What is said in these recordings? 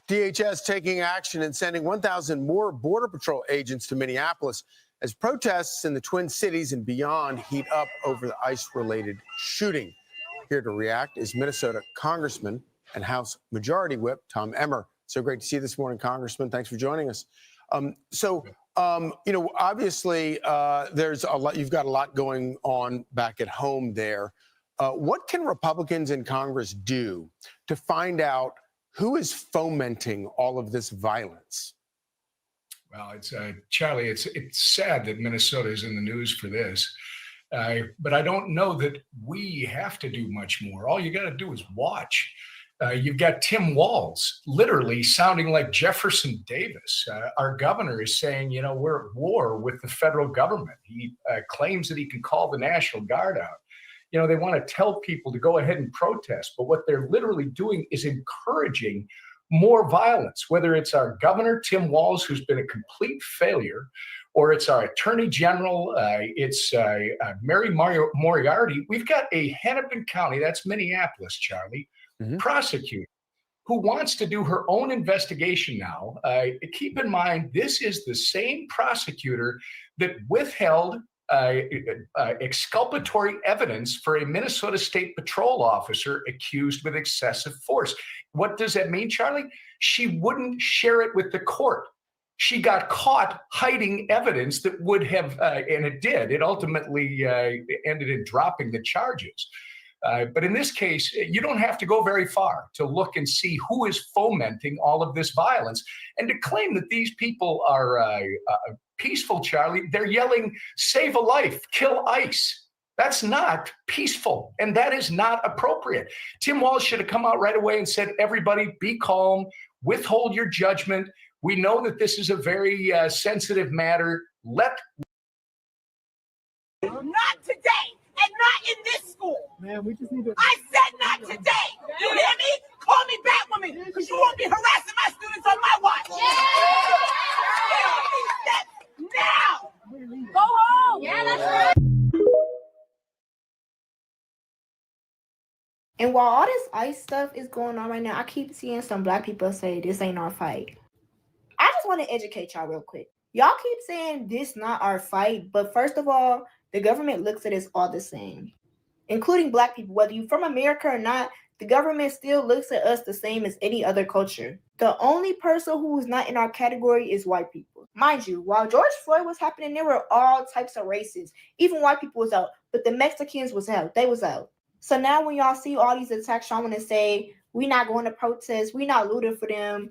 DHS taking action and sending 1,000 more Border Patrol agents to Minneapolis as protests in the Twin Cities and beyond heat up over the ICE-related shooting. Here to react is Minnesota Congressman and House Majority Whip Tom Emmer. So great to see you this morning, Congressman. Thanks for joining us. Obviously, there's a lot. You've got a lot going on back at home there. What can Republicans in Congress do to find out who is fomenting all of this violence? Well, it's Charlie. It's sad that Minnesota is in the news for this, but I don't know that we have to do much more. All you got to do is watch. You've got Tim Walz literally sounding like Jefferson Davis. Our governor is saying, we're at war with the federal government. He claims that he can call the National Guard out. They want to tell people to go ahead and protest, but what they're literally doing is encouraging more violence, whether it's our governor, Tim Walz, who's been a complete failure, or it's our attorney general, it's Mary Moriarty. We've got a Hennepin County, that's Minneapolis, Charlie, prosecutor who wants to do her own investigation now. Keep in mind, this is the same prosecutor that withheld exculpatory evidence for a Minnesota State Patrol officer accused with excessive force. What does that mean, Charlie? She wouldn't share it with the court. She got caught hiding evidence that would have, and it did. It ultimately ended in dropping the charges. But in this case, you don't have to go very far to look and see who is fomenting all of this violence. And to claim that these people are peaceful, Charlie, they're yelling, save a life, kill ICE. That's not peaceful, and that is not appropriate. Tim Walz should have come out right away and said, everybody be calm, withhold your judgment. We know that this is a very sensitive matter. Not today, and not in this school. Man, we just need to. I said not today. You hear me? Call me Batwoman, because you won't be harassing my students on my watch. Now, go home. Yeah, that's right. And while all this ICE stuff is going on right now, I keep seeing some Black people say this ain't our fight. I just want to educate y'all real quick. Y'all keep saying this not our fight, but first of all, the government looks at us all the same, including Black people. Whether you're from America or not, the government still looks at us the same as any other culture. The only person who is not in our category is white people. Mind you, while George Floyd was happening, there were all types of races. Even white people was out, but the Mexicans was out. They was out. So now when y'all see all these attacks, y'all want to say, we're not going to protest, we're not looting for them.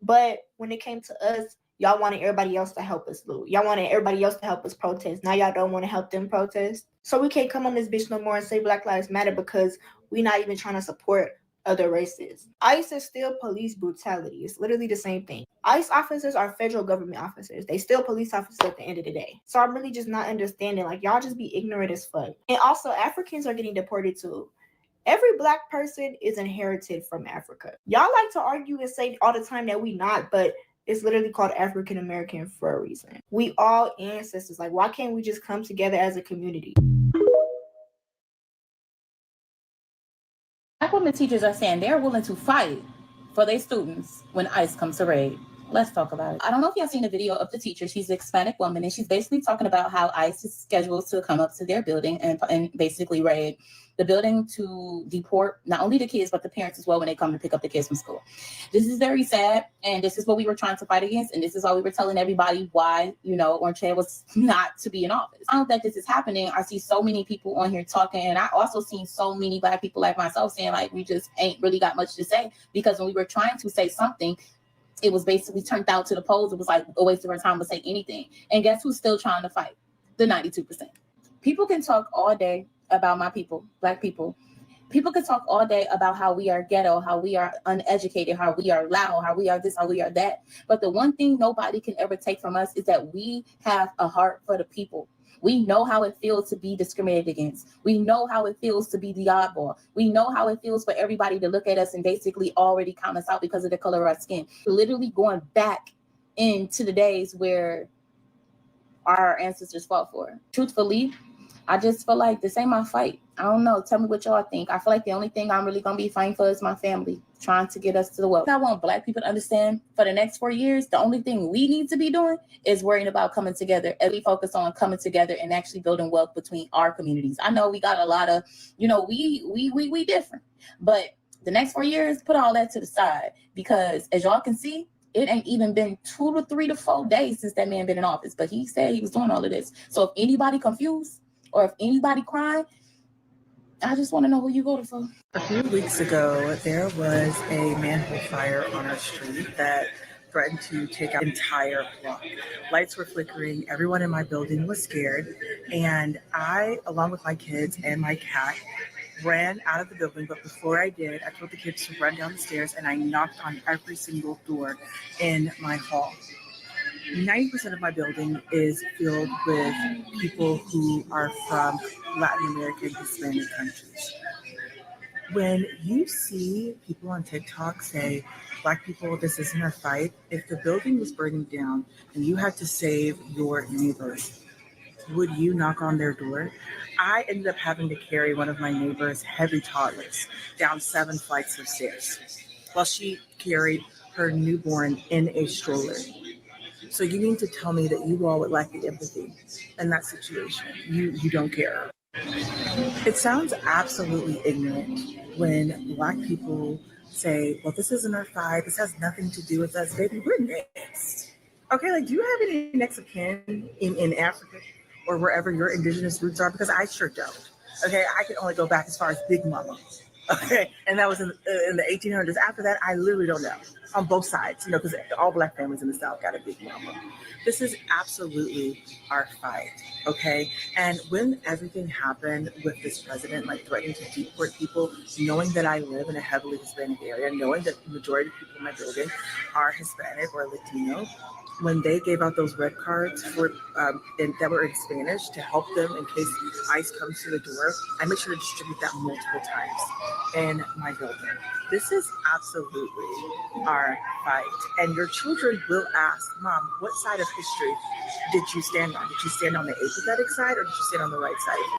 But when it came to us, y'all wanted everybody else to help us loot. Y'all wanted everybody else to help us protest. Now y'all don't want to help them protest. So we can't come on this bitch no more and say Black Lives Matter because we're not even trying to support other races. ICE is still police brutality. It's literally the same thing. ICE officers are federal government officers. They still police officers at the end of the day. So I'm really just not understanding. Like, y'all just be ignorant as fuck. And also, Africans are getting deported too. Every Black person is inherited from Africa. Y'all like to argue and say all the time that we not, but it's literally called African American for a reason. We all ancestors. Like, why can't we just come together as a community? Black women teachers are saying they're willing to fight for their students when ICE comes to raid. Let's talk about it. I don't know if y'all seen the video of the teacher. She's a Hispanic woman, and she's basically talking about how ICE is scheduled to come up to their building and basically raid the building to deport not only the kids, but the parents as well when they come to pick up the kids from school. This is very sad, and this is what we were trying to fight against, and this is why we were telling everybody why, Orange Head was not to be in office. I don't think this is happening. I see so many people on here talking, and I also seen so many Black people like myself saying, like, we just ain't really got much to say, because when we were trying to say something, it was basically turned out to the polls. It was like a waste of our time to say anything. And guess who's still trying to fight? The 92%. People can talk all day about my people, Black people. People can talk all day about how we are ghetto, how we are uneducated, how we are loud, how we are this, how we are that. But the one thing nobody can ever take from us is that we have a heart for the people. We know how it feels to be discriminated against. We know how it feels to be the oddball. We know how it feels for everybody to look at us and basically already count us out because of the color of our skin. Literally going back into the days where our ancestors fought for. Truthfully, I just feel like this ain't my fight. I don't know. Tell me what y'all think. I feel like the only thing I'm really going to be fighting for is my family, trying to get us to the world. I want Black people to understand for the next 4 years, the only thing we need to be doing is worrying about coming together. And we focus on coming together and actually building wealth between our communities. I know we got a lot of, we different. But the next 4 years, put all that to the side. Because as y'all can see, it ain't even been 2 to 3 to 4 days since that man been in office. But he said he was doing all of this. So if anybody confused or if anybody crying, I just want to know who you voted for. A few weeks ago, there was a manhole fire on our street that threatened to take out the entire block. Lights were flickering. Everyone in my building was scared. And I, along with my kids and my cat, ran out of the building. But before I did, I told the kids to run down the stairs and I knocked on every single door in my hall. 90% of my building is filled with people who are from Latin American, Hispanic countries. When you see people on TikTok say, Black people, this isn't our fight, if the building was burning down and you had to save your neighbors, would you knock on their door? I ended up having to carry one of my neighbor's heavy toddlers down 7 flights of stairs while she carried her newborn in a stroller. So you mean to tell me that you all would lack the empathy in that situation? You don't care. It sounds absolutely ignorant when Black people say, well, this isn't our fight. This has nothing to do with us. Baby, we're next. Okay, like, do you have any next of kin in Africa or wherever your indigenous roots are? Because I sure don't. Okay, I can only go back as far as Big Mama. Okay, and that was in the 1800s. After that, I literally don't know. On both sides, because all Black families in the South got a Big Mama. This is absolutely our fight, okay? And when everything happened with this president, like threatening to deport people, knowing that I live in a heavily Hispanic area, knowing that the majority of people in my building are Hispanic or Latino, when they gave out those red cards for that were in Spanish to help them in case ICE comes to the door, I make sure to distribute that multiple times in my building. This is absolutely our fight. And your children will ask, Mom, what side of history did you stand on? Did you stand on the apathetic side or did you stand on the right side?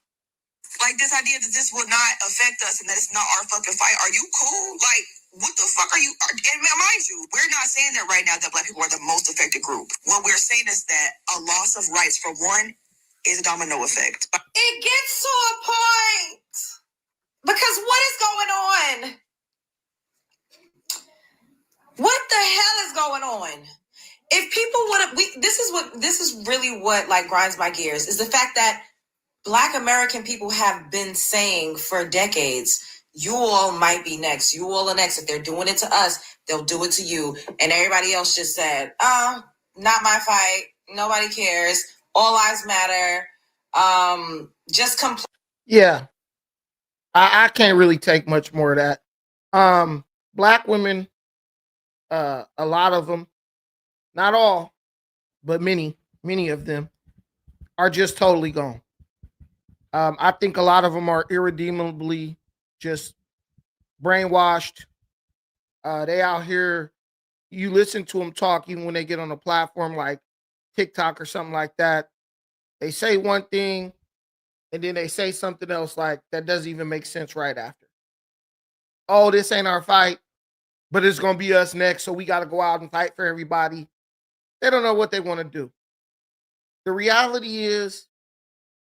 Like this idea that this will not affect us and that it's not our fucking fight. Are you cool? Like, what the fuck are you? And mind you, we're not saying that right now that Black people are the most affected group. What we're saying is that a loss of rights for one is a domino effect. It gets to a point because what is going on? What the hell is going on? If people this is really what like grinds my gears is the fact that Black American people have been saying for decades, you all might be next. You all are next. If they're doing it to us, they'll do it to you. And everybody else just said, not my fight. Nobody cares. All lives matter. Just complain. Yeah, I can't really take much more of that. Black women, a lot of them, not all, but many of them are just totally gone. I think a lot of them are irredeemably just brainwashed. They out here, you listen to them talk, even when they get on a platform like TikTok or something like that. They say one thing and then they say something else like that doesn't even make sense right after. Oh, this ain't our fight, but it's going to be us next. So we got to go out and fight for everybody. They don't know what they want to do. The reality is,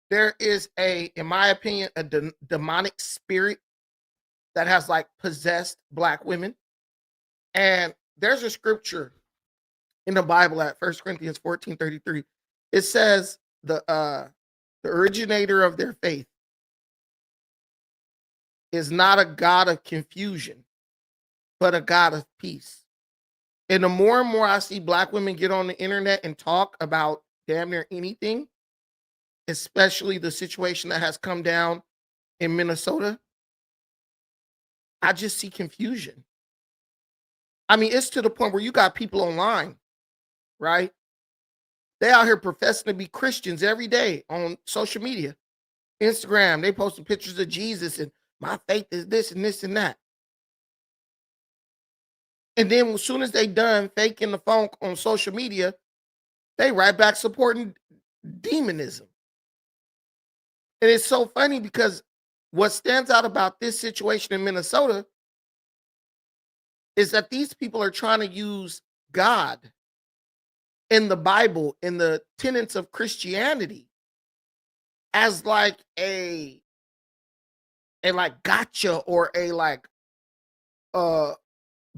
there is in my opinion, a demonic spirit that has like possessed Black women. And there's a scripture in the Bible at 1 Corinthians 14:33. It says the originator of their faith is not a God of confusion, but a God of peace. And the more and more I see Black women get on the internet and talk about damn near anything, especially the situation that has come down in Minnesota, I just see confusion. I mean, it's to the point where you got people online, right? They out here professing to be Christians every day on social media. Instagram, they posting pictures of Jesus and my faith is this and this and that. And then as soon as they done faking the funk on social media, they right back supporting demonism. And it's so funny because what stands out about this situation in Minnesota is that these people are trying to use God in the Bible, in the tenets of Christianity, as like a like gotcha or a like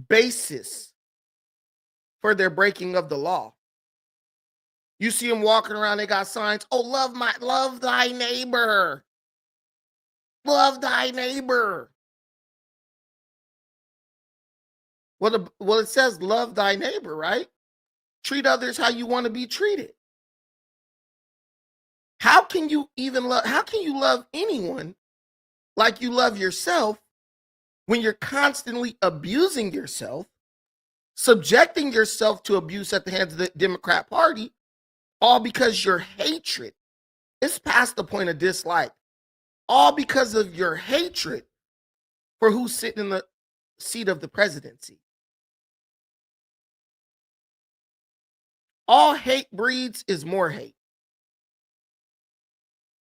basis for their breaking of the law. You see them walking around, they got signs, oh, love thy neighbor. Love thy neighbor. Well, it says love thy neighbor, right? Treat others how you want to be treated. How can you love anyone like you love yourself when you're constantly abusing yourself, subjecting yourself to abuse at the hands of the Democrat Party, all because your hatred is past the point of dislike, all because of your hatred for who's sitting in the seat of the presidency. All hate breeds is more hate.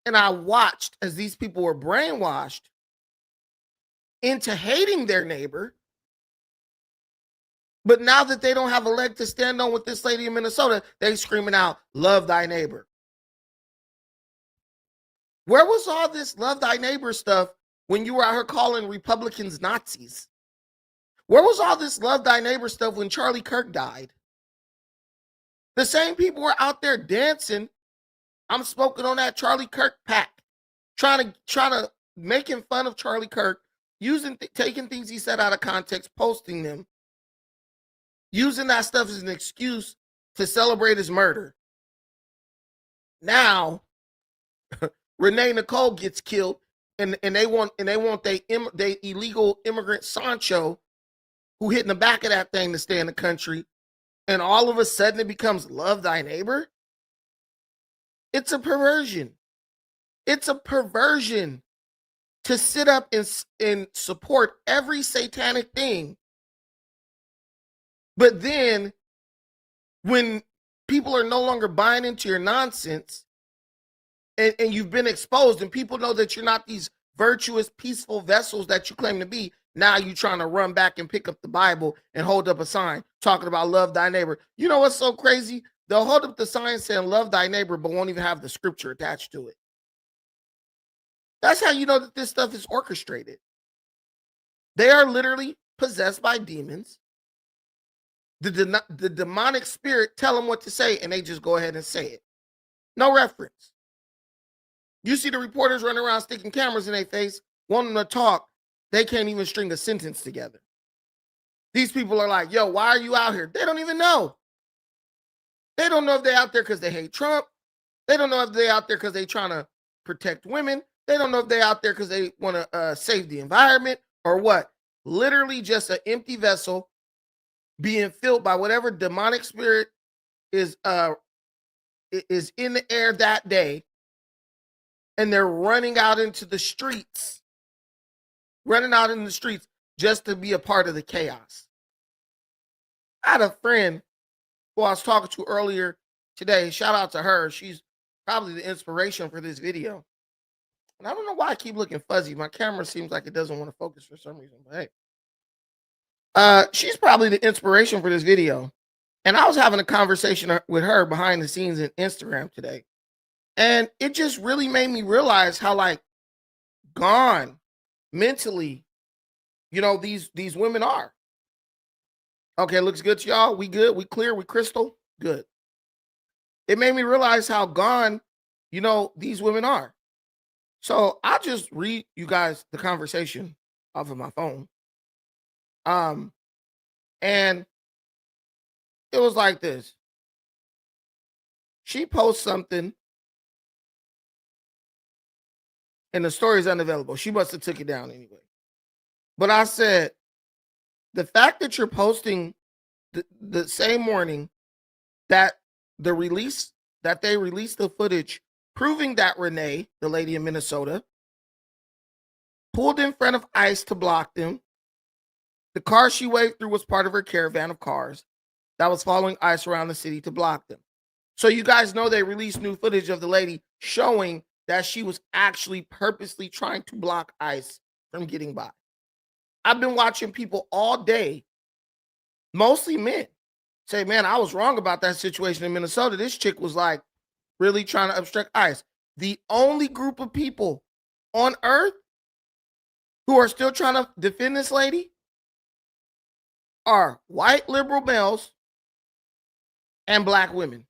And I watched as these people were brainwashed into hating their neighbor. But now that they don't have a leg to stand on with this lady in Minnesota, they screaming out, love thy neighbor. Where was all this love thy neighbor stuff when you were out here calling Republicans Nazis? Where was all this love thy neighbor stuff when Charlie Kirk died? The same people were out there dancing. I'm smoking on that Charlie Kirk pack, trying to making fun of Charlie Kirk, taking things he said out of context, posting them, using that stuff as an excuse to celebrate his murder. Now, Renee Nicole gets killed, and they want they illegal immigrant Sancho, who hit in the back of that thing to stay in the country, and all of a sudden it becomes love thy neighbor. It's a perversion. It's a perversion to sit up and support every satanic thing. But then when people are no longer buying into your nonsense and you've been exposed and people know that you're not these virtuous, peaceful vessels that you claim to be, now you're trying to run back and pick up the Bible and hold up a sign talking about love thy neighbor. You know what's so crazy? They'll hold up the sign saying love thy neighbor, but won't even have the scripture attached to it. That's how you know that this stuff is orchestrated. They are literally possessed by demons. The demonic spirit tell them what to say, and they just go ahead and say it. No reference. You see the reporters running around sticking cameras in their face, wanting to talk. They can't even string a sentence together. These people are like, yo, why are you out here? They don't even know. They don't know if they're out there because they hate Trump. They don't know if they're out there because they're trying to protect women. They don't know if they're out there because they want to save the environment or what. Literally just an empty vessel being filled by whatever demonic spirit is in the air that day. And they're running out into the streets just to be a part of the chaos. I had a friend who I was talking to earlier today. Shout out to her. She's probably the inspiration for this video. And I don't know why I keep looking fuzzy. My camera seems like it doesn't want to focus for some reason. But hey, she's probably the inspiration for this video. And I was having a conversation with her behind the scenes in Instagram today. And it just really made me realize how like gone mentally, these women are. Okay, looks good to y'all. We good? We clear? We crystal? Good. It made me realize how gone, these women are. So I'll just read you guys the conversation off of my phone. And it was like this. She posts something and the story is unavailable. She must have took it down anyway. But I said, the fact that you're posting the same morning that they released the footage proving that Renee, the lady in Minnesota, pulled in front of ICE to block them. The car she waved through was part of her caravan of cars that was following ICE around the city to block them. So you guys know they released new footage of the lady showing that she was actually purposely trying to block ICE from getting by. I've been watching people all day, mostly men, say, man, I was wrong about that situation in Minnesota. This chick was like really trying to obstruct ICE. The only group of people on earth who are still trying to defend this lady are white liberal males and black women.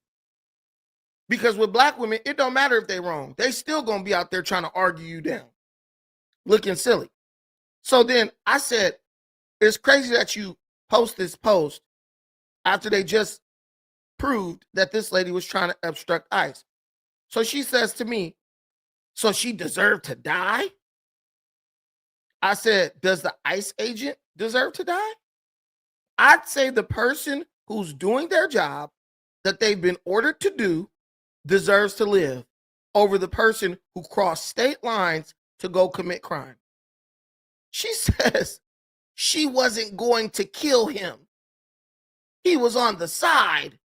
Because with black women, it don't matter if they're wrong. They still gonna be out there trying to argue you down, looking silly. So then I said, it's crazy that you post this post after they just proved that this lady was trying to obstruct ICE. So she says to me, so she deserved to die? I said, does the ICE agent deserve to die? I'd say the person who's doing their job that they've been ordered to do deserves to live over the person who crossed state lines to go commit crime. She says she wasn't going to kill him. He was on the side.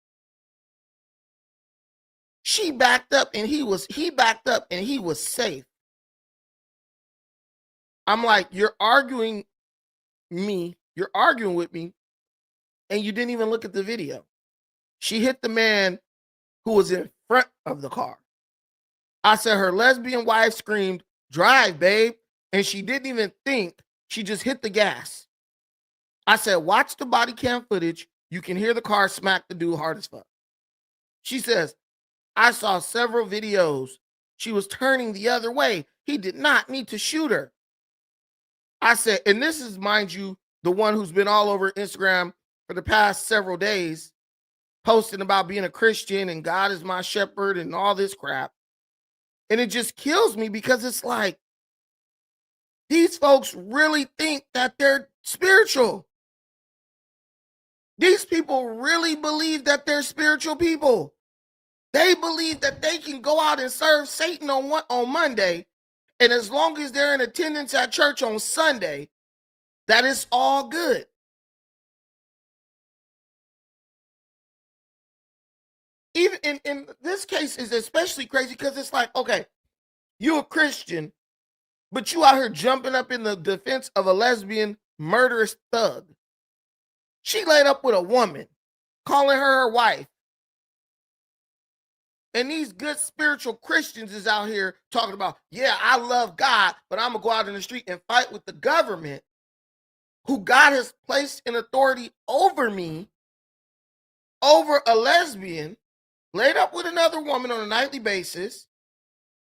She backed up and he backed up and he was safe. I'm like, you're arguing with me, and you didn't even look at the video. She hit the man who was in front of the car. I said her lesbian wife screamed, "Drive, babe," and she didn't even think. She just hit the gas. I said, watch the body cam footage. You can hear the car smack the dude hard as fuck. She says, I saw several videos. She was turning the other way. He did not need to shoot her. I said, and this is, mind you, the one who's been all over Instagram for the past several days, posting about being a Christian and God is my shepherd and all this crap. And it just kills me because it's like, these folks really think that they're spiritual. These people really believe that they're spiritual people. They believe that they can go out and serve Satan on Monday, and as long as they're in attendance at church on Sunday, that is all good. Even in this case is especially crazy because it's like, okay, you're a Christian, but you out here jumping up in the defense of a lesbian murderous thug. She laid up with a woman, calling her wife. And these good spiritual Christians is out here talking about, yeah, I love God, but I'm going to go out in the street and fight with the government who God has placed in authority over me, over a lesbian, laid up with another woman on a nightly basis.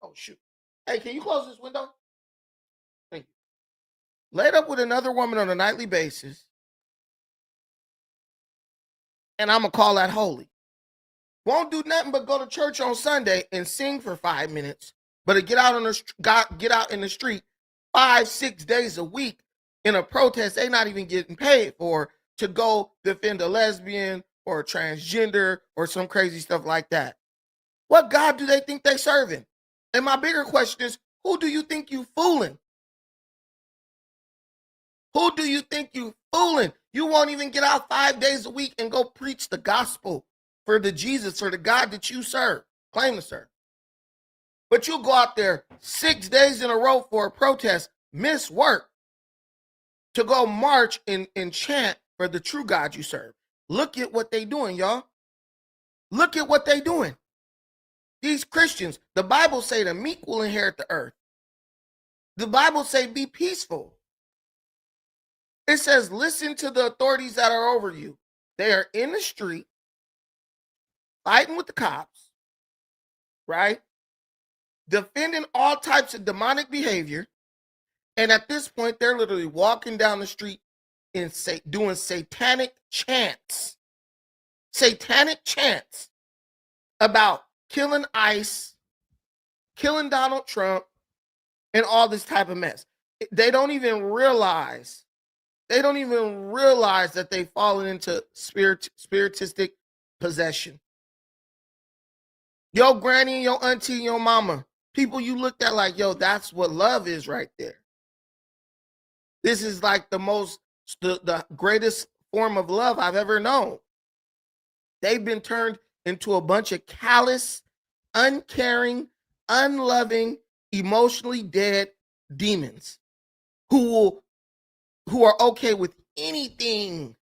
Oh, shoot. Hey, can you close this window? Thank you. Laid up with another woman on a nightly basis. And I'm going to call that holy. Won't do nothing but go to church on Sunday and sing for 5 minutes, but to get out in the street 5-6 days a week in a protest they not even getting paid for, to go defend a lesbian or a transgender or some crazy stuff like that. What God do they think they serving? And my bigger question is, who do you think you fooling? Who do you think you fooling? You won't even get out 5 days a week and go preach the gospel for the Jesus, for the God that you serve, claim to serve. But you'll go out there 6 days in a row for a protest, miss work, to go march and chant for the true God you serve. Look at what they doing, y'all. Look at what they doing. These Christians, the Bible say the meek will inherit the earth. The Bible say be peaceful. It says listen to the authorities that are over you. They are in the street, fighting with the cops, right? Defending all types of demonic behavior. And at this point, they're literally walking down the street and doing satanic chants. Satanic chants about killing ICE, killing Donald Trump, and all this type of mess. They don't even realize that they've fallen into spiritistic possession. Your granny, your auntie, your mama, people you looked at like, yo, that's what love is right there. This is like the greatest form of love I've ever known. They've been turned into a bunch of callous, uncaring, unloving, emotionally dead demons who are okay with anything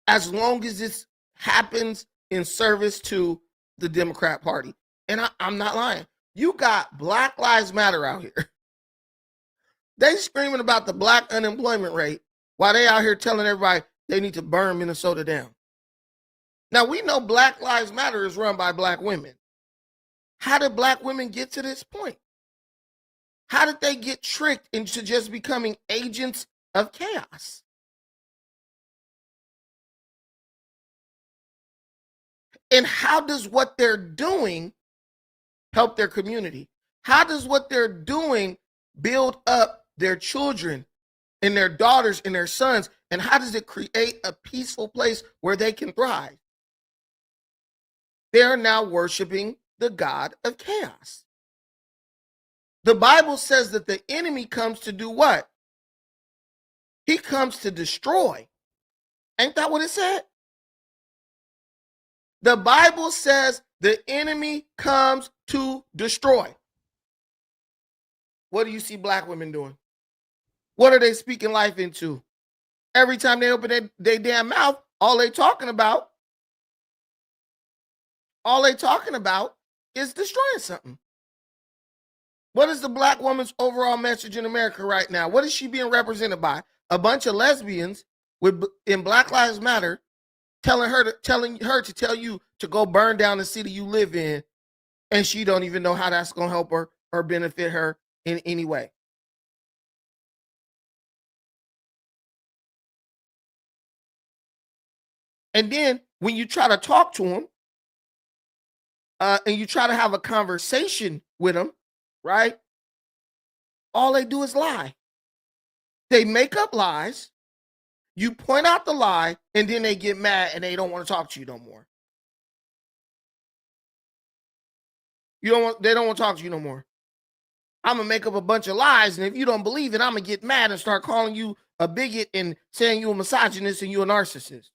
as long as this happens in service to the Democrat Party. And I'm not lying. You got Black Lives Matter out here. They screaming about the black unemployment rate while they out here telling everybody they need to burn Minnesota down. Now, we know Black Lives Matter is run by black women. How did black women get to this point? How did they get tricked into just becoming agents of chaos? And how does what they're doing help their community? How does what they're doing build up their children and their daughters and their sons? And how does it create a peaceful place where they can thrive? They're now worshiping the God of chaos. The Bible says that the enemy comes to do what? He comes to destroy. Ain't that what it said? The Bible says the enemy comes to destroy. What do you see black women doing? What are they speaking life into? Every time they open their damn mouth, all they talking about is destroying something. What is the black woman's overall message in America right now? What is she being represented by? A bunch of lesbians in Black Lives Matter telling her to tell you to go burn down the city you live in, and she don't even know how that's going to help her or benefit her in any way. And then when you try to talk to them, and you try to have a conversation with them, right? All they do is lie. They make up lies. You point out the lie, and then they get mad and they don't want to talk to you no more. They don't want to talk to you no more. I'm going to make up a bunch of lies, and if you don't believe it, I'm going to get mad and start calling you a bigot and saying you a misogynist and you a narcissist.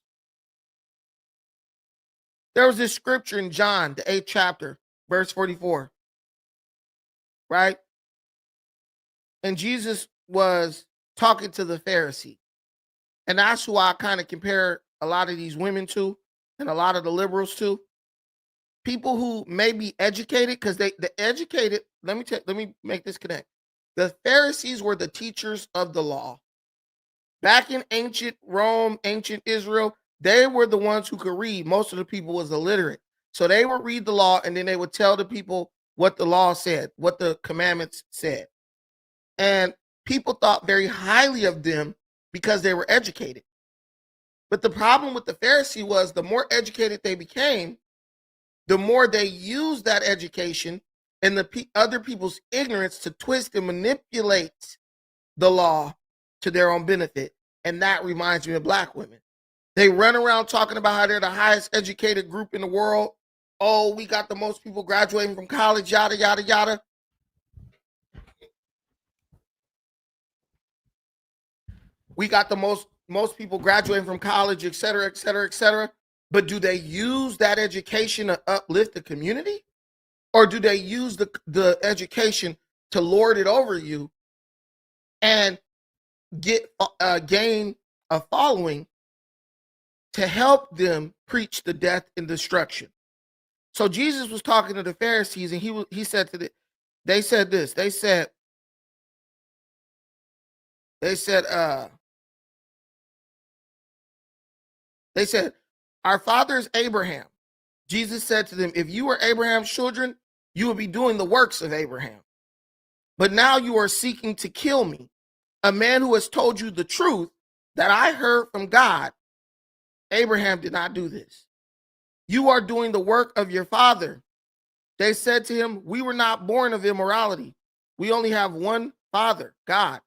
There was this scripture in John, the 8th chapter, verse 44, right? And Jesus was talking to the Pharisee. And that's who I kind of compare a lot of these women to and a lot of the liberals to. People who may be educated, because the educated, let me make this connect. The Pharisees were the teachers of the law. Back in ancient Rome, ancient Israel, they were the ones who could read. Most of the people was illiterate. So they would read the law, and then they would tell the people what the law said, what the commandments said. And people thought very highly of them because they were educated. But the problem with the Pharisee was the more educated they became, the more they used that education and the other people's ignorance to twist and manipulate the law to their own benefit. And that reminds me of black women. They run around talking about how they're the highest educated group in the world. Oh, we got the most people graduating from college, yada, yada, yada. We got the most people graduating from college, et cetera, et cetera, et cetera. But do they use that education to uplift the community? Or do they use the education to lord it over you and gain a following to help them preach the death and destruction? So Jesus was talking to the Pharisees, and he said to they said this. They said, our father is Abraham. Jesus said to them, if you were Abraham's children, you would be doing the works of Abraham. But now you are seeking to kill me, a man who has told you the truth that I heard from God. Abraham did not do this. You are doing the work of your father. They said to him, we were not born of immorality. We only have one father, God.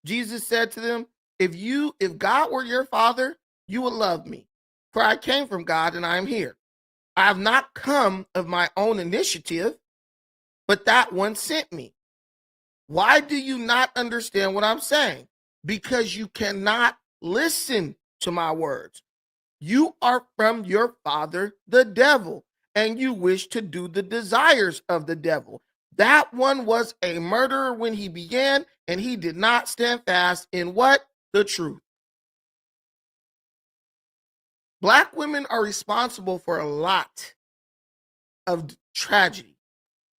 Jesus said to them, if God were your father, you would love me, for I came from God and I am here. I have not come of my own initiative, but that one sent me. Why do you not understand what I'm saying? Because you cannot listen to my words. You are from your father, the devil, and you wish to do the desires of the devil. That one was a murderer when he began, and he did not stand fast in what? The truth. Black women are responsible for a lot of tragedy,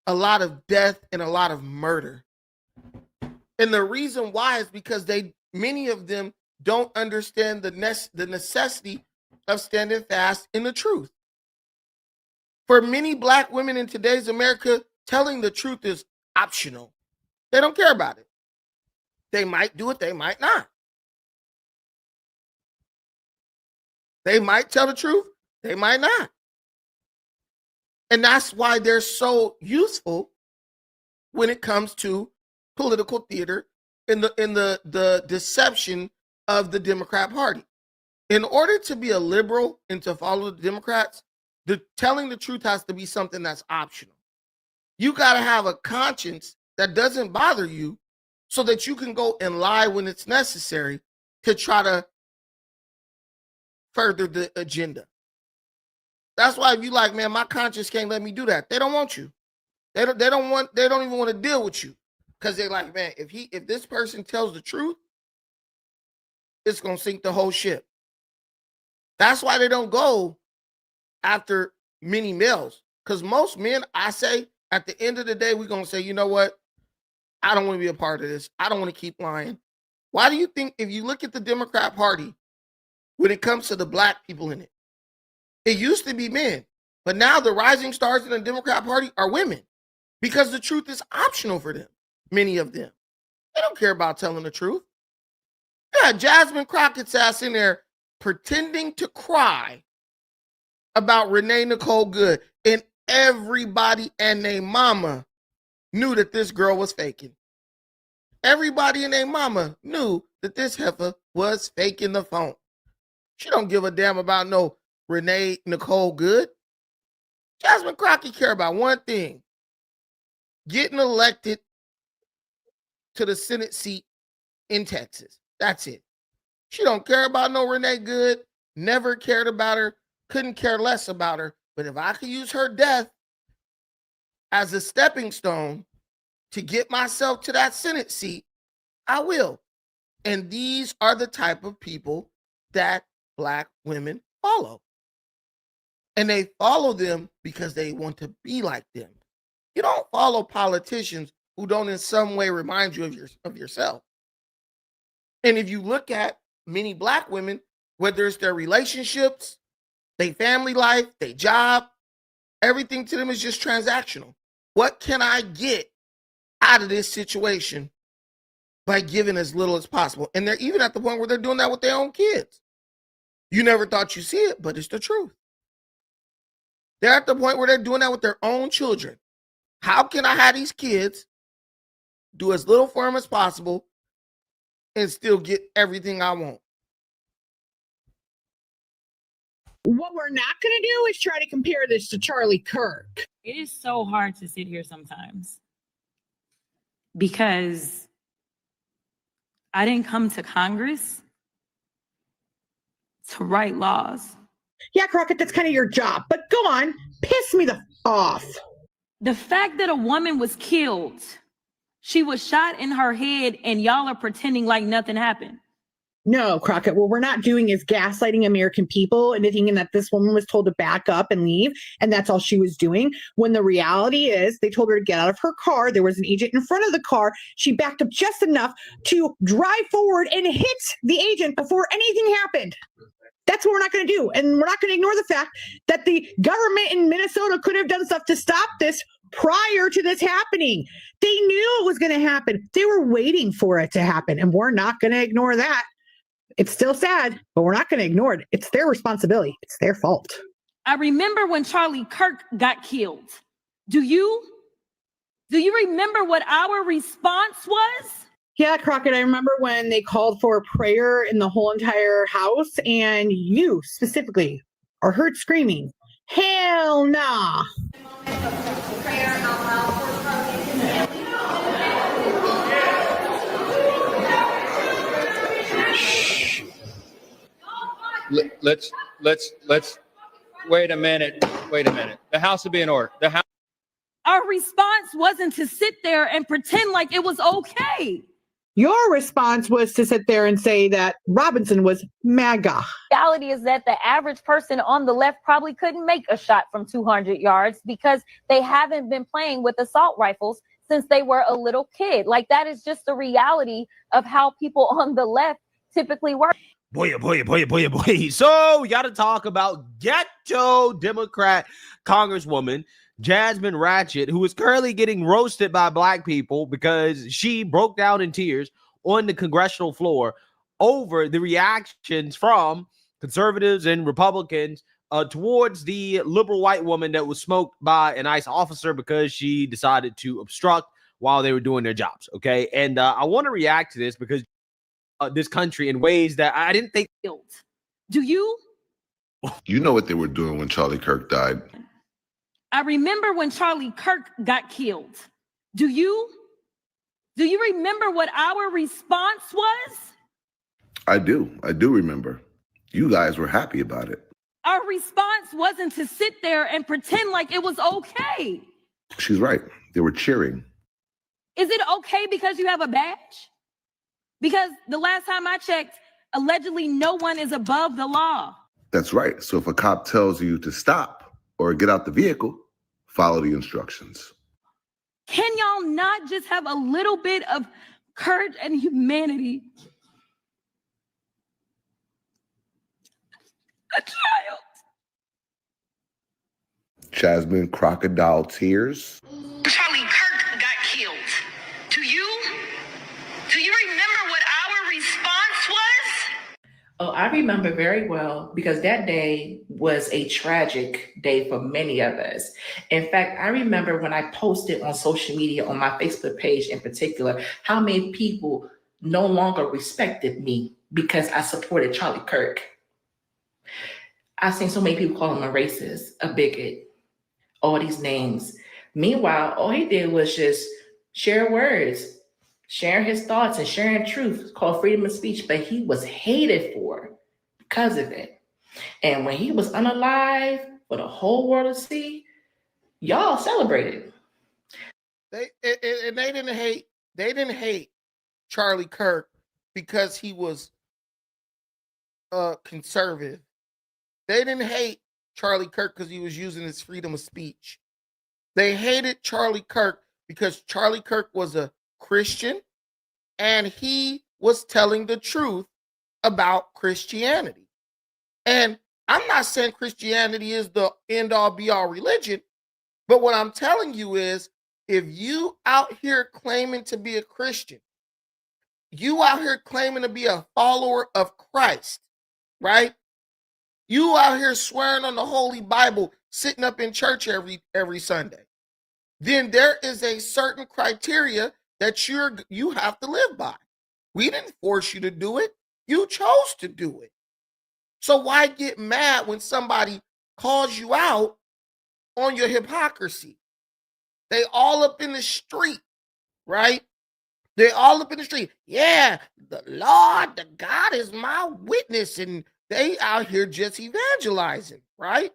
a lot of death, and a lot of murder. And the reason why is because many of them don't understand the necessity of standing fast in the truth. For many Black women in today's America, telling the truth is optional. They don't care about it. They might do it, they might not. They might tell the truth, they might not. And that's why they're so useful when it comes to political theater in the deception of the Democrat Party. In order to be a liberal and to follow the Democrats, telling the truth has to be something that's optional. You got to have a conscience that doesn't bother you so that you can go and lie when it's necessary to try to further the agenda. That's why if you like, man, my conscience can't let me do that. They don't want you. They don't even want to deal with you because they're like, man, if this person tells the truth, it's going to sink the whole ship. That's why they don't go after many males. Because most men, I say, at the end of the day, we're going to say, you know what? I don't want to be a part of this. I don't want to keep lying. Why do you think if you look at the Democrat Party, when it comes to the Black people in it, it used to be men, but now the rising stars in the Democrat Party are women because the truth is optional for them, many of them. They don't care about telling the truth. Yeah, Jasmine Crockett's ass in there pretending to cry about Renee Nicole Good, and everybody and their mama knew that this girl was faking. Everybody and their mama knew that this heifer was faking the phone. She don't give a damn about no Renee Nicole Good. Jasmine Crockett care about one thing: getting elected to the Senate seat in Texas. That's it. She don't care about no Renee Good, never cared about her, couldn't care less about her. But if I could use her death as a stepping stone to get myself to that Senate seat, I will. And these are the type of people that Black women follow. And they follow them because they want to be like them. You don't follow politicians who don't in some way remind you of yourself. And if you look at many Black women, whether it's their relationships, their family life, their job, everything to them is just transactional. What can I get out of this situation by giving as little as possible? And they're even at the point where they're doing that with their own kids. You never thought you'd see it, but it's the truth. They're at the point where they're doing that with their own children. How can I have these kids do as little for them as possible and still get everything I want? What we're not going to do is try to compare this to Charlie Kirk. It is so hard to sit here sometimes because I didn't come to Congress to write laws. Yeah, Crockett, that's kind of your job, but go on, piss me the off. The fact that a woman was killed, she was shot in her head, and y'all are pretending like nothing happened. No, Crockett, what we're not doing is gaslighting American people into thinking that this woman was told to back up and leave, and that's all she was doing, when the reality is they told her to get out of her car. There was an agent in front of the car. She backed up just enough to drive forward and hit the agent before anything happened. That's what we're not going to do. And we're not going to ignore the fact that the government in Minnesota could have done stuff to stop this prior to this happening. They knew it was going to happen. They were waiting for it to happen, and we're not going to ignore that. It's still sad, but we're not going to ignore it. It's their responsibility. It's their fault. I remember when Charlie Kirk got killed. Do you remember what our response was? Yeah, Crockett, I remember when they called for prayer in the whole entire house, and you specifically are heard screaming, "Hell nah." Let's wait a minute. Wait a minute. The House will be in order. The House. Our response wasn't to sit there and pretend like it was okay. Your response was to sit there and say that Robinson was MAGA. Reality is that the average person on the left probably couldn't make a shot from 200 yards because they haven't been playing with assault rifles since they were a little kid. Like, that is just the reality of how people on the left typically work. Boy. So we got to talk about ghetto Democrat Congresswoman Jasmine Ratchet, who is currently getting roasted by black people because she broke down in tears on the congressional floor over the reactions from conservatives and Republicans towards the liberal white woman that was smoked by an ICE officer because she decided to obstruct while they were doing their jobs. Okay. And I want to react to this because this country in ways that I didn't think. Do you? You know what they were doing when Charlie Kirk died. I remember when Charlie Kirk got killed. Do you? Do you remember what our response was? I do remember. You guys were happy about it. Our response wasn't to sit there and pretend like it was okay. She's right. They were cheering. Is it okay because you have a badge? Because the last time I checked, allegedly no one is above the law. That's right. So if a cop tells you to stop or get out the vehicle, follow the instructions. Can y'all not just have a little bit of courage and humanity? A child. Jasmine, crocodile tears. Charlie Kirk got killed. Do you remember what our response was? Oh, I remember very well because that day was a tragic day for many of us. In fact, I remember when I posted on social media, on my Facebook page in particular, how many people no longer respected me because I supported Charlie Kirk. I've seen so many people call him a racist, a bigot, all these names. Meanwhile, all he did was just share words, sharing his thoughts and sharing truth. It's called freedom of speech, but he was hated for because of it. And when he was unalive for the whole world to see, y'all celebrated. They didn't hate Charlie Kirk because he was conservative. They didn't hate Charlie Kirk because he was using his freedom of speech. They hated Charlie Kirk because Charlie Kirk was a Christian and he was telling the truth about Christianity. And I'm not saying Christianity is the end all be all religion, but what I'm telling you is if you out here claiming to be a Christian, you out here claiming to be a follower of Christ, right? You out here swearing on the Holy Bible, sitting up in church every Sunday. Then there is a certain criteria that you have to live by. We didn't force you to do it. You chose to do it. So why get mad when somebody calls you out on your hypocrisy? They all up in the street, right? They all up in the street. Yeah, the Lord, the God is my witness, and they out here just evangelizing, right?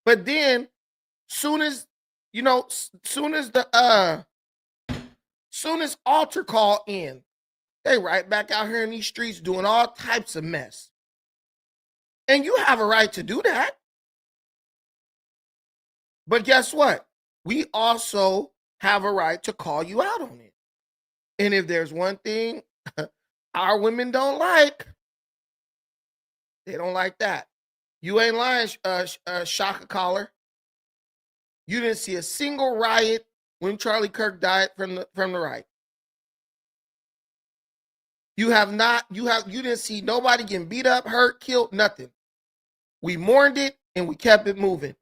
But then, soon as altar call in, they right back out here in these streets doing all types of mess. And you have a right to do that. But guess what? We also have a right to call you out on it. And if there's one thing our women don't like, they don't like that. You ain't lying, Shaka Collar. You didn't see a single riot when Charlie Kirk died from the right. You didn't see nobody getting beat up, hurt, killed, nothing. We mourned it and we kept it moving.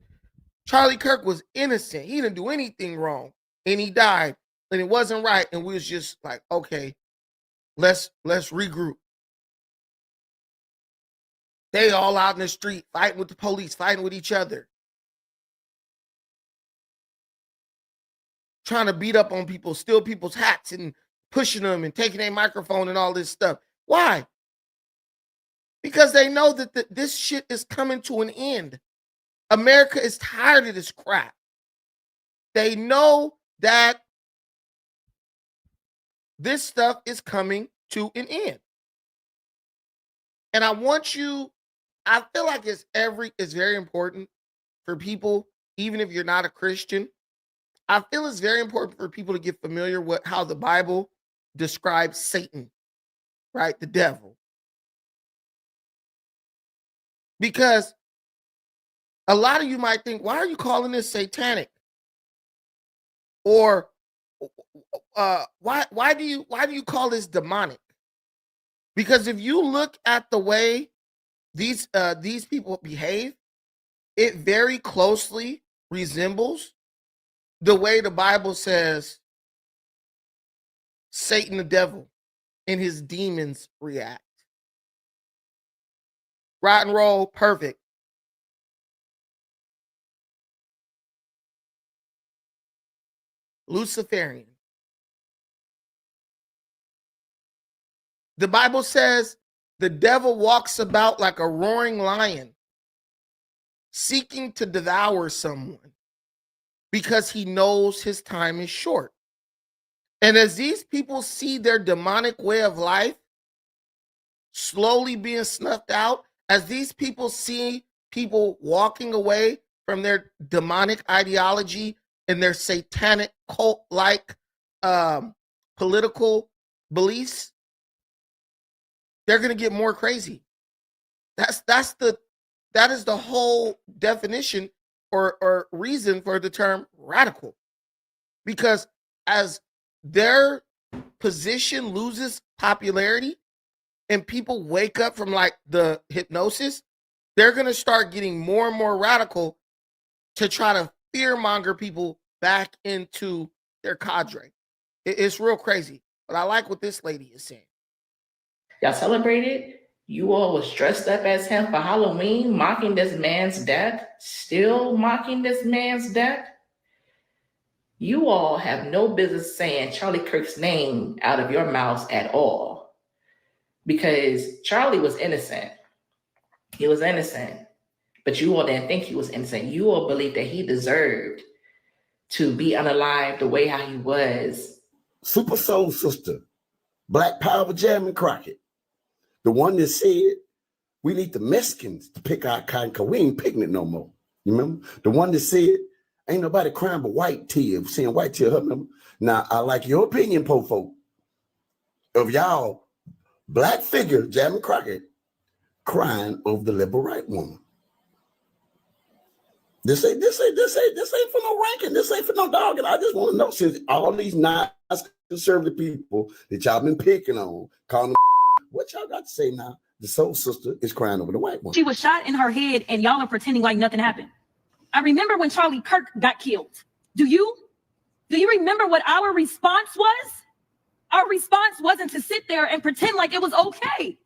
Charlie Kirk was innocent. He didn't do anything wrong. And he died. And it wasn't right. And we was just like, okay, let's regroup. They all out in the street fighting with the police, fighting with each other. Trying to beat up on people, steal people's hats and pushing them and taking their microphone and all this stuff. Why? because they know that this shit is coming to an end. America is tired of this crap. They know that this stuff is coming to an end. And I feel like it's very important for people, even if you're not a Christian. I feel it's very important for people to get familiar with how the Bible describes Satan, right? The devil. Because a lot of you might think, why are you calling this satanic? Or why do you call this demonic? Because if you look at the way these people behave, it very closely resembles the way the Bible says Satan the devil and his demons react. Rock and roll, perfect. Luciferian. The Bible says the devil walks about like a roaring lion, seeking to devour someone because he knows his time is short. And as these people see their demonic way of life slowly being snuffed out, as these people see people walking away from their demonic ideology and their satanic cult-like political beliefs, they're going to get more crazy. That is the whole definition or reason for the term radical. Because as their position loses popularity and people wake up from like the hypnosis, they're going to start getting more and more radical to try to fearmonger people back into their cadre. It's real crazy. But I like what this lady is saying. Y'all celebrated? You all was dressed up as him for Halloween, mocking this man's death, still mocking this man's death. You all have no business saying Charlie Kirk's name out of your mouths at all, because Charlie was innocent. He was innocent, but you all didn't think he was innocent. You all believed that he deserved to be unalived the way how he was. Super Soul Sister, Black Power, Jasmine Crockett, the one that said we need the Mexicans to pick our cotton because we ain't picking it no more. You remember? The one that said ain't nobody crying but white tears, seeing white tears. Remember? Now, I like your opinion, po folk, of y'all black figure, Jasmine Crockett, crying over the liberal right woman. This ain't for no ranking. This ain't for no dog. And I just want to know, since all these nice conservative people that y'all been picking on, calling them, what y'all got to say now? The soul sister is crying over the white one. She was shot in her head and y'all are pretending like nothing happened. I remember when Charlie Kirk got killed. Do you remember what our response was? Our response wasn't to sit there and pretend like it was okay.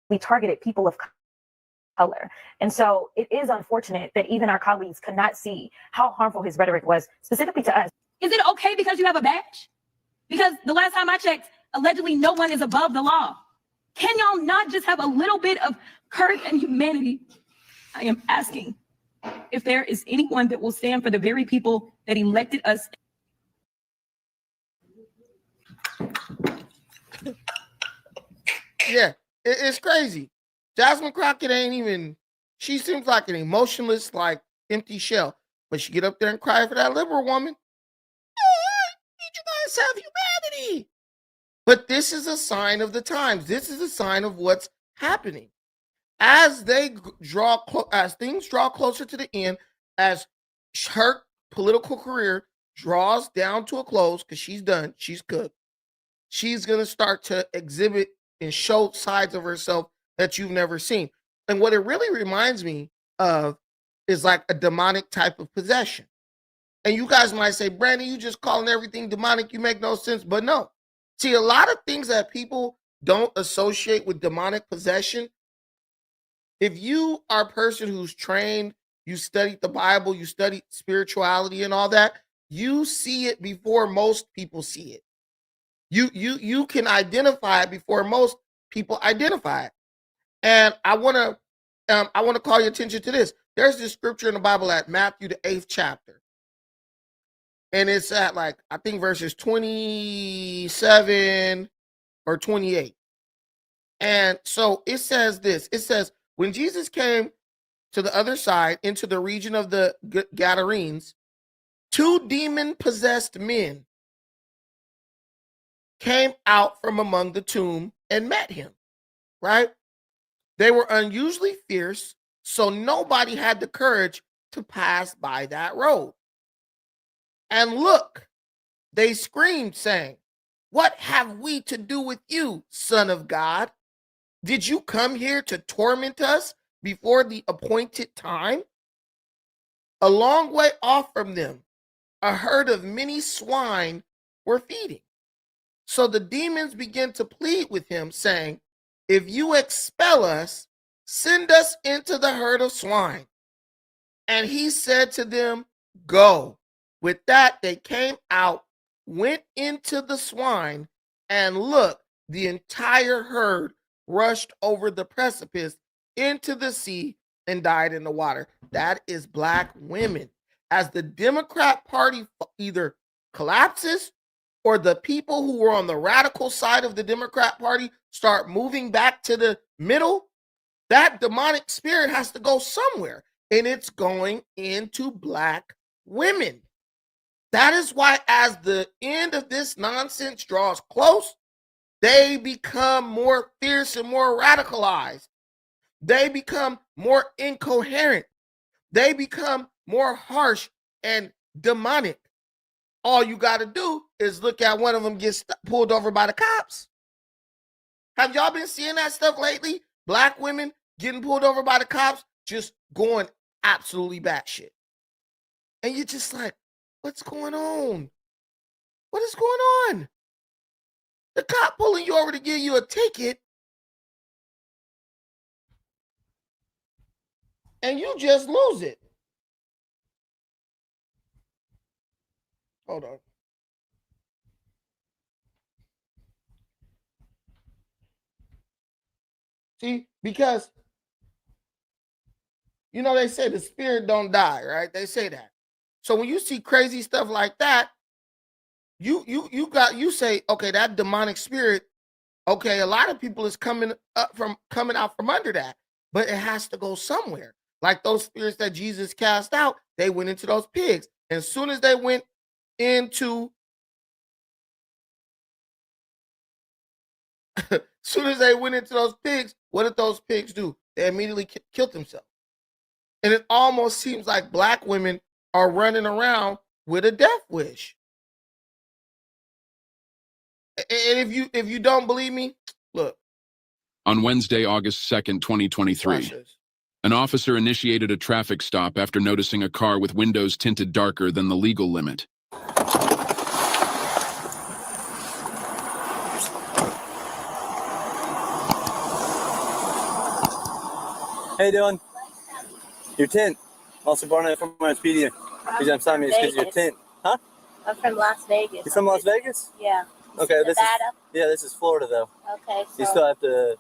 We targeted people of color. And so it is unfortunate that even our colleagues could not see how harmful his rhetoric was, specifically to us. Is it okay because you have a badge? Because the last time I checked, allegedly no one is above the law. Can y'all not just have a little bit of courage and humanity? I am asking if there is anyone that will stand for the very people that elected us. Yeah, it's crazy. Jasmine Crockett she seems like an emotionless, like empty shell. But she get up there and cry for that liberal woman. Need you guys have humanity. But this is a sign of the times. This is a sign of what's happening. As things draw closer to the end, as her political career draws down to a close, because she's done, she's cooked, she's going to start to exhibit and show sides of herself that you've never seen. And what it really reminds me of is like a demonic type of possession. And you guys might say, Brandon, you just calling everything demonic. You make no sense. But no. See, a lot of things that people don't associate with demonic possession, if you are a person who's trained, you studied the Bible, you studied spirituality and all that, you see it before most people see it. You can identify it before most people identify it. And I want to call your attention to this. There's this scripture in the Bible at Matthew, the 8th chapter. And it's at like, I think verses 27 or 28. And so it says this. It says, when Jesus came to the other side into the region of the Gadarenes, 2 demon-possessed men came out from among the tomb and met him, right? They were unusually fierce, so nobody had the courage to pass by that road. And look, they screamed, saying, "What have we to do with you, Son of God? Did you come here to torment us before the appointed time?" A long way off from them, a herd of many swine were feeding. So the demons began to plead with him, saying, "If you expel us, send us into the herd of swine." And he said to them, "Go." With that, they came out, went into the swine, and look, the entire herd rushed over the precipice into the sea and died in the water. That is Black women. As the Democrat Party either collapses or the people who were on the radical side of the Democrat Party start moving back to the middle, that demonic spirit has to go somewhere, and it's going into Black women. That is why, as the end of this nonsense draws close, they become more fierce and more radicalized. They become more incoherent. They become more harsh and demonic. All you got to do is look at one of them get pulled over by the cops. Have y'all been seeing that stuff lately? Black women getting pulled over by the cops, just going absolutely batshit. And you're just like, what's going on? What is going on? The cop pulling you over to give you a ticket, and you just lose it. Hold on. See, because, you know, they say the spirit don't die, right? They say that. So when you see crazy stuff like that, you say, okay, that demonic spirit, okay, a lot of people is coming out from under that, but it has to go somewhere. Like those spirits that Jesus cast out, they went into those pigs. And as soon as they went into those pigs, what did those pigs do? They immediately killed themselves. And it almost seems like Black women are running around with a death wish. And if you don't believe me, look. On Wednesday, August 2nd, 2023, an officer initiated a traffic stop after noticing a car with windows tinted darker than the legal limit. How you doing? Your tint. Also born in from my speedy. Because I'm telling you, it's because your tint. Huh? I'm from Las Vegas. You're from Las Vegas? Yeah. Okay, Nevada? this is Florida though. Okay, so You still have to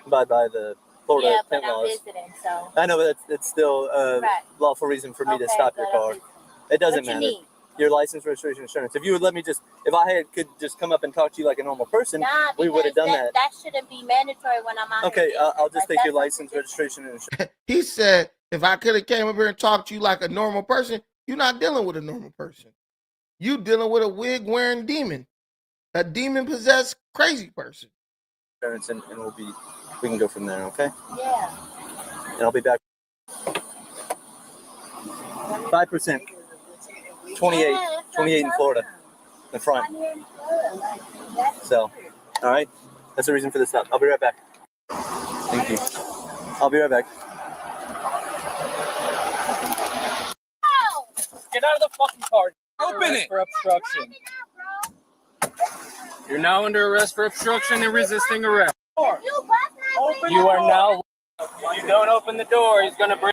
abide by the Florida yeah, but tint I'm laws. visiting, so I know, but it's still a Right. lawful reason for me to Okay, stop your but I'm car. visiting. It doesn't What you matter. need? Your license, registration, insurance. If you would let me could just come up and talk to you like a normal person, Nah, we would have because done that. That shouldn't be mandatory when I'm out Okay, here. I'll just Like, take your that's license, registration, and insurance. He said, if I could have came up here and talked to you like a normal person, you're not dealing with a normal person. You dealing with a wig wearing demon, a demon possessed crazy person. And we can go from there, okay? Yeah. And I'll be back. 5%. 28 in Florida. In the front. So, all right. That's the reason for this stop. I'll be right back. Thank you. I'll be right back. Get out of the fucking car. Open it. For obstruction. You're now under arrest for obstruction and resisting arrest. You are now. You don't open the door, he's gonna bring.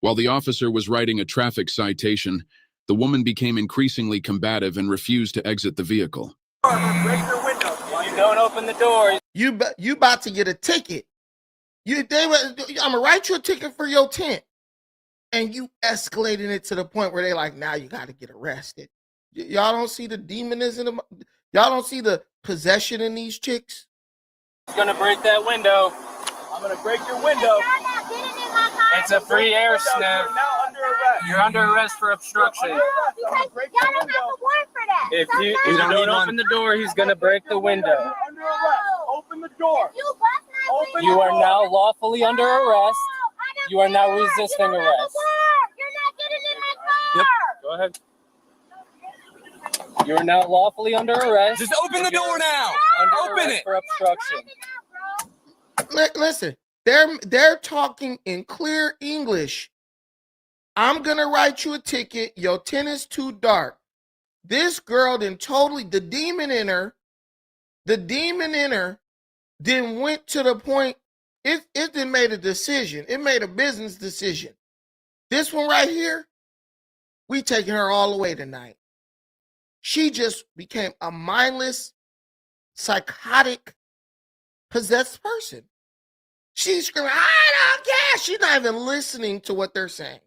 While the officer was writing a traffic citation, the woman became increasingly combative and refused to exit the vehicle. Break your window. You don't open the door. You about to get a ticket. I'm gonna write you a ticket for your tent. And you escalating it to the point where they like, now you got to get arrested. Y'all don't see the demonism. Y'all don't see the possession in these chicks. He's gonna break that window. I'm gonna break your window. It's a free air sniff. You're under arrest for obstruction. If you don't open the door, he's gonna break the window. Open the door. You are now lawfully under arrest. You are now resisting arrest. You're not getting in my car. Yep. Go ahead. You are now lawfully under arrest. Just open the door now. Open it For obstruction. Listen, they're talking in clear English. I'm gonna write you a ticket. Your tent is too dark. This girl then totally the demon in her then went to the point. It then made a decision. It made a business decision. This one right here, we taking her all the way tonight. She just became a mindless, psychotic, possessed person. She's screaming, I don't care. She's not even listening to what they're saying.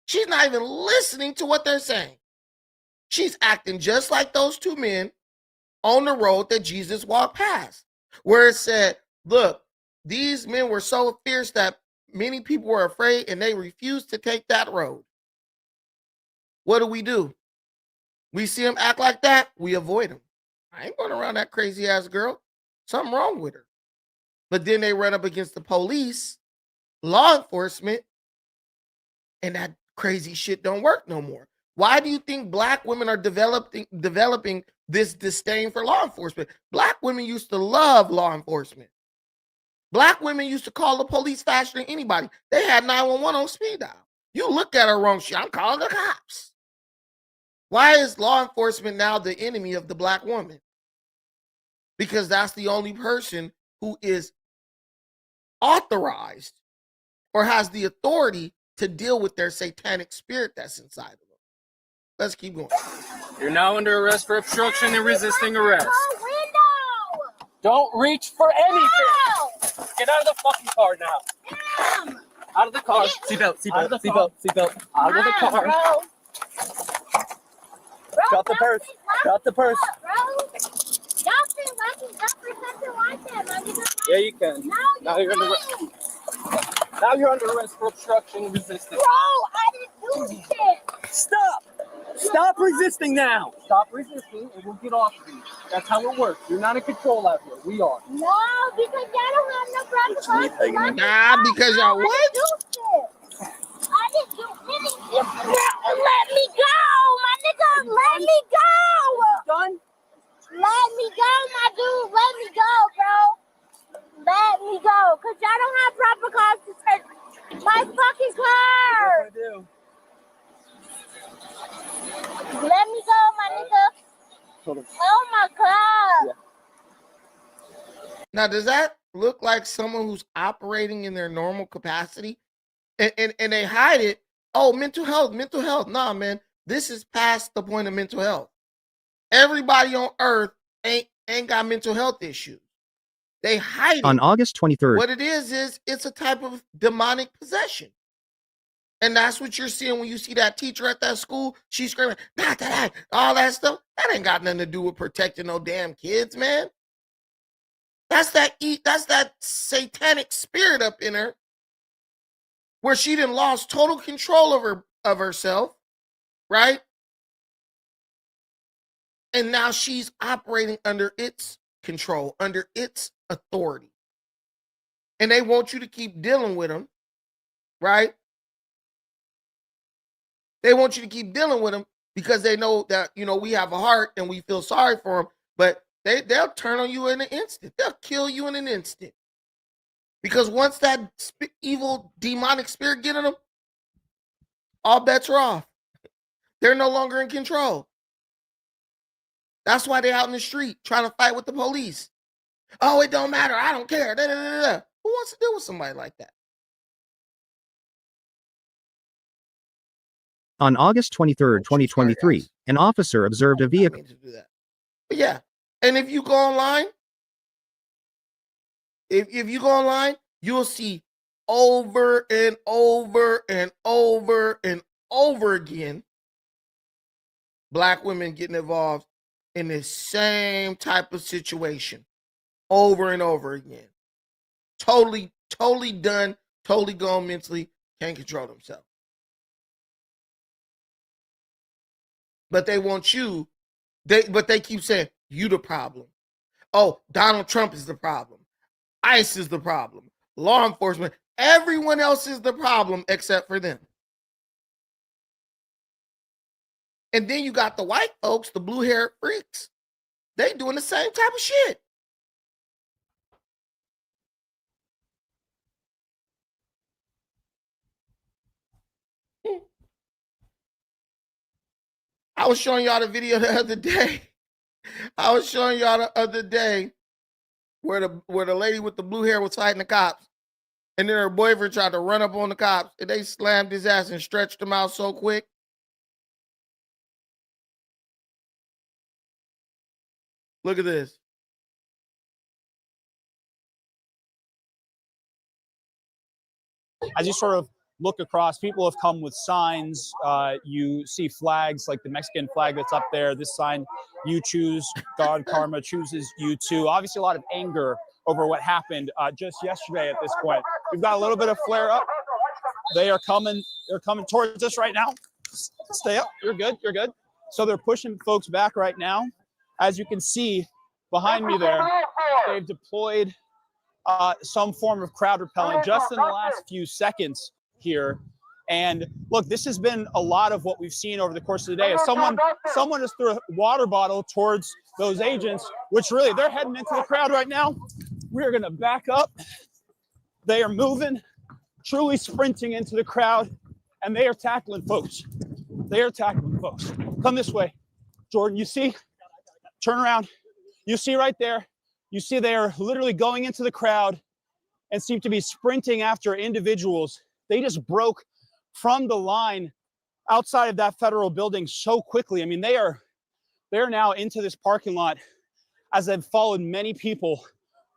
She's not even listening to what they're saying. She's acting just like those two men on the road that Jesus walked past, where it said, look, these men were so fierce that many people were afraid and they refused to take that road. What do? We see them act like that, we avoid them. I ain't going around that crazy ass girl. Something wrong with her. But then they run up against the police, law enforcement, and that crazy shit don't work no more. Why do you think black women are developing this disdain for law enforcement? Black women used to love law enforcement. Black women used to call the police faster than anybody. They had 911 on speed dial. You look at her wrong shit, I'm calling the cops. Why is law enforcement now the enemy of the black woman? Because that's the only person who is authorized or has the authority to deal with their satanic spirit that's inside of them. Let's keep going. You're now under arrest for obstruction and resisting arrest. Don't reach for anything. Get out of the fucking car now. Out of the car. Seatbelt. Out of the car. Drop the purse. Drop the purse. Yeah, you can. Now you're under arrest. Now you're under arrest for obstruction and resisting. Bro, I didn't do shit. Stop. Stop resisting now. Stop resisting and we'll get off of you. That's how it works. You're not in control out here. We are. No, because y'all don't have no proper cars. Nah, because y'all what? I didn't do anything. Let me go, my nigga. Let me go. Done? Let me go, my dude. Let me go, bro. Let me go. Because y'all don't have proper cars to search my fucking car. Yes, I do. Let me go, my nigga. Oh my God. Yeah. Now, does that look like someone who's operating in their normal capacity? And they hide it. Oh, mental health. Nah, man. This is past the point of mental health. Everybody on earth ain't got mental health issues. They hide it. On August 23rd. What it is it's a type of demonic possession. And that's what you're seeing when you see that teacher at that school. She's screaming, not that, all that stuff. That ain't got nothing to do with protecting no damn kids, man. That's that satanic spirit up in her, where she done lost total control of herself, right? And now she's operating under its control, under its authority. And they want you to keep dealing with them, right? They want you to keep dealing with them because they know that, we have a heart and we feel sorry for them, but they'll turn on you in an instant. They'll kill you in an instant. Because once that evil demonic spirit get in them, all bets are off. They're no longer in control. That's why they're out in the street trying to fight with the police. Oh, it don't matter. I don't care. Who wants to deal with somebody like that? On August 23, 2023, an officer observed a vehicle. But yeah, and if you go online, if you go online, you'll see over and over and over and over again Black women getting involved in the same type of situation over and over again. Totally done, totally gone mentally, can't control themselves. But they want you, but they keep saying, you the problem. Oh, Donald Trump is the problem. ICE is the problem. Law enforcement, everyone else is the problem except for them. And then you got the white folks, the blue-haired freaks. They doing the same type of shit. I was showing y'all the video the other day. Where the lady with the blue hair was fighting the cops. And then her boyfriend tried to run up on the cops. And they slammed his ass and stretched him out so quick. Look at this. As you sort of look across, people have come with signs. You see flags like the Mexican flag that's up there. This sign, you choose, God Karma chooses you too. Obviously a lot of anger over what happened just yesterday at this point. We've got a little bit of flare up. They're coming towards us right now. Stay up, you're good. So they're pushing folks back right now. As you can see behind me there, they've deployed some form of crowd repelling just in the last few seconds here. And look, this has been a lot of what we've seen over the course of the day. As someone just threw a water bottle towards those agents, which really, they're heading into the crowd right now. We're gonna back up. They are moving, truly sprinting into the crowd, and they are tackling folks. Come this way, Jordan, you see? Turn around. You see right there, you see they are literally going into the crowd and seem to be sprinting after individuals. They just broke from the line outside of that federal building so quickly. I mean, they're now into this parking lot as they've followed many people.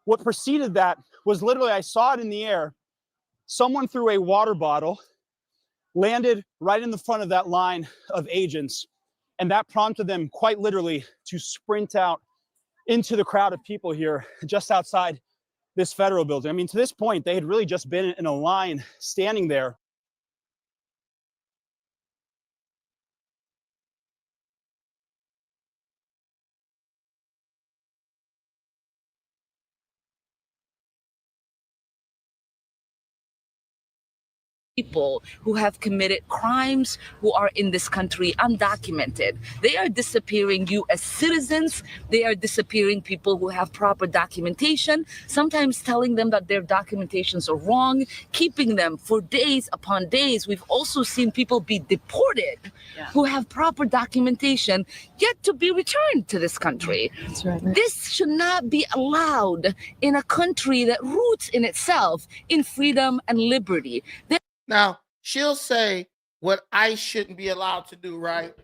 What preceded that was literally, I saw it in the air. Someone threw a water bottle, landed right in the front of that line of agents, and that prompted them quite literally to sprint out into the crowd of people here just outside this federal building. I mean, to this point, they had really just been in a line standing there. People who have committed crimes, who are in this country undocumented. They are disappearing U.S. citizens. They are disappearing people who have proper documentation, sometimes telling them that their documentations are wrong, keeping them for days upon days. We've also seen people be deported who have proper documentation, yet to be returned to this country. That's right. This should not be allowed in a country that roots in itself in freedom and liberty. Now, she'll say what ICE shouldn't be allowed to do, right?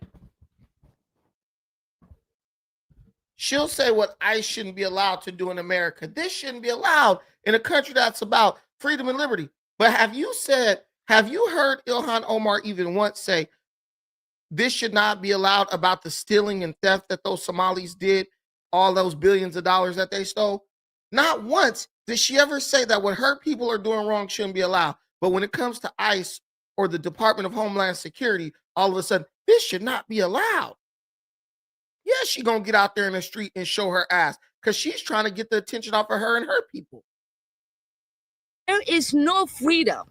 She'll say what ICE shouldn't be allowed to do in America. This shouldn't be allowed in a country that's about freedom and liberty. But have you heard Ilhan Omar even once say this should not be allowed about the stealing and theft that those Somalis did, all those billions of dollars that they stole? Not once did she ever say that what her people are doing wrong shouldn't be allowed. But when it comes to ICE or the Department of Homeland Security, all of a sudden, this should not be allowed. Yeah, she's going to get out there in the street and show her ass because she's trying to get the attention off of her and her people. There is no freedom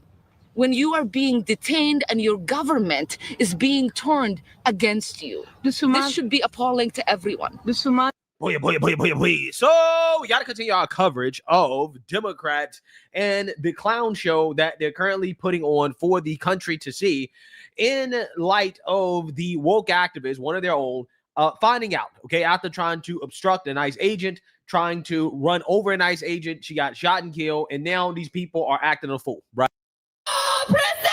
when you are being detained and your government is being turned against you. This should be appalling to everyone. Boy. So we got to continue our coverage of Democrats and the clown show that they're currently putting on for the country to see in light of the woke activists, one of their own, finding out, okay, after trying to obstruct an ICE agent, trying to run over an ICE agent, she got shot and killed, and now these people are acting a fool, right? Presidente!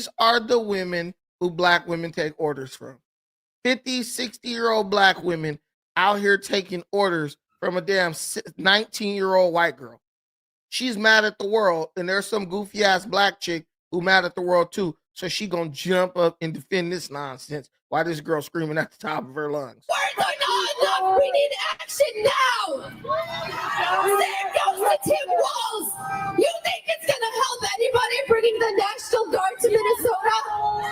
These are the women who black women take orders from. 50, 60-year-old black women out here taking orders from a damn 19-year-old white girl. She's mad at the world, and there's some goofy ass black chick who mad at the world too. So she gonna jump up and defend this nonsense while this girl screaming at the top of her lungs. Words are not enough. We need action now. There goes the Tim Walz. You think it's gonna help anybody bringing the National Guard to Minnesota?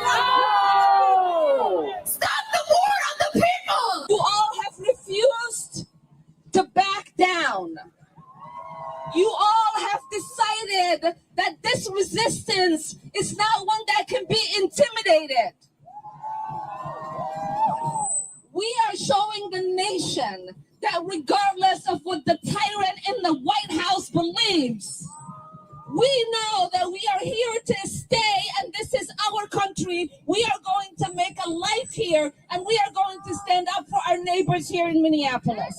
No. Stop the war on the people. You all have refused to back down. You all have decided that this resistance is not one that can be intimidated. We are showing the nation that regardless of what the tyrant in the White House believes, we know that we are here to stay and this is our country. We are going to make a life here and we are going to stand up for our neighbors here in Minneapolis.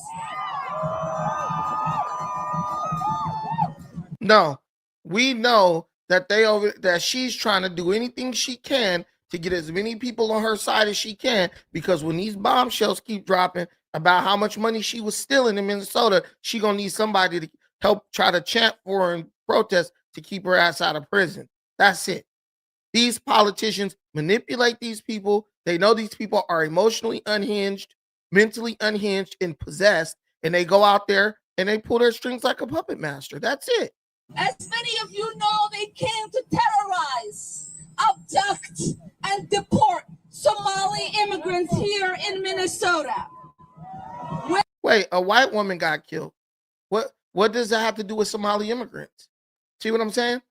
No, we know that that she's trying to do anything she can to get as many people on her side as she can, because when these bombshells keep dropping about how much money she was stealing in Minnesota, she gonna need somebody to help try to chant for her and protest to keep her ass out of prison. That's it. These politicians manipulate these people. They know these people are emotionally unhinged, mentally unhinged, and possessed, and they go out there and they pull their strings like a puppet master. That's it. As many of you know, they came to terrorize, abduct, and deport Somali immigrants here in Minnesota. Wait, a white woman got killed. What does that have to do with Somali immigrants? See what I'm saying?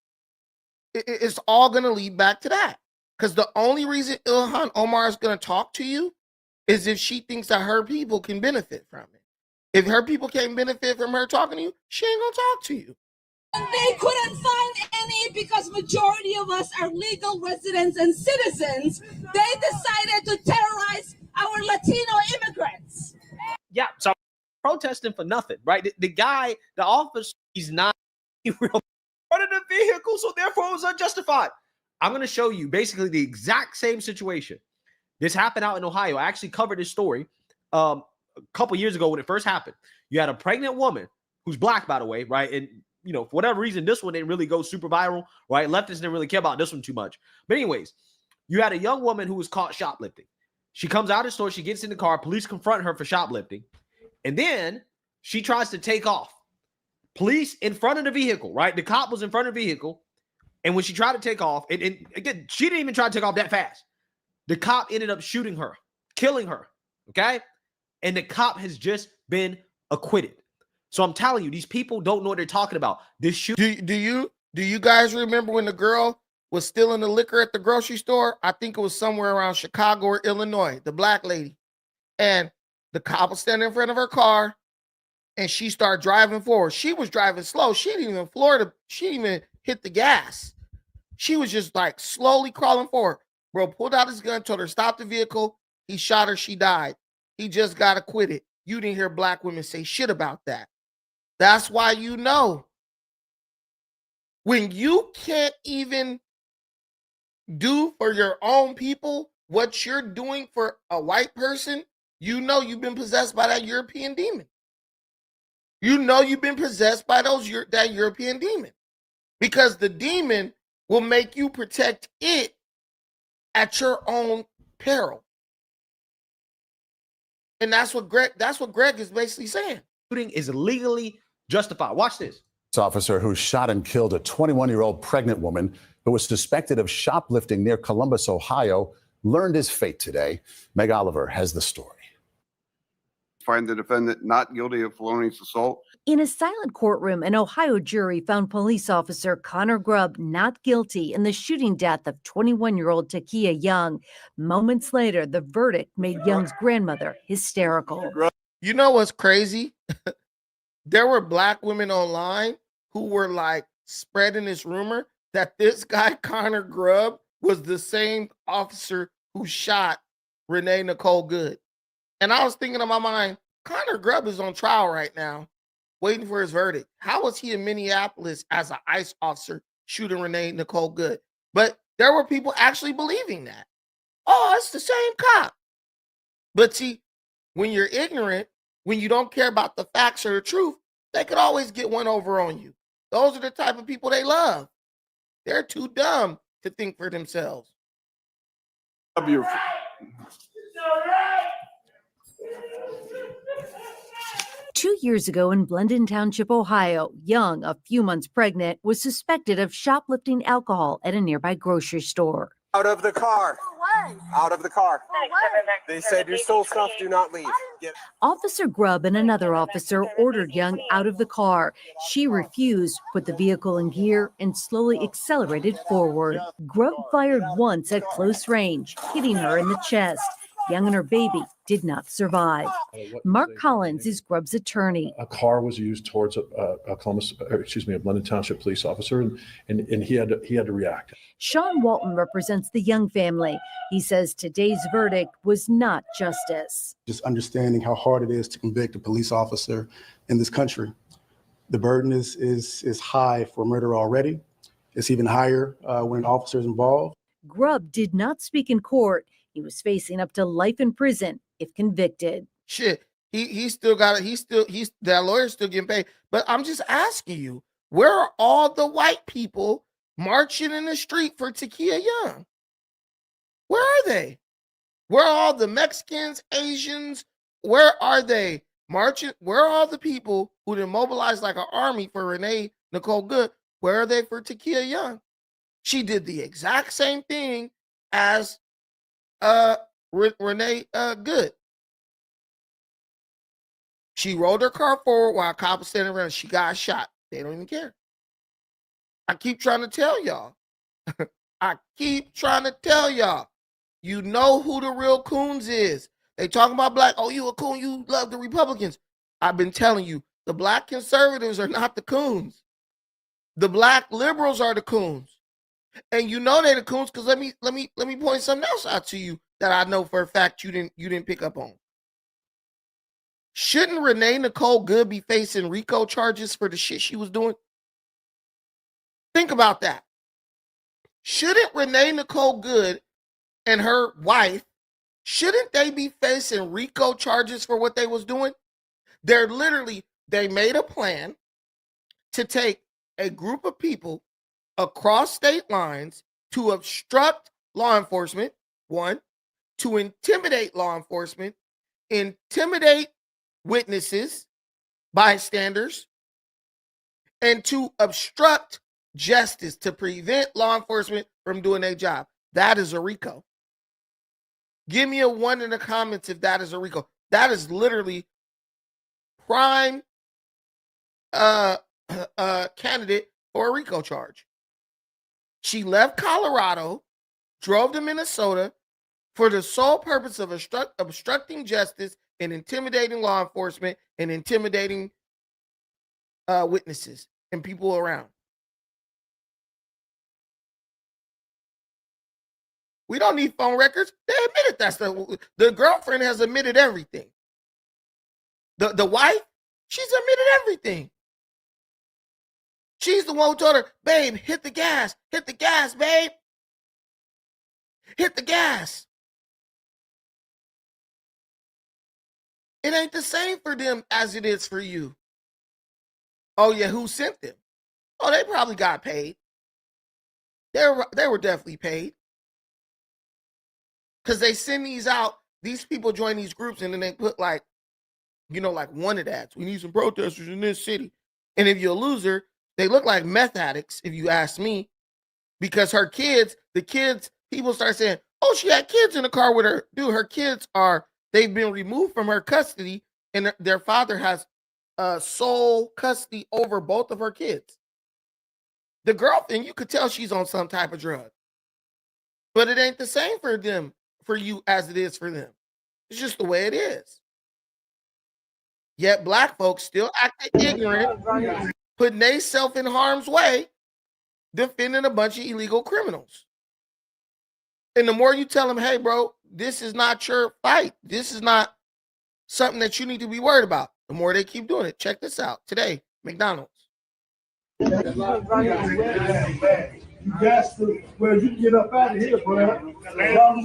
It's all going to lead back to that. Because the only reason Ilhan Omar is going to talk to you is if she thinks that her people can benefit from it. If her people can't benefit from her talking to you, she ain't going to talk to you. And they couldn't find any because majority of us are legal residents and citizens. They decided to terrorize our Latino immigrants. Yeah, so protesting for nothing, right? The guy, the officer, he's not real running the vehicle, so therefore it was unjustified. I'm going to show you basically the exact same situation. This happened out in Ohio. I actually covered this story a couple years ago when it first happened. You had a pregnant woman who's black, by the way, right? And you know, for whatever reason, this one didn't really go super viral, right? Leftists didn't really care about this one too much. But anyways, you had a young woman who was caught shoplifting. She comes out of the store, she gets in the car, police confront her for shoplifting, and then she tries to take off. Police in front of the vehicle, right? The cop was in front of the vehicle, and when she tried to take off, and again, she didn't even try to take off that fast. The cop ended up shooting her, killing her, okay? And the cop has just been acquitted. So I'm telling you, these people don't know what they're talking about. This shoot. Do you guys remember when the girl was stealing the liquor at the grocery store? I think it was somewhere around Chicago or Illinois, the black lady. And the cop was standing in front of her car and she started driving forward. She was driving slow. She didn't even hit the gas. She was just like slowly crawling forward. Bro pulled out his gun, told her stop the vehicle. He shot her. She died. He just got acquitted. You didn't hear black women say shit about that. That's why you know when you can't even do for your own people what you're doing for a white person, you know you've been possessed by that European demon. You know you've been possessed by that European demon, because the demon will make you protect it at your own peril. And that's what Greg is basically saying. Shooting is legally justified. Watch this. Officer who shot and killed a 21-year-old pregnant woman who was suspected of shoplifting near Columbus, Ohio, learned his fate today. Meg Oliver has the story. Find the defendant not guilty of felonious assault. In a silent courtroom, an Ohio jury found police officer Connor Grubb not guilty in the shooting death of 21-year-old Takia Young. Moments later, the verdict made Young's grandmother hysterical. You know what's crazy? There were black women online who were like spreading this rumor that this guy, Connor Grubb, was the same officer who shot Renee Nicole Good. And I was thinking in my mind, Connor Grubb is on trial right now, waiting for his verdict. How was he in Minneapolis as an ICE officer shooting Renee Nicole Good? But There were people actually believing that. Oh, it's the same cop. But see, when you're ignorant, when you don't care about the facts or the truth, they could always get one over on you. Those are the type of people they love. They're too dumb to think for themselves. 2 years ago in Blendon Township, Ohio, Young, a few months pregnant, was suspected of shoplifting alcohol at a nearby grocery store. Out of the car. Out of the car. They said you stole stuff, do not leave. Officer Grubb and another officer ordered Young out of the car. She refused, put the vehicle in gear, and slowly accelerated forward. Grubb fired once at close range, hitting her in the chest. Young and her baby did not survive. Mark Collins is Grubb's attorney. A car was used towards a Blendon Township police officer, and he had to react. Sean Walton represents the Young family. He says today's verdict was not justice. Just understanding how hard it is to convict a police officer in this country. The burden is high for murder already. It's even higher when an officer is involved. Grubb did not speak in court. He was facing up to life in prison if convicted. Shit, he still got it. That lawyer's still getting paid. But I'm just asking you, where are all the white people marching in the street for Takia Young? Where are they? Where are all the Mexicans, Asians? Where are they marching? Where are all the people who didn't mobilize like an army for Renee Nicole Good? Where are they for Takia Young? She did the exact same thing as Renee Good. She rolled her car forward while a cop was standing around. She got shot. They don't even care. I keep trying to tell y'all. You know who the real coons is. They talking about black. Oh, you a coon. You love the Republicans. I've been telling you, the black conservatives are not the coons. The black liberals are the coons. And you know they're the coons because let me point something else out to you that I know for a fact you didn't pick up on. Shouldn't Renee Nicole Good be facing RICO charges for the shit she was doing? Think about that. Shouldn't Renee Nicole Good and her wife, shouldn't they be facing RICO charges for what they was doing? They made a plan to take a group of people across state lines to obstruct law enforcement, one, to intimidate law enforcement, intimidate witnesses, bystanders, and to obstruct justice, to prevent law enforcement from doing their job. That is a RICO. Give me a 1 in the comments if that is a RICO. That is literally prime candidate for a RICO charge. She left Colorado, drove to Minnesota for the sole purpose of obstructing justice and intimidating law enforcement and intimidating witnesses and people around. We don't need phone records. They admitted that's the girlfriend has admitted everything. The wife, she's admitted everything. She's the one who told her, babe, hit the gas, babe. Hit the gas. It ain't the same for them as it is for you. Oh yeah, who sent them? Oh, they probably got paid. They were definitely paid. Because they send these out, these people join these groups and then they put like wanted ads. We need some protesters in this city. And if you're a loser, they look like meth addicts, if you ask me. Because her kids, people start saying, oh, she had kids in the car with her. Dude, her kids they've been removed from her custody and their father has sole custody over both of her kids. The girlfriend, you could tell she's on some type of drug. But it ain't the same for them, for you, as it is for them. It's just the way it is. Yet black folks still acting ignorant, putting themselves in harm's way, defending a bunch of illegal criminals. And the more you tell them, hey, bro, this is not your fight. This is not something that you need to be worried about. The more they keep doing it. Check this out. Today, McDonald's. You got to, well, you can get up out of here, bro. Y'all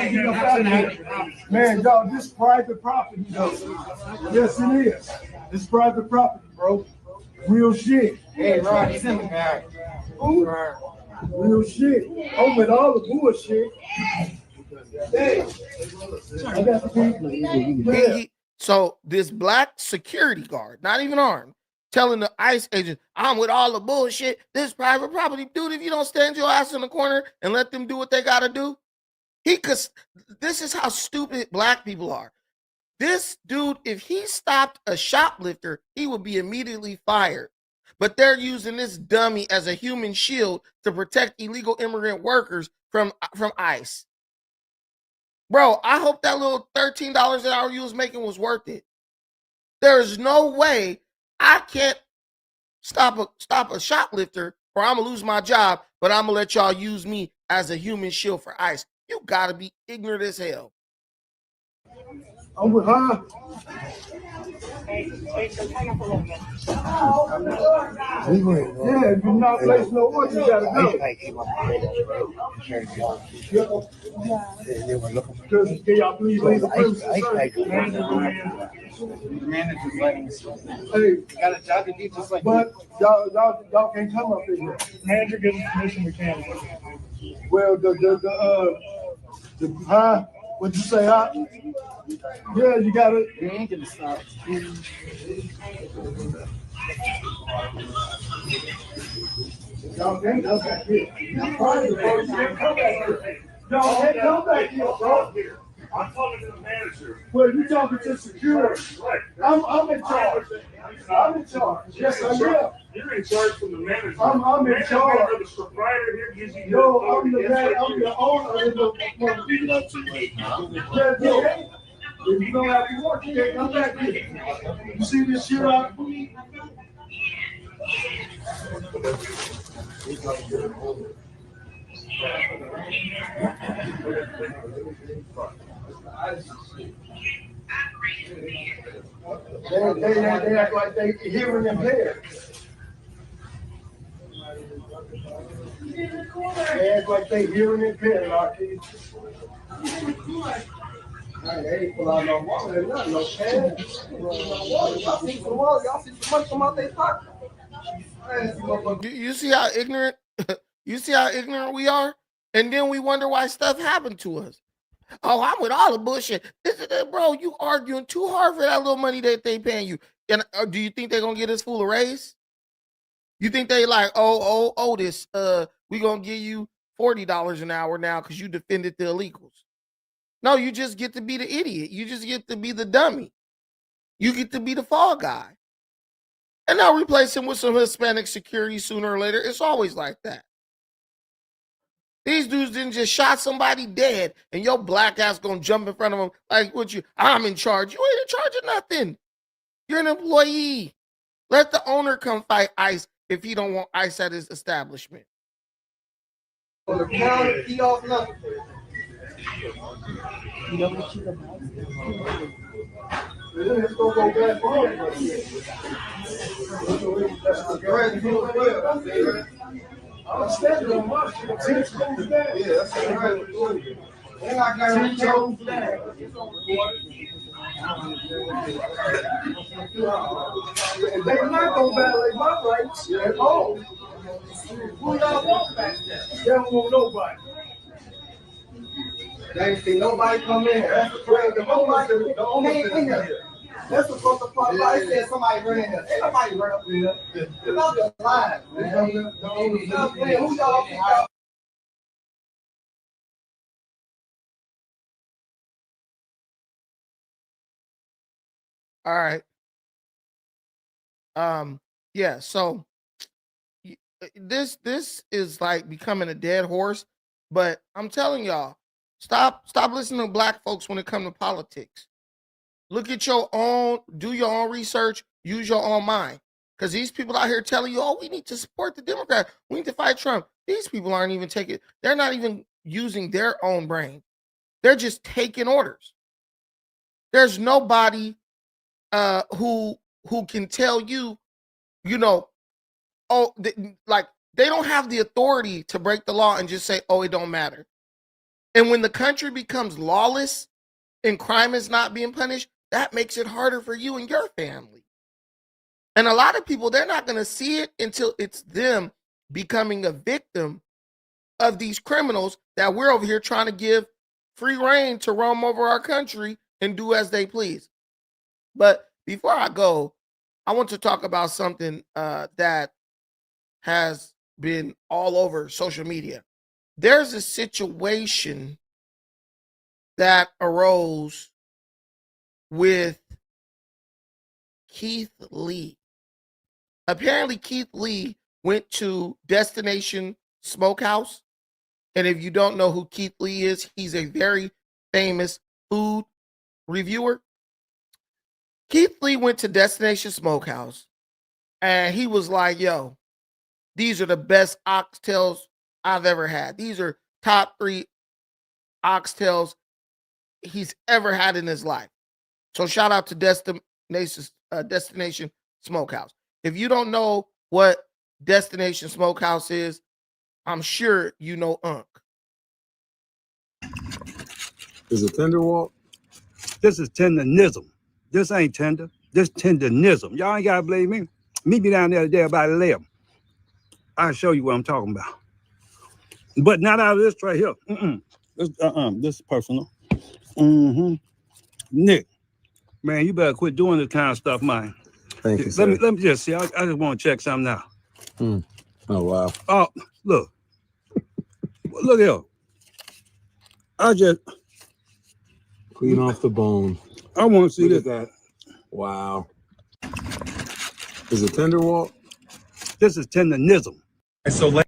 get up out of here. Man, y'all, this private property, though. Yes, it is. It's private property, bro. Real shit. Hey, Ron, he's in the back. Real shit. I'm with all the bullshit. Hey, I got the people. So this black security guard, not even armed, telling the ICE agent, I'm with all the bullshit. This private property. Dude, if you don't stand your ass in the corner and let them do what they got to do, this is how stupid black people are. This dude, if he stopped a shoplifter, he would be immediately fired. But they're using this dummy as a human shield to protect illegal immigrant workers from ICE. Bro, I hope that little $13 an hour you was making was worth it. There is no way I can't stop a shoplifter or I'm gonna lose my job, but I'm gonna let y'all use me as a human shield for ICE. You gotta be ignorant as hell. I'm with her. Yeah, if you're not placing no order, you gotta go. Can y'all please leave the premises? Hey, got a job to do just like. But y'all can't come up here. Manager gives us permission, we can. Well, what'd you say, huh? Yeah, you got it. You ain't gonna stop. Y'all can't come back here. Y'all can't come back here. Y'all can't come back here, bro. I'm talking to the manager. Well, you talking to security. Right. I'm in charge. I'm in charge. Yes, I am. You're in charge from the manager. I'm in charge. The proprietor here gives you. No, I'm the man. I'm the owner of the. Yeah. If you don't have to work, you can't come back here. You see this shit out? They act like they hearing impaired. They act like they hearing impaired, our kids. They ain't pull out no water, nothing, no cash. Y'all see some water, y'all see some money come out their pocket. You see how ignorant we are? And then we wonder why stuff happened to us. Oh, I'm with all the bullshit. Bro, you arguing too hard for that little money that they paying you. And do you think they're gonna get this fool a raise? You think they like, this, we gonna give you $40 an hour now because you defended the illegals. No, you just get to be the idiot. You just get to be the dummy. You get to be the fall guy. And they'll replace him with some Hispanic security sooner or later. It's always like that. These dudes didn't just shot somebody dead and your black ass gonna jump in front of them like, I'm in charge. You ain't in charge of nothing. You're an employee. Let the owner come fight ICE if he don't want ICE at his establishment. On the counter, he off nothing. You know what you Let's go back home. I'm standing on my shit. 10 toes down. Yeah, that's right. And I got 10 toes down. They're not gonna violate my rights at all. Who y'all want back there? They don't want nobody. They ain't see nobody come in here. That's the prayer. The only thing here. That's the fucking part. I said somebody ran here. Ain't nobody run up here. It's not just lying, man. Who y'all? All right. Yeah, so this is like becoming a dead horse, but I'm telling y'all, stop listening to black folks when it comes to politics. Look at your own, do your own research, use your own mind. Because these people out here telling you, we need to support the Democrat. We need to fight Trump. These people aren't even they're not even using their own brain. They're just taking orders. There's nobody who can tell you, They don't have the authority to break the law and just say, oh, it don't matter. And when the country becomes lawless and crime is not being punished, that makes it harder for you and your family. And a lot of people, they're not going to see it until it's them becoming a victim of these criminals that we're over here trying to give free reign to roam over our country and do as they please. But before I go, I want to talk about something that has been all over social media. There's a situation that arose with Keith Lee. Apparently, Keith Lee went to Destination Smokehouse. And if you don't know who Keith Lee is, he's a very famous food reviewer. Keith Lee went to Destination Smokehouse and he was like, yo, these are the best oxtails I've ever had. These are top 3 oxtails he's ever had in his life. So shout out to Destination Smokehouse. If you don't know what Destination Smokehouse is, I'm sure you know Unc. Is it tender walk? This is tenderism. This ain't tender. This tenderism. Y'all ain't gotta believe me. Meet me down there today about 11. I'll show you what I'm talking about. But not out of this right here. This is personal. Nick, man, you better quit doing this kind of stuff, man. Thank you, sir. Let me just see. I just want to check something out. Oh, wow. Oh, look. Look here. I just Clean off the bone. I want to see Look this. at that. Wow. Is it tender walk? This is tenderism. And so,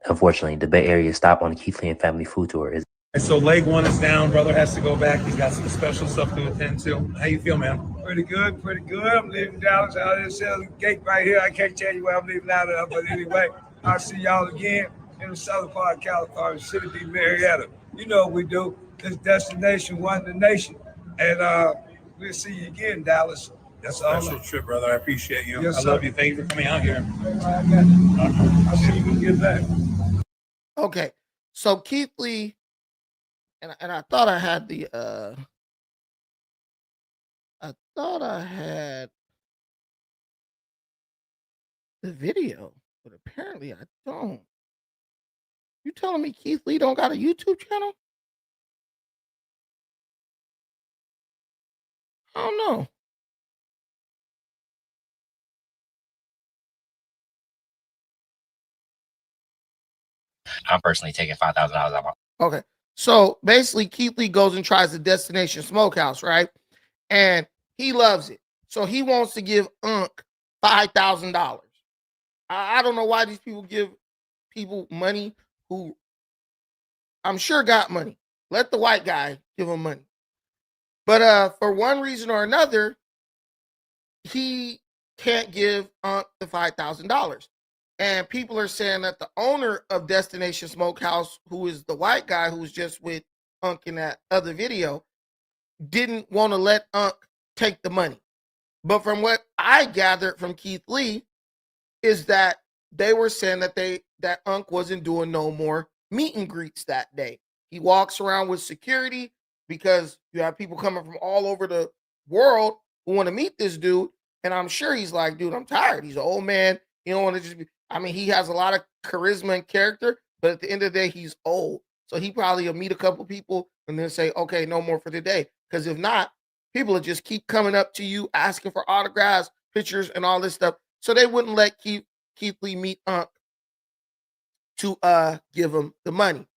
Unfortunately, the Bay Area stop on the Keith Lee and family food tour is. and so leg 1 is down. Brother has to go back. He's got some special stuff to attend to. How you feel, man? Pretty good, pretty good. I'm leaving Dallas out of this gate right here. I can't tell you where I'm leaving out of, but anyway, I'll see y'all again in the southern part of California, City B, Marietta. You know what we do. This destination, one the nation. And we'll see you again, Dallas. That's all. Special trip, brother. I appreciate you. Yes, I sir. love you. Thank you for coming out here. I'll see you when you get back. Okay, so Keith Lee, and I thought I had the video, but apparently I don't. You telling me Keith Lee don't got a YouTube channel? I don't know. I'm personally taking $5,000 out my. Okay. So basically, Keith Lee goes and tries the Destination Smokehouse, right? And he loves it. So he wants to give Unc $5,000. I don't know why these people give people money who I'm sure got money. Let the white guy give him money. But for one reason or another, he can't give Unc the $5,000. And people are saying that the owner of Destination Smokehouse, who is the white guy who was just with Unc in that other video, didn't want to let Unc take the money. But from what I gathered from Keith Lee is that they were saying that Unc wasn't doing no more meet and greets that day. He walks around with security because you have people coming from all over the world who want to meet this dude. And I'm sure he's like, dude, I'm tired. He's an old man. You don't want to just be, I mean, he has a lot of charisma and character, but at the end of the day, he's old. So he probably will meet a couple people and then say, okay, no more for the day. Because if not, people will just keep coming up to you, asking for autographs, pictures, and all this stuff. So they wouldn't let Keith Lee meet Unc to give him the money.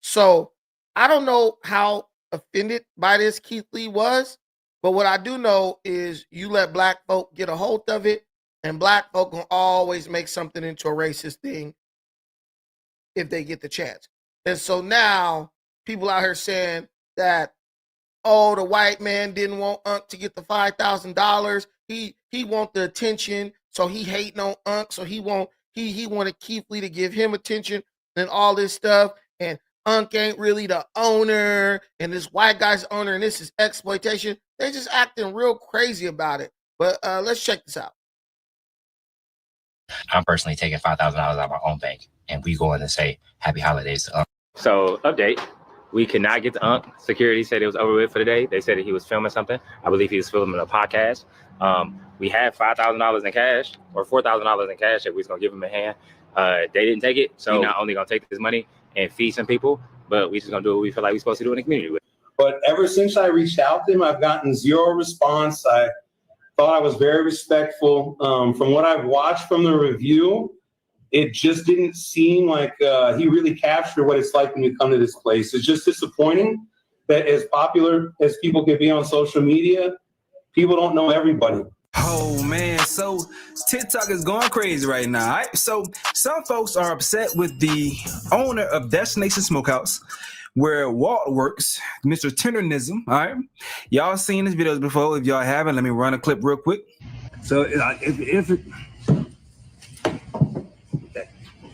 So I don't know how offended by this Keith Lee was, but what I do know is you let black folk get a hold of it, and black folk will always make something into a racist thing if they get the chance. And so now people out here saying that, oh, the white man didn't want Unc to get the $5,000. He want the attention, so he hating on Unc. So he wanted Keith Lee to give him attention and all this stuff. And Unc ain't really the owner, and this white guy's the owner, and this is exploitation. They just acting real crazy about it. But let's check this out. I'm personally taking $5,000 out of my own bank, and we go in and say happy holidays to Unc. So, update. We cannot get to Unc. Security said it was over with for the day. They said that he was filming something. I believe he was filming a podcast. We had $5,000 in cash or $4,000 in cash that we was going to give him a hand. They didn't take it. So, we're not only going to take this money and feed some people, but we just going to do what we feel like we're supposed to do in the community with. But ever since I reached out to him, I've gotten zero response. I thought I was very respectful. From what I've watched from the review, it just didn't seem like he really captured what it's like when you come to this place. It's just disappointing that as popular as people can be on social media, people don't know everybody. Oh man, so TikTok is going crazy right now. All right? So some folks are upset with the owner of Destination Smokehouse, where Walt works, Mr. Tendernism. All right, y'all seen his videos before. If y'all haven't, let me run a clip real quick. So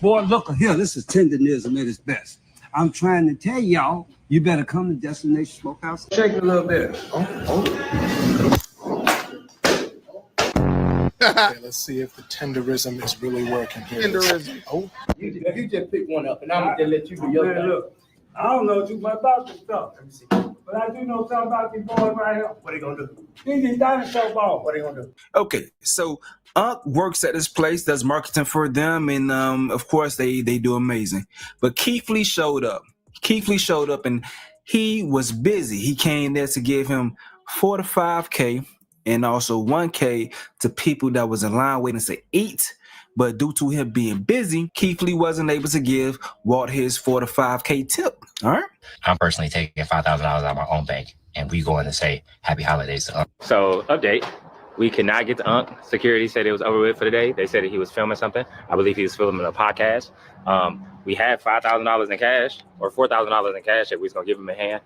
boy, look here, this is tendernism at its best. I'm trying to tell y'all, you better come to Destination Smokehouse. Shake it a little bit. Okay, let's see if the tenderism is really working here. Tenderism. Oh, You just pick one up, and I'm gonna let you do your thing. Look, I don't know too much about this stuff. Let me see. But I do know something about these boys right here. What are they gonna do? These dinosaur balls. What are they gonna do? Okay, so Unc works at this place, does marketing for them, and of course they do amazing. But Keith Lee showed up. And he was busy. He came there to give him $4 to $5K and also $1K to people that was in line waiting to eat. But due to him being busy, Keith Lee wasn't able to give Walt his $4 to $5K tip. All right. I'm personally taking $5,000 out of my own bank, and we go in and say happy holidays to Unc. So, update. We cannot get to Unc. Security said it was over with for the day. They said that he was filming something. I believe he was filming a podcast. We had $5,000 in cash or $4,000 in cash that we was going to give him a hand.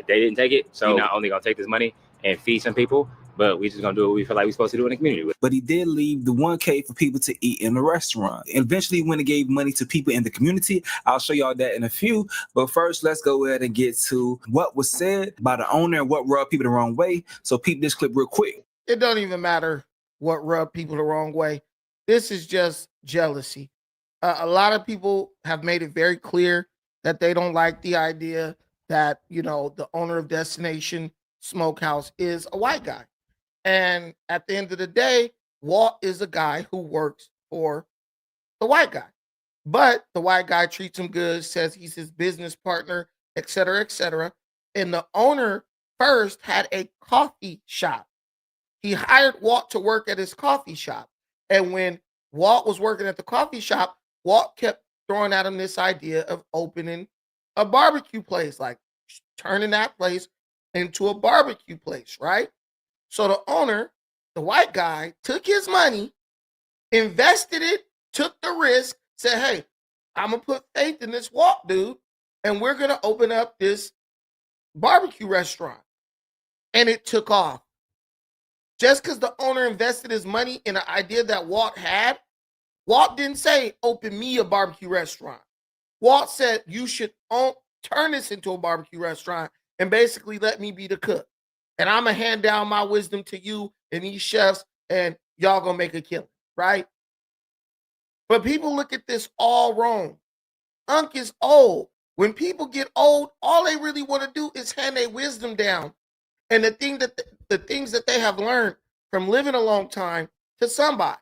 They didn't take it. So, we're not only going to take this money and feed some people, but we just going to do what we feel like we're supposed to do in the community with. But he did leave the $1K for people to eat in the restaurant. And eventually, when he gave money to people in the community, I'll show y'all that in a few. But first, let's go ahead and get to what was said by the owner and what rubbed people the wrong way. So peep this clip real quick. It don't even matter what rubbed people the wrong way. This is just jealousy. A lot of people have made it very clear that they don't like the idea that, you know, the owner of Destination Smokehouse is a white guy. And at the end of the day, Walt is a guy who works for the white guy. But the white guy treats him good, says he's his business partner, et cetera, et cetera. And the owner first had a coffee shop. He hired Walt to work at his coffee shop. And when Walt was working at the coffee shop, Walt kept throwing at him this idea of opening a barbecue place, like turning that place into a barbecue place, right? So the owner, the white guy, took his money, invested it, took the risk, said, hey, I'm going to put faith in this Walt dude, and we're going to open up this barbecue restaurant. And it took off. Just because the owner invested his money in an idea that Walt had, Walt didn't say, open me a barbecue restaurant. Walt said, you should turn this into a barbecue restaurant and basically let me be the cook. And I'm going to hand down my wisdom to you and these chefs, and y'all going to make a killing, right? But people look at this all wrong. Unc is old. When people get old, all they really want to do is hand their wisdom down. And the things that they have learned from living a long time to somebody.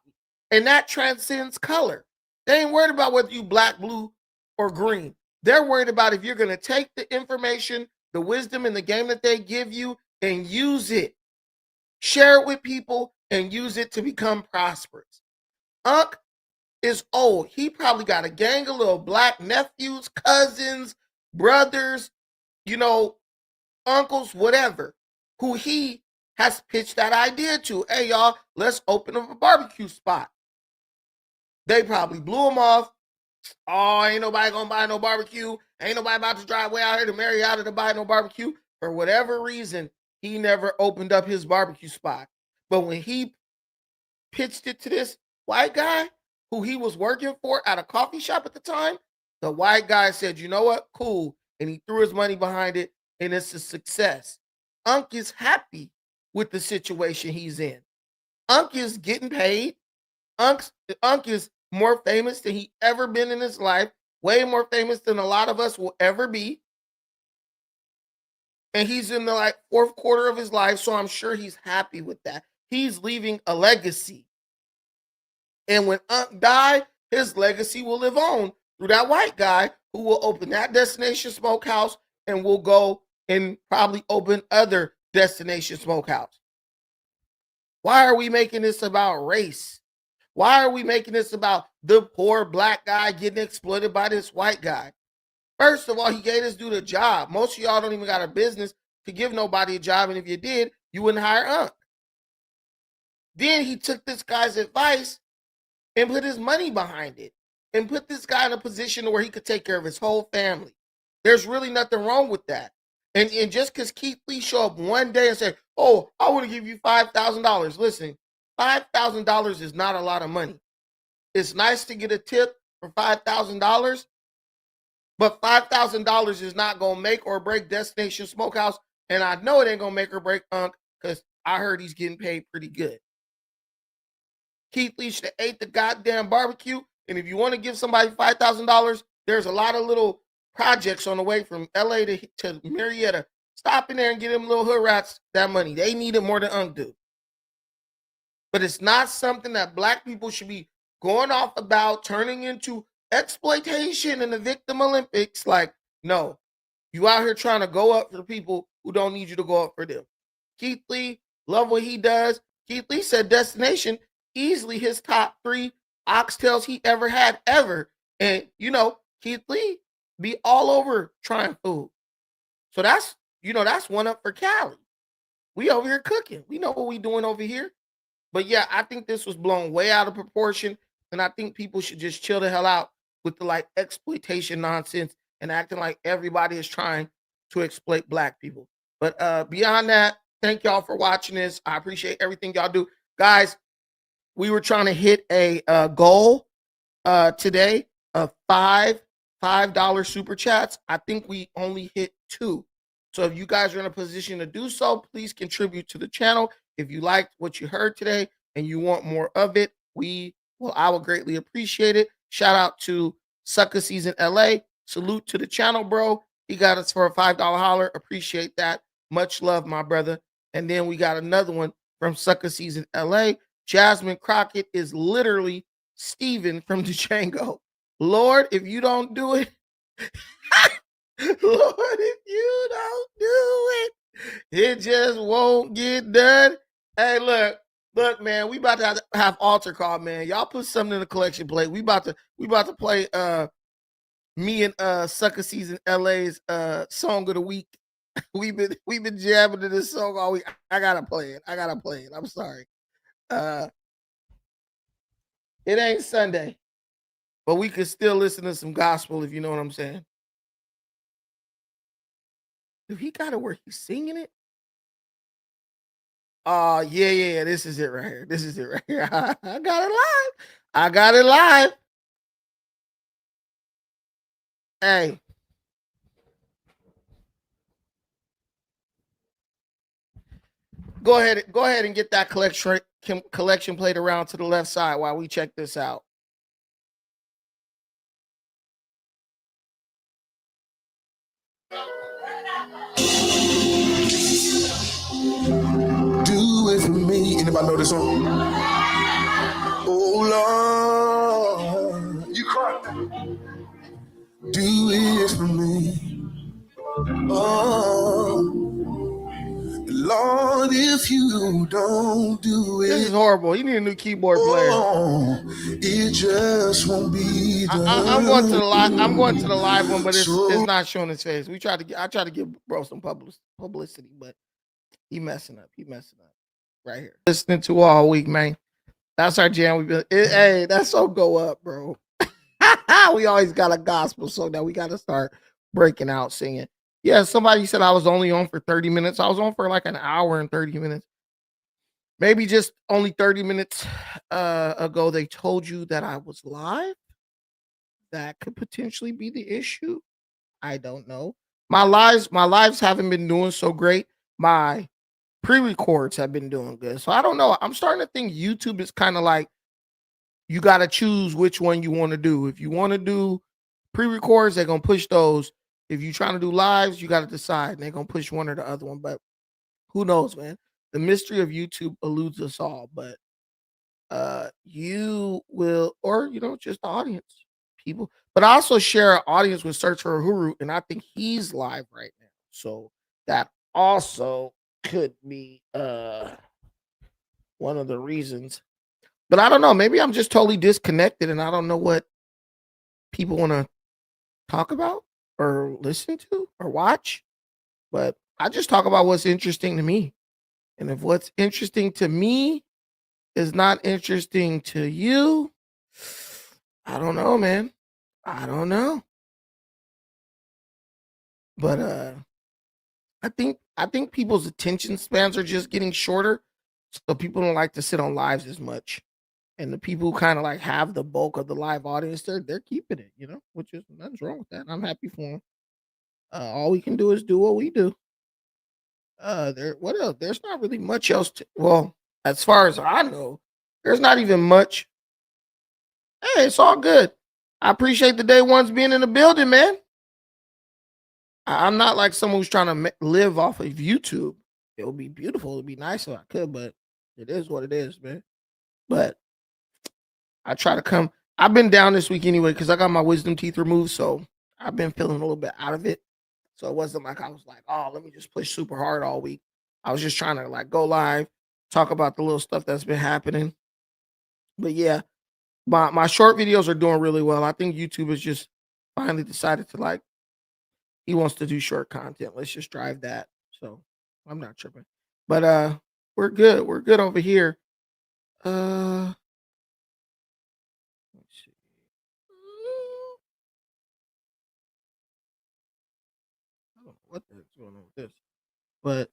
And that transcends color. They ain't worried about whether you black, blue, or green. They're worried about if you're going to take the information, the wisdom, and the game that they give you and use it. Share it with people and use it to become prosperous. Unc is old. He probably got a gang of little black nephews, cousins, brothers, you know, uncles, whatever, who he has pitched that idea to. Hey, y'all, let's open up a barbecue spot. They probably blew him off. Oh, ain't nobody gonna buy no barbecue. Ain't nobody about to drive way out here to Marietta to buy no barbecue. For whatever reason, he never opened up his barbecue spot. But when he pitched it to this white guy who he was working for at a coffee shop at the time, the white guy said, you know what? Cool. And he threw his money behind it, and it's a success. Unc is happy with the situation he's in. Unc is getting paid. Unc is more famous than he ever been in his life, way more famous than a lot of us will ever be. And he's in the like fourth quarter of his life, so I'm sure he's happy with that. He's leaving a legacy. And when Unc died, his legacy will live on through that white guy who will open that Destination Smokehouse and will go and probably open other Destination Smokehouse. Why are we making this about race? Why are we making this about the poor black guy getting exploited by this white guy? First of all, he gave this dude a job. Most of y'all don't even got a business to give nobody a job, and if you did, you wouldn't hire Unc. Then he took this guy's advice and put his money behind it and put this guy in a position where he could take care of his whole family. There's really nothing wrong with that. And just because Keith Lee show up one day and say, oh, I want to give you $5,000. Listen, $5,000 is not a lot of money. It's nice to get a tip for $5,000, but $5,000 is not going to make or break Destination Smokehouse. And I know it ain't going to make or break Unc because I heard he's getting paid pretty good. Keith Lee should have ate the goddamn barbecue. And if you want to give somebody $5,000, there's a lot of little projects on the way from LA to Marietta. Stop in there and get them little hood rats that money. They need it more than Unc do. But it's not something that black people should be going off about, turning into exploitation in the victim Olympics. Like, no, you out here trying to go up for people who don't need you to go up for them. Keith Lee, love what he does. Keith Lee said Destination, easily his top 3 oxtails he ever had ever. And, you know, Keith Lee be all over trying food. So that's, you know, that's one up for Cali. We over here cooking. We know what we doing over here. But yeah, I think this was blown way out of proportion. And I think people should just chill the hell out with the like exploitation nonsense and acting like everybody is trying to exploit black people. But beyond that, thank y'all for watching this. I appreciate everything y'all do. Guys, we were trying to hit a goal today of $5 super chats. I think we only hit 2. So if you guys are in a position to do so, please contribute to the channel. If you liked what you heard today and you want more of it, I will greatly appreciate it. Shout out to Sucker Season LA. Salute to the channel, bro. He got us for a $5 holler. Appreciate that. Much love, my brother. And then we got another one from Sucker Season LA. Jasmine Crockett is literally Steven from Django. Lord, if you don't do it, Lord, if you don't do it, it just won't get done. Hey, look, man, we about to have altar call, man. Y'all put something in the collection plate. We about to play me and Sucker Season LA's song of the week. we've been jamming to this song all week. I gotta play it. I'm sorry. It ain't Sunday, but we could still listen to some gospel if you know what I'm saying. Do he got it where he's singing it? Yeah. This is it right here. I got it live. Hey. Go ahead and get that collection plate around to the left side while we check this out. Do it for me. Anybody know this song? Oh Lord, you cry. Do it for me. Oh Lord, if you don't do it, this is horrible. You need a new keyboard player. It just won't be done. I'm going to the live one, but it's not showing his face. I try to give bro some publicity, but he messing up right here. Listening to all week, man. That's our jam. Hey, that's so go up, bro. We always got a gospel song that we got to start breaking out singing. Yeah, somebody said I was only on for 30 minutes. I was on for like an hour and 30 minutes. Maybe just only 30 minutes ago, they told you that I was live. That could potentially be the issue. I don't know. My lives haven't been doing so great. My pre-records have been doing good. So I don't know. I'm starting to think YouTube is kind of like you got to choose which one you want to do. If you want to do pre-records, they're going to push those. If you're trying to do lives, you got to decide. And they're going to push one or the other one. But who knows, man? The mystery of YouTube eludes us all. But you will, or, just the audience, people. But I also share an audience with Search for Uhuru, and I think he's live right now. So that also could be one of the reasons. But I don't know. Maybe I'm just totally disconnected and I don't know what people want to talk about or listen to or watch. But I just talk about what's interesting to me. And if what's interesting to me is not interesting to you, I don't know, man. I don't know. But I think people's attention spans are just getting shorter. So people don't like to sit on lives as much. And the people who kind of like have the bulk of the live audience, they're keeping it, which is nothing's wrong with that. I'm happy for them. All we can do is do what we do. What else? There's not really much else as far as I know, there's not even much. Hey, it's all good. I appreciate the day ones being in the building, man. I'm not like someone who's trying to live off of YouTube. It would be beautiful. It would be nice if I could, but it is what it is, man. But I try to come. I've been down this week anyway because I got my wisdom teeth removed, so I've been feeling a little bit out of it. So it wasn't like I was like, oh, let me just push super hard all week. I was just trying to like go live, talk about the little stuff that's been happening. But yeah, my short videos are doing really well. I think YouTube has just finally decided to like, he wants to do short content. Let's just drive that. So I'm not tripping. But we're good. We're good over here. Let's see. I don't know what the heck's going on with this. But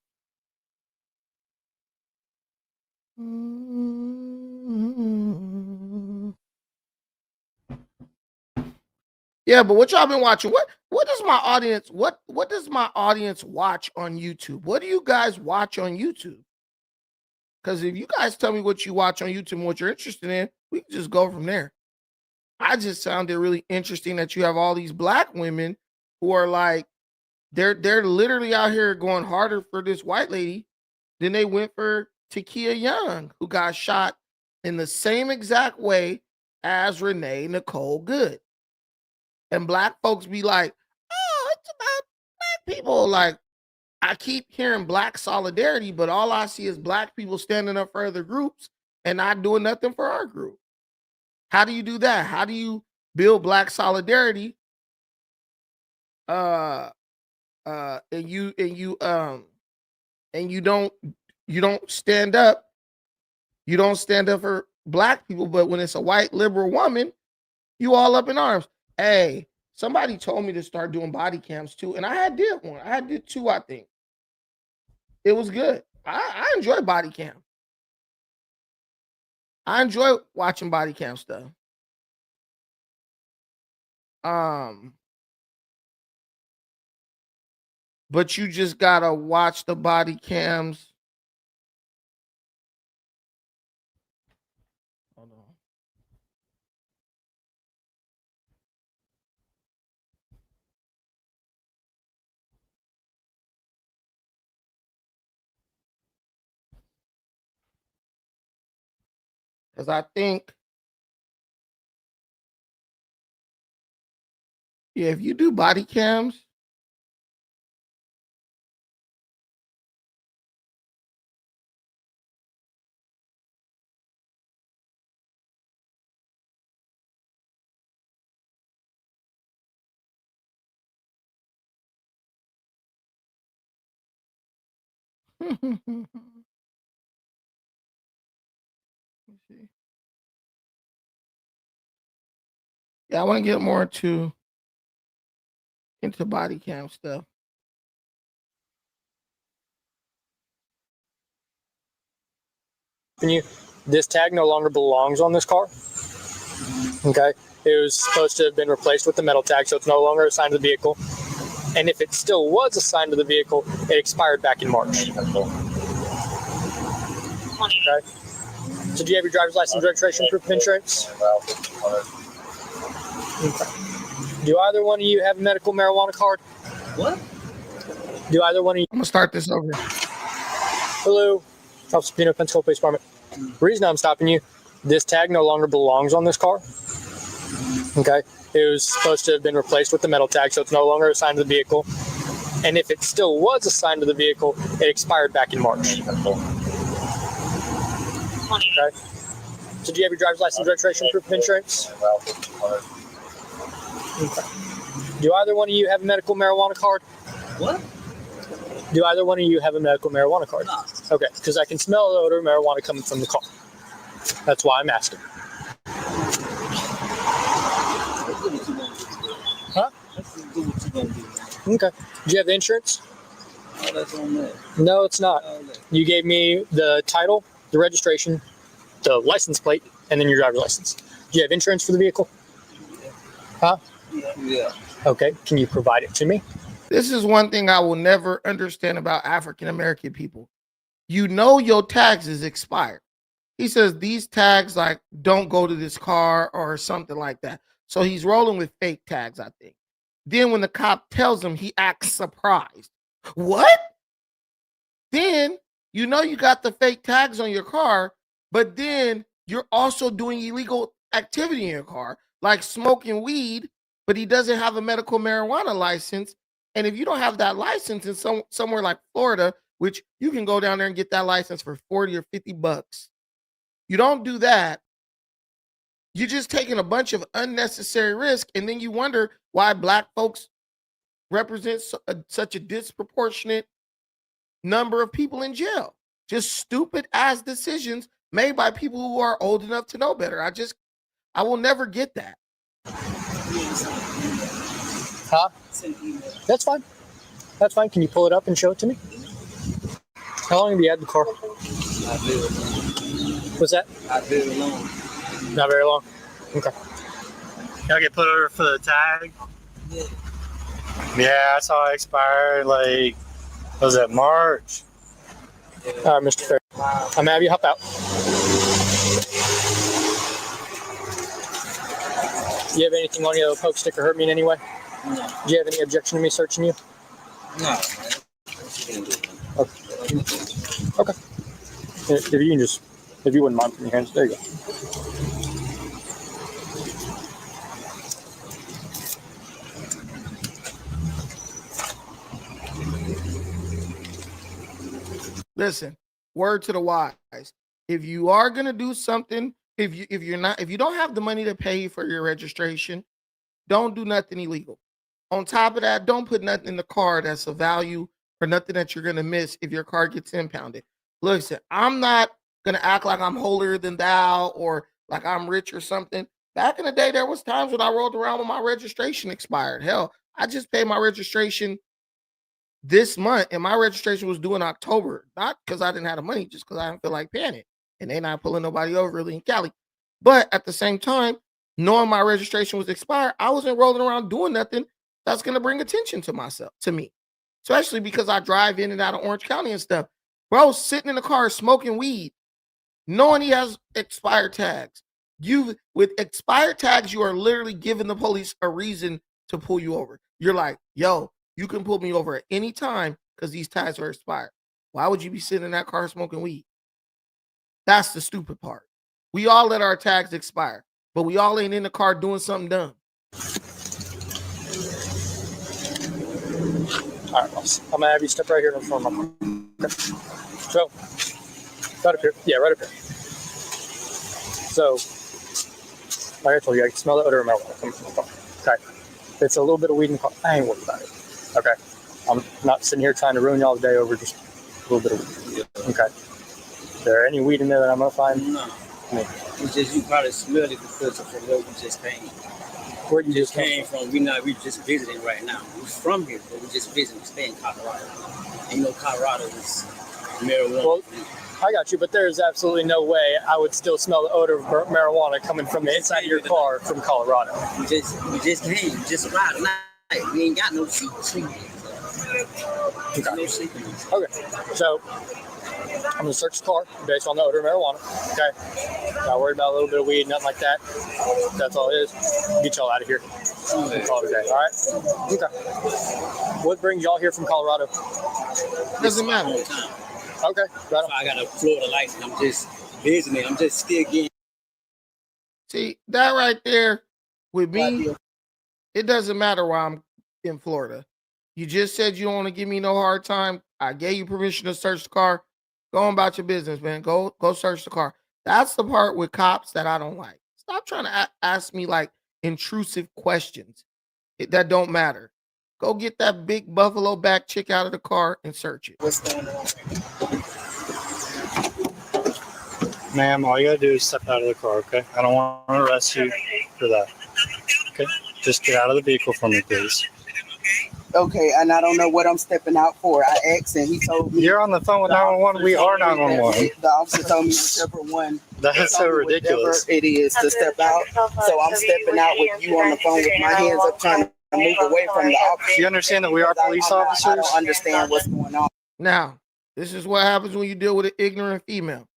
yeah, but what y'all been watching? What does my audience what does my audience watch on YouTube? What do you guys watch on YouTube? Because if you guys tell me what you watch on YouTube and what you're interested in, we can just go from there. I just found it really interesting that you have all these black women who are like, they're literally out here going harder for this white lady than they went for Takia Young, who got shot in the same exact way as Renee Nicole Good. And black folks be like, oh, it's about black people. Like, I keep hearing black solidarity, but all I see is black people standing up for other groups and not doing nothing for our group. How do you do that? How do you build black solidarity? And you don't stand up. You don't stand up for black people, but when it's a white liberal woman, you all up in arms. Hey, somebody told me to start doing body cams too, and I did one. I did two, I think. It was good. I enjoy body cam. I enjoy watching body cam stuff. But you just gotta watch the body cams. Hold on. Because I think, yeah, if you do body cams, yeah, I want to get more into body cam stuff. This tag no longer belongs on this car. Okay, it was supposed to have been replaced with the metal tag, so it's no longer assigned to the vehicle. And if it still was assigned to the vehicle, it expired back in March. Okay. So do you have your driver's license, registration, proof of insurance? Okay. Do either one of you have a medical marijuana card? What? Do either one of you? I'm gonna start this over. Hello, Officer Pino, Pensacola Police Department. The reason I'm stopping you, this tag no longer belongs on this car. Okay, it was supposed to have been replaced with the metal tag, so it's no longer assigned to the vehicle. And if it still was assigned to the vehicle, it expired back in March. Okay. So do you have your driver's license, registration, proof of insurance? Okay. Do either one of you have a medical marijuana card? What? Do either one of you have a medical marijuana card? No. Okay, because I can smell the odor of marijuana coming from the car. That's why I'm asking. Huh? Okay. Do you have the insurance? Oh, that's on there. No, it's not. You gave me the title, the registration, the license plate, and then your driver's license. Do you have insurance for the vehicle? Huh? Yeah. Okay. Can you provide it to me? This is one thing I will never understand about African American people. You know your tags is expired. He says these tags like don't go to this car or something like that. So he's rolling with fake tags, I think. Then when the cop tells him, he acts surprised. What? Then you know you got the fake tags on your car, but then you're also doing illegal activity in your car, like smoking weed, but he doesn't have a medical marijuana license. And if you don't have that license in somewhere like Florida, which you can go down there and get that license for 40 or 50 bucks, you don't do that. You're just taking a bunch of unnecessary risk, and then you wonder why black folks represent such a disproportionate number of people in jail. Just stupid ass decisions made by people who are old enough to know better. I will never get that. Huh? That's fine. That's fine. Can you pull it up and show it to me? How long have you had the car? Not very long. What's that? Not very long. Not very long. Okay. Y'all get put over for the tag? Yeah, I saw it expire like, was that March? All right, Mr. Fair. I'm gonna have you hop out. Do you have anything on you that will poke, stick, or hurt me in any way? No. Do you have any objection to me searching you? No. Okay. If you can just, if you wouldn't mind putting your hands, there you go. Listen, word to the wise. If you are gonna do something, if you don't have the money to pay for your registration, don't do nothing illegal. On top of that, don't put nothing in the car that's of value or nothing that you're gonna miss if your car gets impounded. Listen, I'm not gonna act like I'm holier than thou or like I'm rich or something. Back in the day, there was times when I rolled around when my registration expired. Hell, I just paid my registration this month, and my registration was due in October. Not because I didn't have the money, just because I didn't feel like paying it. And they not pulling nobody over really in Cali. But at the same time, knowing my registration was expired, I wasn't rolling around doing nothing that's going to bring attention to me. Especially because I drive in and out of Orange County and stuff. Bro, sitting in the car smoking weed, knowing he has expired tags. With expired tags, you are literally giving the police a reason to pull you over. You're like, yo, you can pull me over at any time because these tags are expired. Why would you be sitting in that car smoking weed? That's the stupid part. We all let our tags expire, but we all ain't in the car doing something dumb. All right, boss. I'm gonna have you step right here in front of my car. Okay. So, right up here. Yeah, right up here. So, like I told you, I can smell the odor of marijuana coming from the car. Okay. It's a little bit of weed in the car. I ain't worried about it. Okay. I'm not sitting here trying to ruin y'all's day over just a little bit of weed. Okay. Is there any weed in there that I'm gonna find? No. It's just you probably smelled it because of where we just came. Where you just came from? We just visiting right now. We're from here, but we just visiting. We stay in Colorado. And you know Colorado is marijuana. Well, I got you, but there's absolutely no way I would still smell the odor of marijuana coming from the inside of your car from Colorado. We just came, just arrived tonight. We ain't got no sleep. Okay. So I'm gonna search the car based on the odor of marijuana. Okay. Not worried about a little bit of weed, nothing like that. That's all it is. Get y'all out of here. Call it a day. All right. Okay. What brings y'all here from Colorado? Doesn't matter. Okay. Right on. I got a Florida license. I'm just visiting. I'm just still getting. See, that right there with me, it doesn't matter why I'm in Florida. You just said you don't want to give me no hard time. I gave you permission to search the car. Go on about your business, man. Go search the car. That's the part with cops that I don't like. Stop trying to ask me like intrusive questions that don't matter. Go get that big buffalo back chick out of the car and search it. What's going on? Ma'am, all you gotta do is step out of the car, okay? I don't want to arrest you for that. Okay? Just get out of the vehicle for me, please. Okay, and I don't know what I'm stepping out for. I asked and he told me. You're on the phone with 911. We are 911. The officer told me whichever one. That is so ridiculous. It is to step out. So I'm stepping out with you on the phone with my hands up trying to move away from the officer. You understand that we are police officers? I don't understand what's going on. Now, this is what happens when you deal with an ignorant female.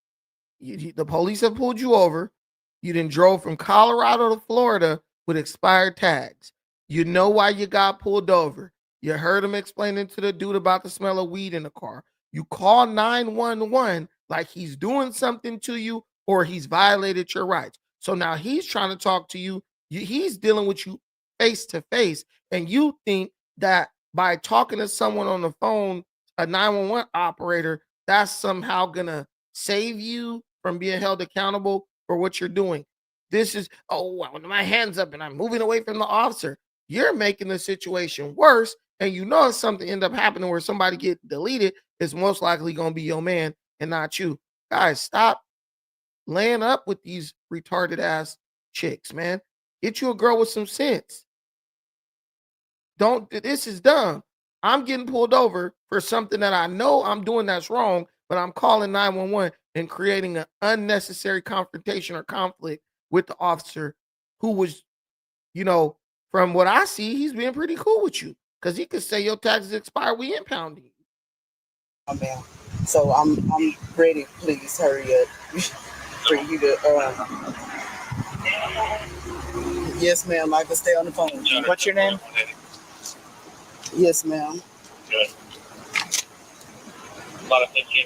The police have pulled you over. You then drove from Colorado to Florida with expired tags. You know why you got pulled over. You heard him explaining to the dude about the smell of weed in the car. You call 911 like he's doing something to you or he's violated your rights. So now he's trying to talk to you. He's dealing with you face to face. And you think that by talking to someone on the phone, a 911 operator, that's somehow going to save you from being held accountable for what you're doing. This is, my hand's up and I'm moving away from the officer. You're making the situation worse. And you know if something end up happening where somebody get deleted, it's most likely going to be your man and not you. Guys, stop laying up with these retarded ass chicks, man. Get you a girl with some sense. This is dumb. I'm getting pulled over for something that I know I'm doing that's wrong, but I'm calling 911 and creating an unnecessary confrontation or conflict with the officer who was, from what I see, he's being pretty cool with you. Because he could say your taxes expire, we impounding you. Oh, man. So I'm ready. Please hurry up. For you to yes, ma'am. I can stay on the phone. What's your name? Yes, ma'am. Good.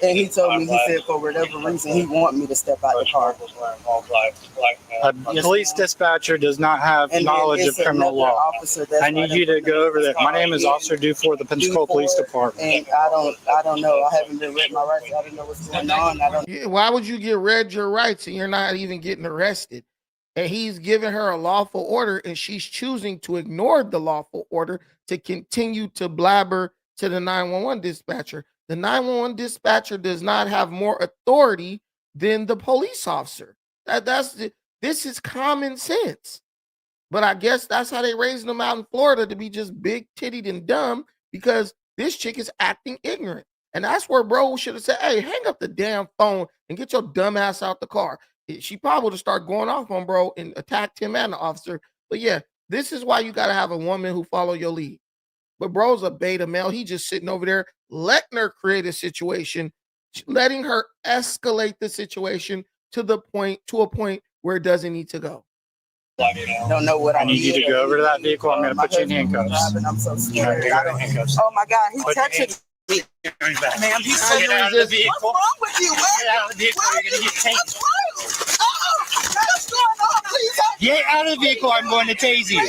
And he told me, he said for whatever reason, he want me to step out the car. A police dispatcher does not have knowledge of criminal law. I need you to go over there. My name is Officer Dufour, the Pensacola Police Department. And I don't know. I haven't been read my rights. I don't know what's going on. Why would you get read your rights and you're not even getting arrested? And he's giving her a lawful order and she's choosing to ignore the lawful order to continue to blabber to the 911 dispatcher. The 911 dispatcher does not have more authority than the police officer. This is common sense. But I guess that's how they raising them out in Florida, to be just big tittied and dumb, because this chick is acting ignorant. And that's where bro should have said, hey, hang up the damn phone and get your dumb ass out the car. She probably would have started going off on bro and attacked him and the officer. But yeah, this is why you got to have a woman who follow your lead. But bro's a beta male. He just sitting over there letting her create a situation, letting her escalate the situation to a point where it doesn't need to go. Don't know what I need you to go over to that vehicle. I'm going to put you in handcuffs. I'm so scared. Handcuffs. Oh my God, he's touching me. Ma'am, he's Get out of the vehicle. What's wrong with you? Get out of the vehicle. You're going to get taken. What's going on? Please help me. Get out of the vehicle. I'm going to tase you.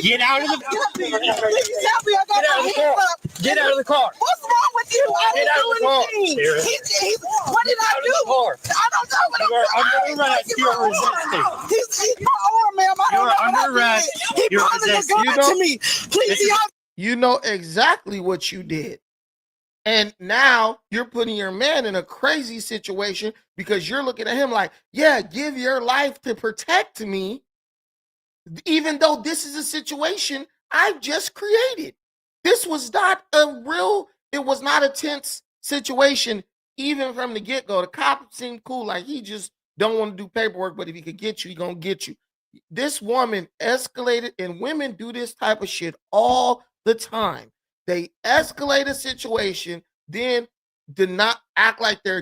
Get out of the vehicle. Please help me. I got my hands up. Get out of the car. What's wrong with you? I Get out of the didn't car. do anything. What did I do? I don't know what I'm doing. under arrest. You're resisting. He's my arm, ma'am. I don't know what I under arrest. did. He You're pointed a resisting. gun to me. Please help. You know exactly what you did. And now you're putting your man in a crazy situation because you're looking at him like, yeah, give your life to protect me, even though this is a situation I just created. This was not it was not a tense situation, even from the get-go. The cop seemed cool, like he just don't want to do paperwork, but if he could get you, he's going to get you. This woman escalated, and women do this type of shit all the time. They escalate a situation, then did not act like they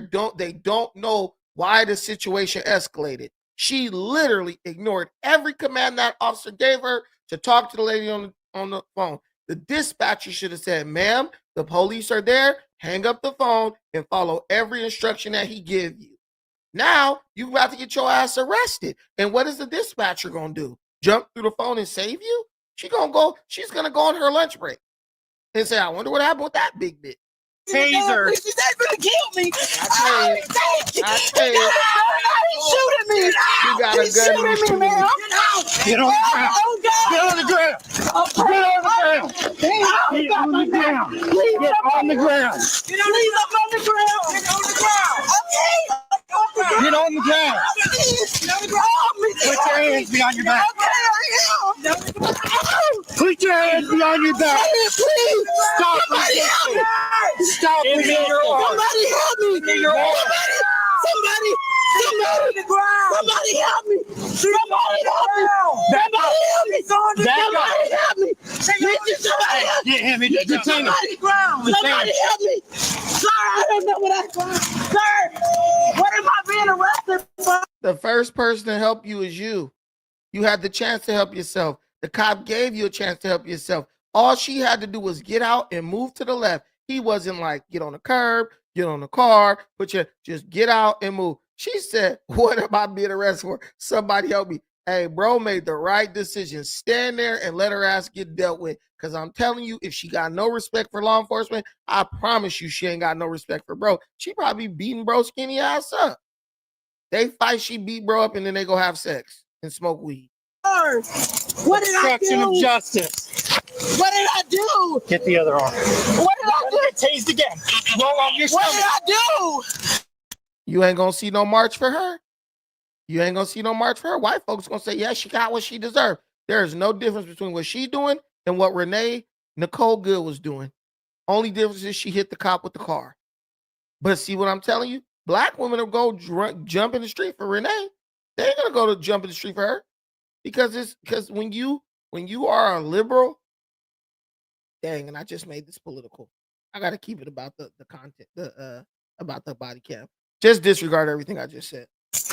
don't know why the situation escalated. She literally ignored every command that officer gave her to talk to the lady on the phone. The dispatcher should have said, ma'am, the police are there. Hang up the phone and follow every instruction that he give you. Now you about to get your ass arrested. And what is the dispatcher gonna do? Jump through the phone and save you? She's gonna go on her lunch break and say, I wonder what happened with that big bitch. Taser. He's gonna kill me. I tell you. He's shooting me. You got a gun. He's shooting me, man. Get on the ground. Get on the ground. Get on the ground. Get on the ground. Please, up on the ground. Get on the ground. Okay. Get on the ground. Put your hands behind your back. Put your hands behind your back. Please. Stop. Somebody help me. Stop. Somebody help me. Somebody help me. Somebody help me. Somebody help me. Somebody help me. Somebody help me. Get him. Somebody ground. Somebody help me. Sir, I don't know what I found. Sir, what am I being arrested for? The first person to help you is you. You had the chance to help yourself. The cop gave you a chance to help yourself. All she had to do was get out and move to the left. He wasn't like, get on the curb, get on the car, just get out and move. She said, what am I being arrested for? Somebody help me. Hey, bro made the right decision. Stand there and let her ass get dealt with. Because I'm telling you, if she got no respect for law enforcement, I promise you she ain't got no respect for bro. She probably beating bro skinny ass up. They fight, she beat bro up, and then they go have sex and smoke weed. What did I Obstruction do? of justice. What did I do? Get the other arm. What did I do? Tased again. Roll on your What stomach. did I do? You ain't gonna see no march for her. You ain't gonna see no march for her. White folks gonna say, yeah, she got what she deserved. There is no difference between what she doing and what Nicole Good was doing. Only difference is she hit the cop with the car. But see what I'm telling you? Black women will go jump in the street for Renee. They ain't gonna go to jump in the street for her. Because when you are a liberal, dang, and I just made this political. I gotta keep it about the content, about the body cam. Just disregard everything I just said. He's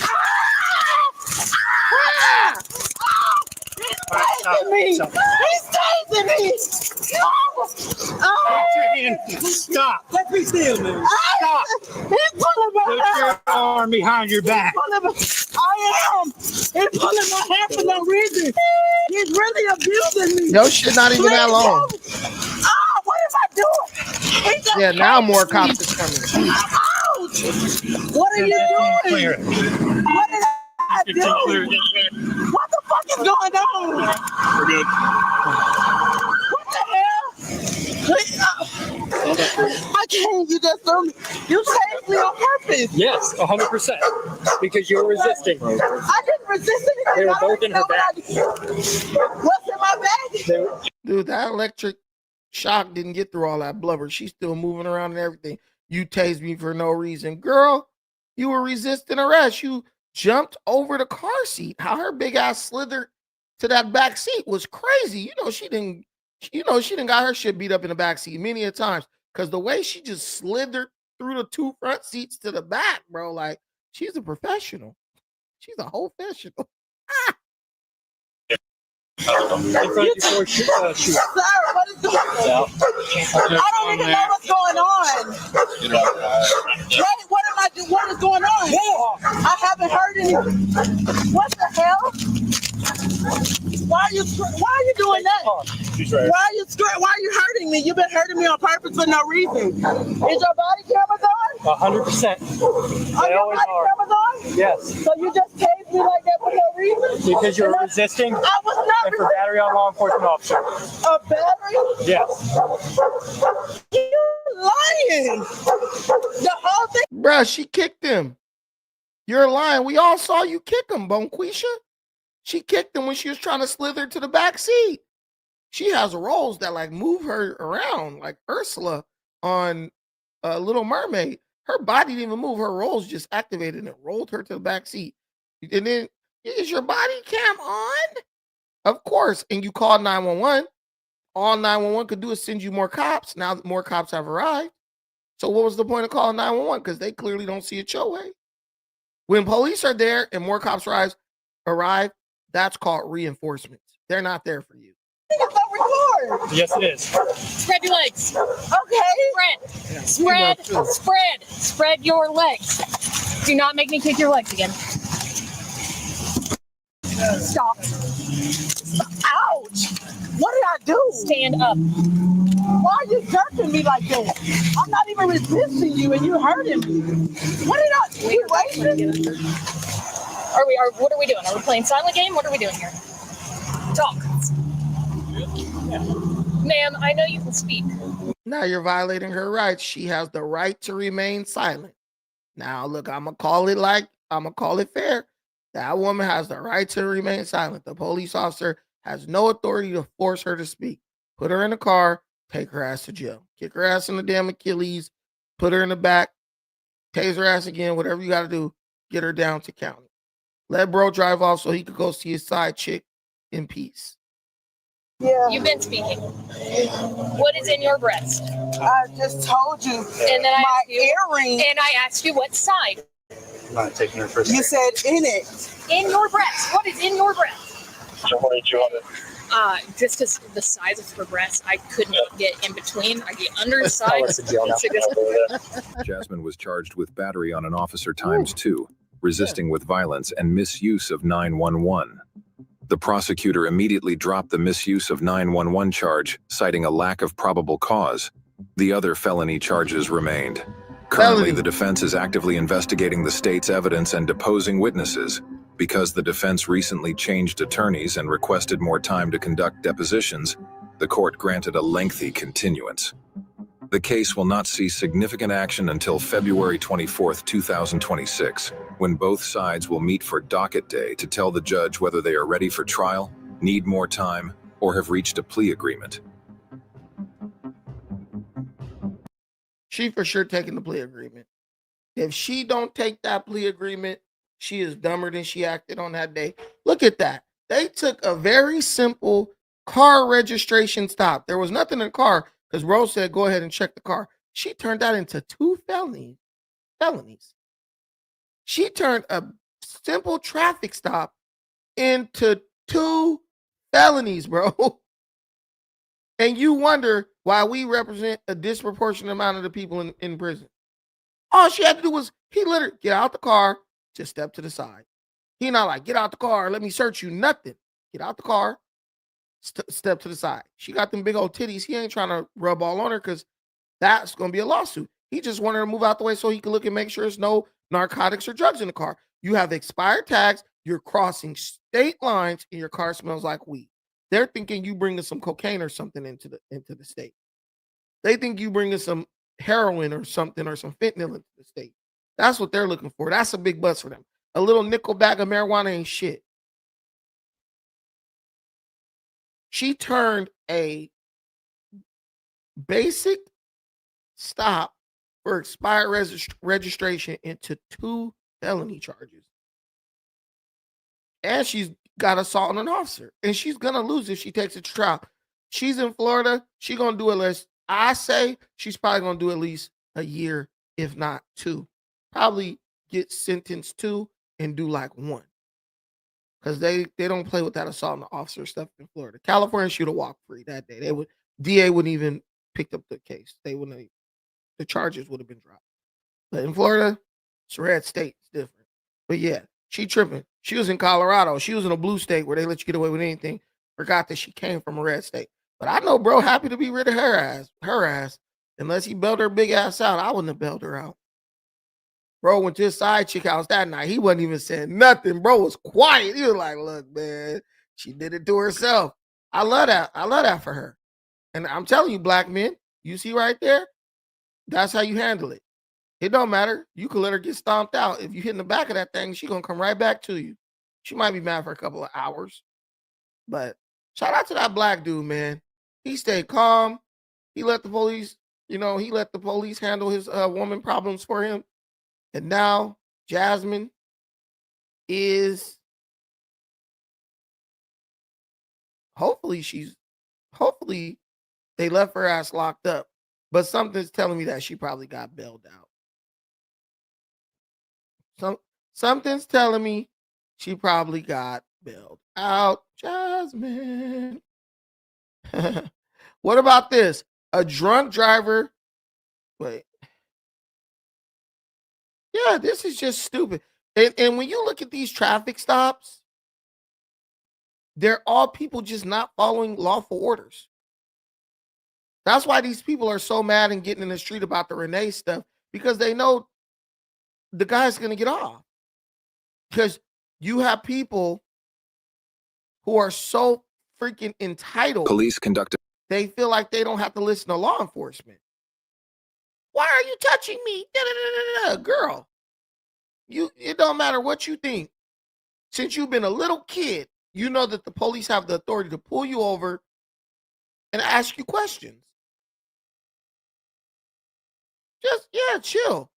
tasing me. He's tasing me. Stop. Let me still, man. Stop. He's pulling my Put hair. your arm behind your back. I am. He's pulling my hair for no reason. He's really abusing me. Yo, shit not even that long. Oh, what am I doing? He just Yeah, now more cops is coming. Ouch. What are you doing? What did I do? What the fuck is going on? We're good. What the hell? I can't. You just threw me. You saved me on purpose. Yes, 100%. Because you were resisting. I didn't resist anything. They were I don't both in even her know back. What's in my bag? Dude, that electric shock didn't get through all that blubber. She's still moving around and everything. You tased me for no reason. Girl, you were resisting arrest. You jumped over the car seat. How her big ass slithered to that back seat was crazy. She didn't got her shit beat up in the back seat many a times. Because the way she just slithered through the two front seats to the back, bro, like, she's a professional. She's a whole professional. Sir, what is going on? I don't even know what's going on. What am I doing? What is going on? I haven't heard anything. What the hell? Why are you doing that? Why are you hurting me? You've been hurting me on purpose for no reason. Is your body cameras on? 100%. Are your body cameras on? Yes. So you just tased me like that for no reason? Because you were resisting. I was not and for battery on law enforcement officer. A battery? Yes. You lying. The whole thing. Bruh, she kicked him. You're lying. We all saw you kick him, Bonquisha. She kicked him when she was trying to slither to the back seat. She has rolls that like move her around, like Ursula on Little Mermaid. Her body didn't even move. Her rolls just activated and it rolled her to the back seat. And then, is your body cam on? Of course. And you called 911. All 911 could do is send you more cops. Now more cops have arrived. So what was the point of calling 911? Because they clearly don't see it your way. When police are there and more cops arrive, that's called reinforcements. They're not there for you. Yes, it is. Spread your legs. Okay. Spread your legs. Do not make me kick your legs again. Stop. Ouch. What did I do? Stand up. Why are you jerking me like that? I'm not even resisting you and you're hurting me. What did I do? You racist? What are we doing? Are we playing silent game? What are we doing here? Talk. Ma'am, I know you can speak. Now you're violating her rights. She has the right to remain silent. Now, look, I'm going to call it fair. That woman has the right to remain silent. The police officer has no authority to force her to speak. Put her in the car, take her ass to jail. Kick her ass in the damn Achilles, put her in the back, tase her ass again, whatever you got to do, get her down to county. Let bro drive off so he could go see his side chick in peace. Yeah. You've been speaking. What is in your breast? I just told you. And then my earring. And I asked you what side. I'm not taking her first. You said in it. In your breast. What is in your breast? So what did you want to? Just because the size of her breast, I could not get in between. I get under the side. Jasmine was charged with battery on an officer ×2, resisting with violence, and misuse of 911. The prosecutor immediately dropped the misuse of 911 charge, citing a lack of probable cause. The other felony charges remained. Currently, the defense is actively investigating the state's evidence and deposing witnesses. Because the defense recently changed attorneys and requested more time to conduct depositions, the court granted a lengthy continuance. The case will not see significant action until February 24, 2026, when both sides will meet for docket day to tell the judge whether they are ready for trial, need more time, or have reached a plea agreement. She for sure taking the plea agreement. If she don't take that plea agreement, she is dumber than she acted on that day. Look at that. They took a very simple car registration stop. There was nothing in the car because Rose said, go ahead and check the car. She turned that into 2 felonies. She turned a simple traffic stop into 2 felonies, bro. And you wonder why we represent a disproportionate amount of the people in prison. All she had to do was, he let her get out the car, just step to the side. He not like, get out the car, let me search you, nothing. Get out the car, step to the side. She got them big old titties. He ain't trying to rub all on her because that's going to be a lawsuit. He just wanted her to move out the way so he could look and make sure there's no narcotics or drugs in the car. You have expired tags, you're crossing state lines, and your car smells like weed. They're thinking you bringing some cocaine or something into the state. They think you bringing some heroin or something or some fentanyl into the state. That's what they're looking for. That's a big buzz for them. A little nickel bag of marijuana ain't shit. She turned a basic stop for expired registration into 2 felony charges. And she's got assault on an officer. And she's going to lose if she takes it to trial. She's in Florida. She's going to do at least, I say, she's probably going to do at least a year, if not 2. Probably get sentenced 2 and do like 1. Because they don't play with that assault on the officer stuff in Florida. California should have walked free that day. DA wouldn't even picked up the case. They wouldn't have, the charges would have been dropped. But in Florida, it's a red state. It's different. But yeah, she tripping. She was in Colorado. She was in a blue state where they let you get away with anything. Forgot that she came from a red state. But I know bro happy to be rid of her ass. Unless he bailed her big ass out, I wouldn't have bailed her out. Bro went to his side chick house that night. He wasn't even saying nothing. Bro was quiet. He was like, look, man, she did it to herself. I love that. I love that for her. And I'm telling you, black men, you see right there, that's how you handle it. It don't matter. You can let her get stomped out. If you hit in the back of that thing, she's going to come right back to you. She might be mad for a couple of hours. But shout out to that black dude, man. He stayed calm. He let the police, handle his woman problems for him. And now Jasmine is hopefully they left her ass locked up but something's telling me that she probably got bailed out. Something's telling me she probably got bailed out. Jasmine. What about this? A drunk driver. Wait. Yeah, this is just stupid. And when you look at these traffic stops, they're all people just not following lawful orders. That's why these people are so mad and getting in the street about the Renee stuff, because they know the guy's going to get off. Because you have people who are so freaking entitled. Police conducted. They feel like they don't have to listen to law enforcement. Why are you touching me? Girl, it don't matter what you think. Since you've been a little kid, you know that the police have the authority to pull you over and ask you questions. Just, chill.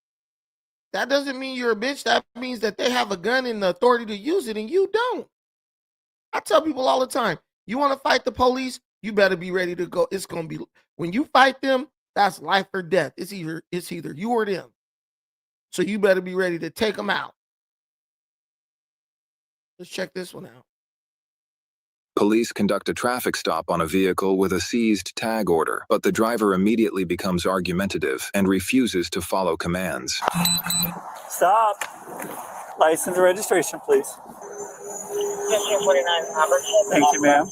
That doesn't mean you're a bitch. That means that they have a gun and the authority to use it and you don't. I tell people all the time, you want to fight the police, you better be ready to go. It's going to be, when you fight them, that's life or death. It's either you or them. So you better be ready to take them out. Let's check this one out. Police conduct a traffic stop on a vehicle with a seized tag order, but the driver immediately becomes argumentative and refuses to follow commands. Stop. License and registration, please. 1549 Robert. Thank you, ma'am.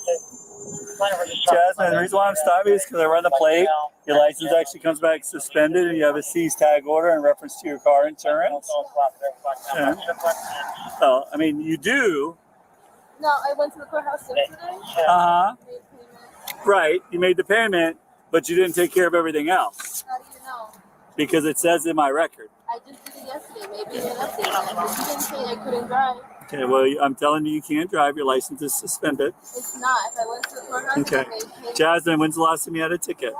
Jasmine, the reason why I'm stopping is because I run the plate. Your license actually comes back suspended and you have a seized tag order in reference to your car insurance. Yeah. Oh, I mean, you do. No, I went to the courthouse yesterday. Uh-huh. Right, you made the payment, but you didn't take care of everything else. How do you know? Because it says in my record. I just did it yesterday. Maybe an update. But you didn't say I couldn't drive. Okay, well, I'm telling you can't drive. Your license is suspended. It's not. If I went to the courthouse, Okay. I Jasmine, when's the last time you had a ticket?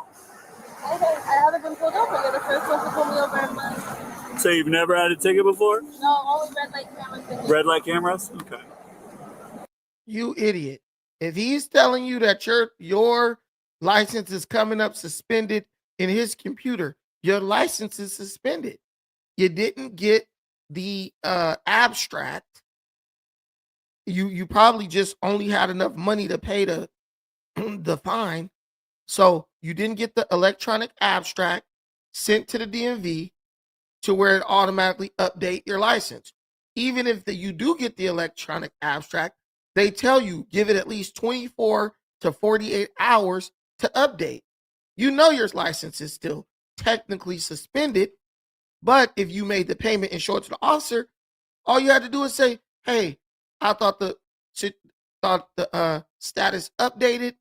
I haven't been pulled over. You're the first one to pull me over in months. So you've never had a ticket before? No, only red light cameras. Red light cameras? Okay. You idiot. If he's telling you that your license is coming up suspended in his computer, your license is suspended. You didn't get the abstract. You probably just only had enough money to pay the fine. So you didn't get the electronic abstract sent to the DMV to where it automatically update your license. Even if you do get the electronic abstract, they tell you give it at least 24 to 48 hours to update. You know your license is still technically suspended, but if you made the payment and show it to the officer, all you had to do is say, hey, I thought the status updated.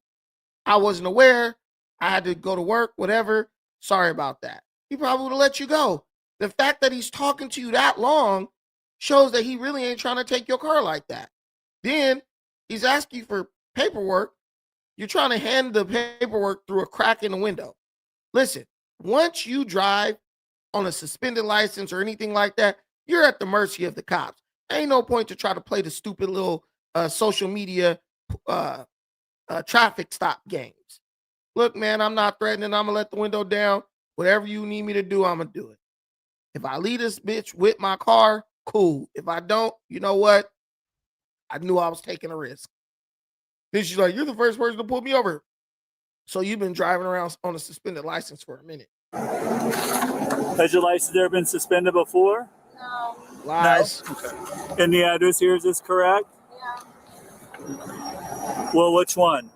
I wasn't aware. I had to go to work, whatever. Sorry about that. He probably would have let you go. The fact that he's talking to you that long shows that he really ain't trying to take your car like that. Then he's asking you for paperwork. You're trying to hand the paperwork through a crack in the window. Listen, once you drive on a suspended license or anything like that, you're at the mercy of the cops. Ain't no point to try to play the stupid little social media traffic stop games. Look, man, I'm not threatening. I'm going to let the window down. Whatever you need me to do, I'm going to do it. If I leave this bitch with my car, cool. If I don't, you know what? I knew I was taking a risk. Then she's like, you're the first person to pull me over. So you've been driving around on a suspended license for a minute. Has your license ever been suspended before? No. Lies. No? Okay. And the address here, is this correct? Yeah. Well, which one?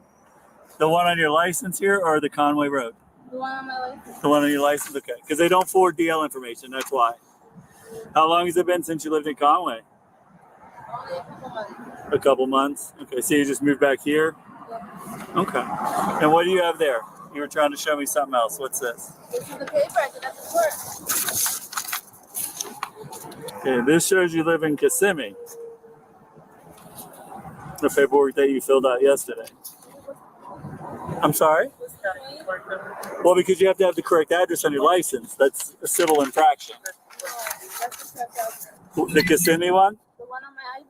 The one on your license here or the Conway Road? The one on my license. The one on your license? Okay. Because they don't forward DL information. That's why. How long has it been since you lived in Conway? Only a couple months. A couple months? Okay. So you just moved back here? Yep. Okay. And what do you have there? You were trying to show me something else. What's this? This is the paper I did at the court. Okay. This shows you live in Kissimmee. The paperwork that you filled out yesterday. I'm sorry? Well, because you have to have the correct address on your license. That's a civil infraction. The Kissimmee one? The one on my ID.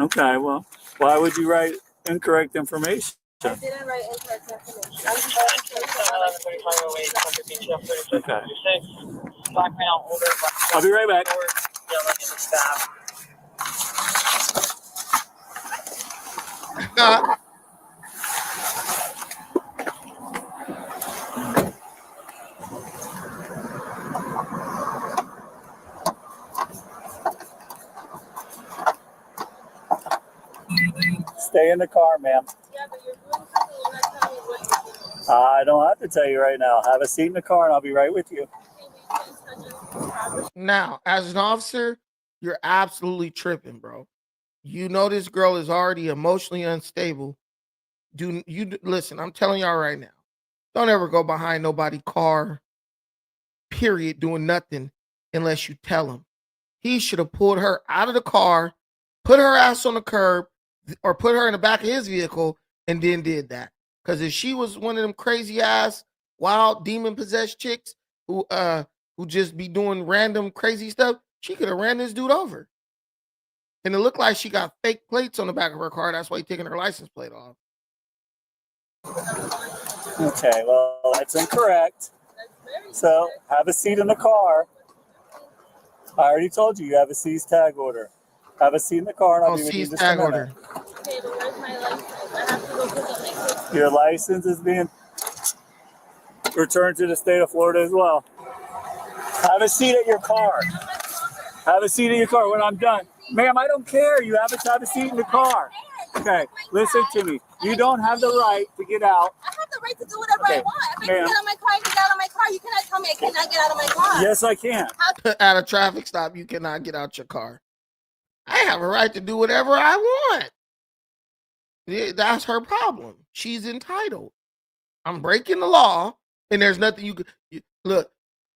Okay, well, why would you write incorrect information? I didn't write into our definition. Okay. I'll be right back. Stay in the car, ma'am. Yeah, but you're doing something. You're not telling me what you're doing. I don't have to tell you right now. Have a seat in the car and I'll be right with you. Now, as an officer, you're absolutely tripping, bro. You know this girl is already emotionally unstable. Listen, I'm telling y'all right now. Don't ever go behind nobody's car, period, doing nothing unless you tell him. He should have pulled her out of the car, put her ass on the curb, or put her in the back of his vehicle and then did that. Because if she was one of them crazy ass, wild, demon-possessed chicks who just be doing random crazy stuff, she could have ran this dude over. And it looked like she got fake plates on the back of her car. That's why he's taking her license plate off. Okay, well, that's incorrect. So have a seat in the car. I already told you have a seize tag order. Have a seat in the car and I'll be with you in just a minute. Order. Okay, but where's my license? I have to go pick up my kids. Your license is being returned to the state of Florida as well. Have a seat at your car. Have a seat in your car when I'm done. Ma'am, I don't care. You have a seat in the car. Okay, listen to me. You don't have the right to get out. I have the right to do whatever I want. If I can get out of my car, I can get out of my car. You cannot tell me I cannot get out of my car. Yes, I can. At a traffic stop, you cannot get out your car. I have a right to do whatever I want. That's her problem. She's entitled. I'm breaking the law, and there's nothing you could look.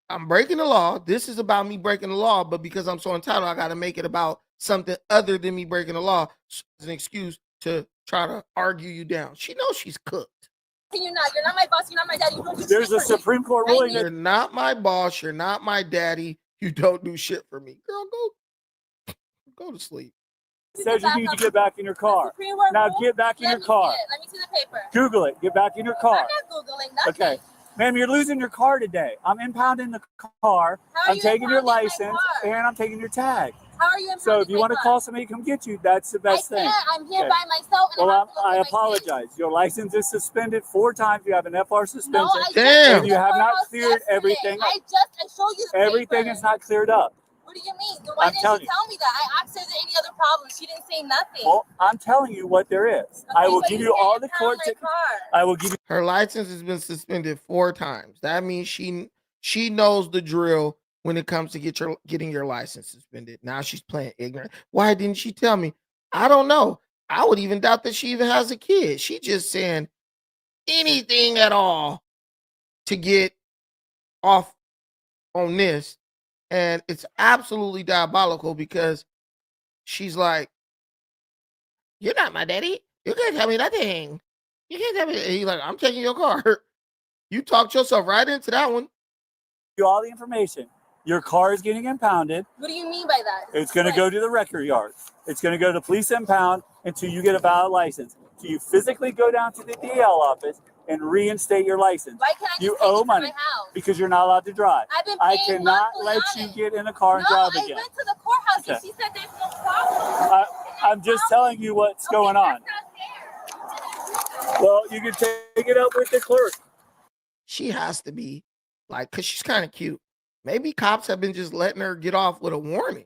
I'm breaking the law. This is about me breaking the law, but because I'm so entitled, I got to make it about something other than me breaking the law as an excuse to try to argue you down. She knows she's cooked. You're not my boss. You're not my daddy. You don't do There's shit a for me. Supreme Court ruling. You're not my boss. You're not my daddy. You don't do shit for me. Girl, go to sleep. It says you need to get back in your car. Now get back in your car. Let me see the paper. Google it. Get back in your car. I'm not Googling nothing. Okay. Ma'am, you're losing your car today. I'm impounding the car. How are I'm you taking your impounding my license car? and I'm taking your tag. How are you So if you want to my call car? somebody to come get you, that's the best I thing. can't. I'm here Okay. by myself. And Well, I I have to go get my kids. apologize. Your license is suspended 4 times. You have an FR suspension. No, I just Damn. And you have not almost cleared yesterday. everything. I showed you the Everything paper. is not cleared up. What do you mean? Then why I'm didn't telling you you. tell me that? I asked her, is there any other problems? She didn't say nothing. Well, I'm telling you what there is. I will but give you you all can't the impound court. my car. I will give you. Her license has been suspended 4 times. That means she knows the drill when it comes to getting your license suspended. Now she's playing ignorant. Why didn't she tell me? I don't know. I would even doubt that she even has a kid. She just saying anything at all to get off on this. And it's absolutely diabolical because she's like, you're not my daddy. You can't tell me nothing. You can't tell me. And he's like, I'm taking your car. You talked yourself right into that one. You all the information. Your car is getting impounded. What do you mean by that? It's going to go to the record yard. It's going to go to the police impound until you get a valid license. Until you physically go down to the DL office and reinstate your license. Why can't I just You take owe it to money my house? because you're not allowed to drive. I've been I paying cannot monthly let on you it. get in a car and drive I again. went to the courthouse and Okay. she said there's no problem. I'm just telling you what's going on. Well, you can take it up with the clerk. She has to be like, because she's kind of cute. Maybe cops have been just letting her get off with a warning.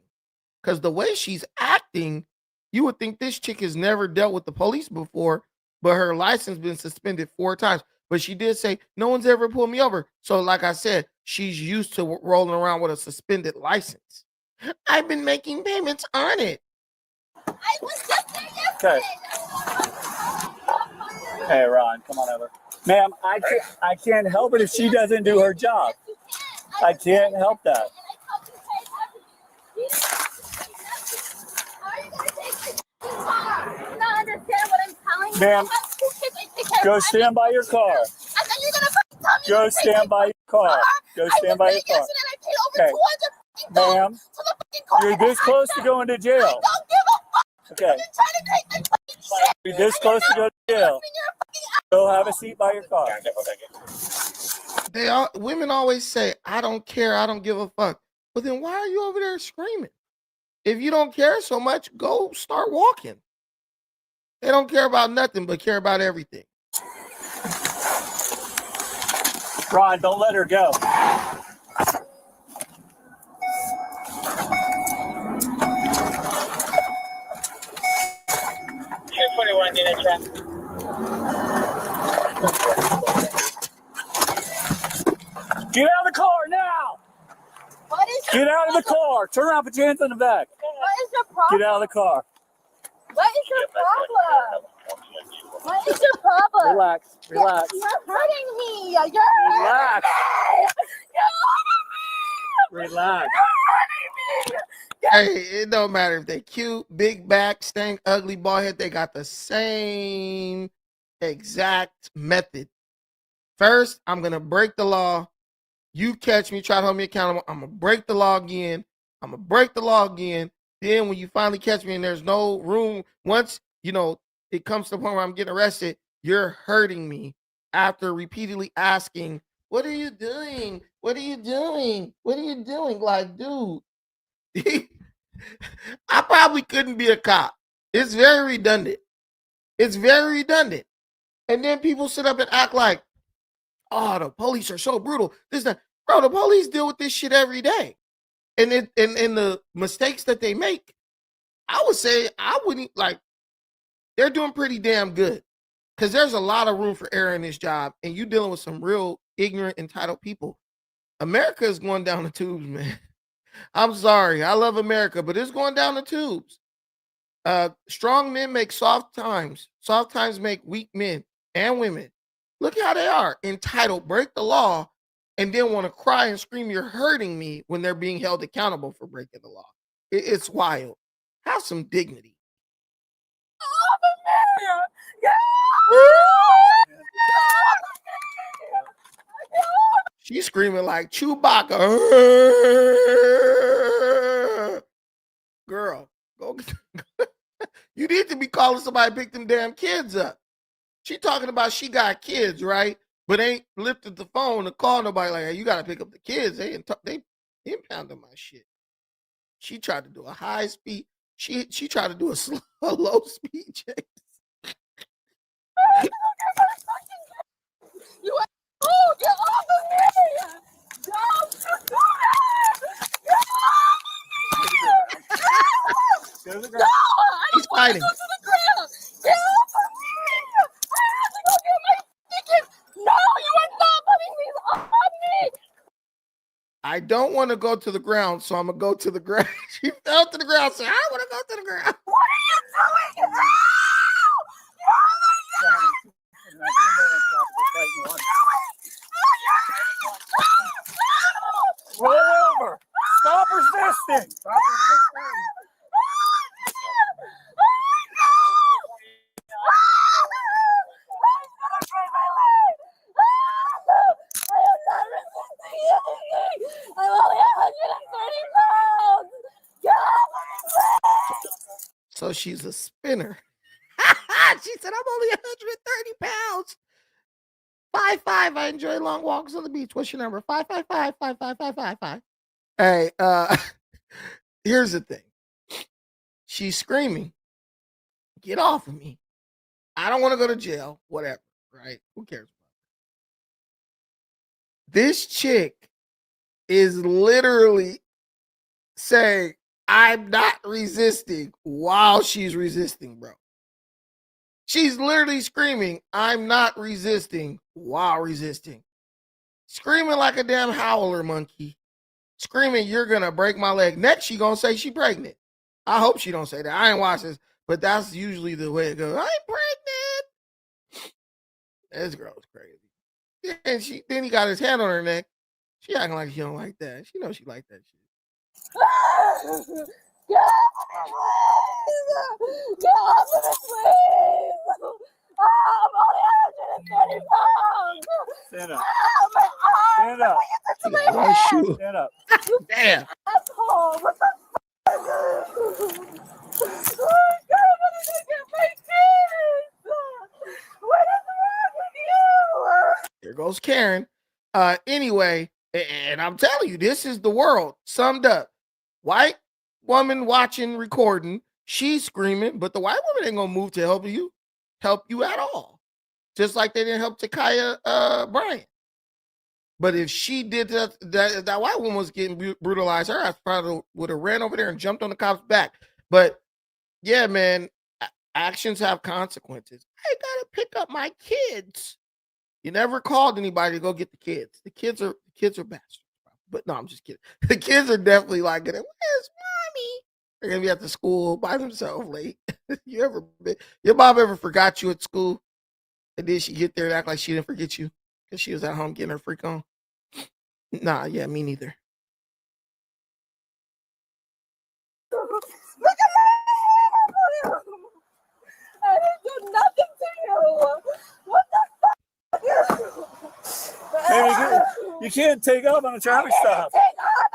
Because the way she's acting, you would think this chick has never dealt with the police before, but her license been suspended 4 times. But she did say, no one's ever pulled me over. So like I said, she's used to rolling around with a suspended license. I've been making payments on it. I was just there yesterday. Okay. Hey, Ron, come on over. Ma'am, I can't help it if she doesn't do her job. I can't help that. Ma'am, go stand by your car. Go stand by your car. Go stand by your car. Okay. Ma'am, you're this close to going to jail. Okay. You're this close to going to jail. Go have a seat by your car. Women always say, I don't care, I don't give a fuck. But then why are you over there screaming? If you don't care so much, go start walking. They don't care about nothing but care about everything. Ron, don't let her go. 241 unit track. Get out of the car now! What is Get out of the car! Turn around, put your hands on the back. What is your problem? Get out of the car. What is your problem? What is your problem? Relax, relax. You're hurting me. You're Relax. Relax. Hey, it don't matter if they cute, big back, stank, ugly, bald head. They got the same exact method. First, I'm gonna break the law. You catch me, try to hold me accountable. I'm gonna break the law again. I'm gonna break the law again. Then when you finally catch me and there's no room, once you know it comes to the point where I'm getting arrested, you're hurting me after repeatedly asking, "What are you doing? What are you doing? What are you doing?" Like, dude, I probably couldn't be a cop. It's very redundant. It's very redundant. And then people sit up and act like, "Oh, the police are so brutal." Bro, the police deal with this shit every day. And the mistakes that they make, I would say I wouldn't like, they're doing pretty damn good. Because there's a lot of room for error in this job, and you dealing with some real ignorant, entitled people. America is going down the tubes, man. I'm sorry. I love America, but it's going down the tubes. Strong men make soft times. Soft times make weak men and women. Look how they are. Entitled, break the law, and then want to cry and scream, "You're hurting me," when they're being held accountable for breaking the law. It's wild. Have some dignity. She's screaming like Chewbacca. Girl, go. You need to be calling somebody to pick them damn kids up. She talking about she got kids, right? But ain't lifted the phone to call nobody like, "Hey, you got to pick up the kids." They impounded my shit. She tried to do a high speed. She tried to do a low speed chase. You oh, get off of me! Don't do that! Go to the ground. He's fighting. Go to the ground! Get off of me! I have to go get my ticket! No, you are not putting these on me! I don't want to go to the ground, so I'm gonna go to the ground. She fell to the ground, so I want to go to the ground. What are you doing? Roll over. Stop resisting. Stop resisting. I'm only 130 pounds. Get off of me. So she's a spinner. She said, "I'm only 130 pounds. 5'5". I enjoy long walks on the beach. What's your number? 555-55555. Hey, here's the thing. She's screaming, "Get off of me. I don't want to go to jail." Whatever, right? Who cares about that? This chick is literally saying, "I'm not resisting," while she's resisting, bro. She's literally screaming, "I'm not resisting," while resisting. Screaming like a damn howler monkey. Screaming, "You're going to break my leg." Next, she going to say she pregnant. I hope she don't say that. I ain't watch this, but that's usually the way it goes. "I'm pregnant." This girl's crazy. And then he got his hand on her neck. She acting like she don't like that. She knows she like that shit. Get off of me, please! I'm only 130 pounds! Stand up. My arm! Stand up. Get my hand! Stand up. Damn. Asshole! What the fuck? Oh my God, I'm gonna get my kids! What is wrong with goes Karen. Anyway, and I'm telling you, this is the world summed up. White woman watching, recording, she's screaming, but the white woman ain't gonna move to help you at all. Just like they didn't help Takaya Bryant. But if she did that white woman was getting brutalized, her ass probably would have ran over there and jumped on the cop's back. But yeah, man, actions have consequences. I gotta pick up my kids. You never called anybody to go get the kids. The kids are bastards. But no, I'm just kidding. The kids are definitely like, where's mommy? They're gonna be at the school by themselves late. Your mom ever forgot you at school? And then she get there and act like she didn't forget you because she was at home getting her freak on? Nah, yeah, me neither. Look at me! I didn't do nothing to you. What the fuck? Hey, you can't take up on a traffic stop.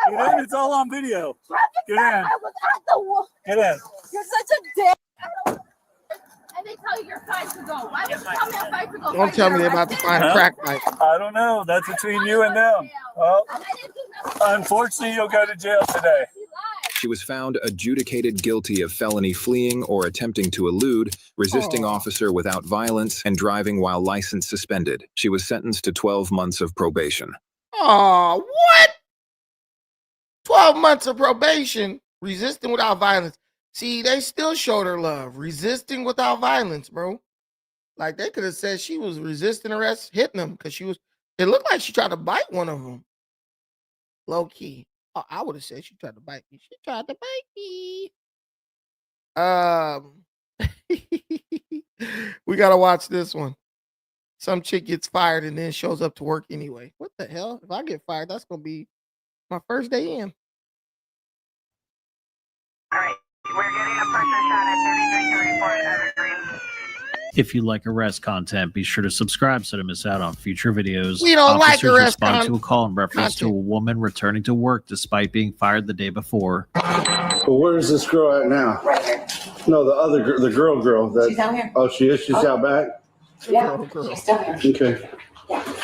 Get in, it's all on video. Get in. I was at the wall. Get in. You're such a dick. And they tell you you're fine to go. Why would you tell me I'm fine to go? Don't tell me they're about to find a crack pipe. I don't know. That's between you and them. Well, unfortunately, you'll go to jail today. She was found adjudicated guilty of felony fleeing or attempting to elude, resisting officer without violence, and driving while license suspended. She was sentenced to 12 months of probation. Oh, what? 12 months of probation, resisting without violence. See, they still showed her love, resisting without violence, bro. Like, they could have said she was resisting arrest, hitting them, because it looked like she tried to bite one of them. Low key. Oh, I would have said she tried to bite me. She tried to bite me. We got to watch this one. Some chick gets fired and then shows up to work anyway. What the hell? If I get fired, that's going to be my first day in. All right. We're getting a person shot at 3334 Evergreen. If you like arrest content, be sure to subscribe so to miss out on future videos. We don't like Officers arrest respond to a call in reference to a woman returning to work despite being fired the day before. Well, where is this girl at now? Right here. No, the other girl, the girl. That, She's down here. Oh, she is? She's out back? Yeah, she's down here. Okay.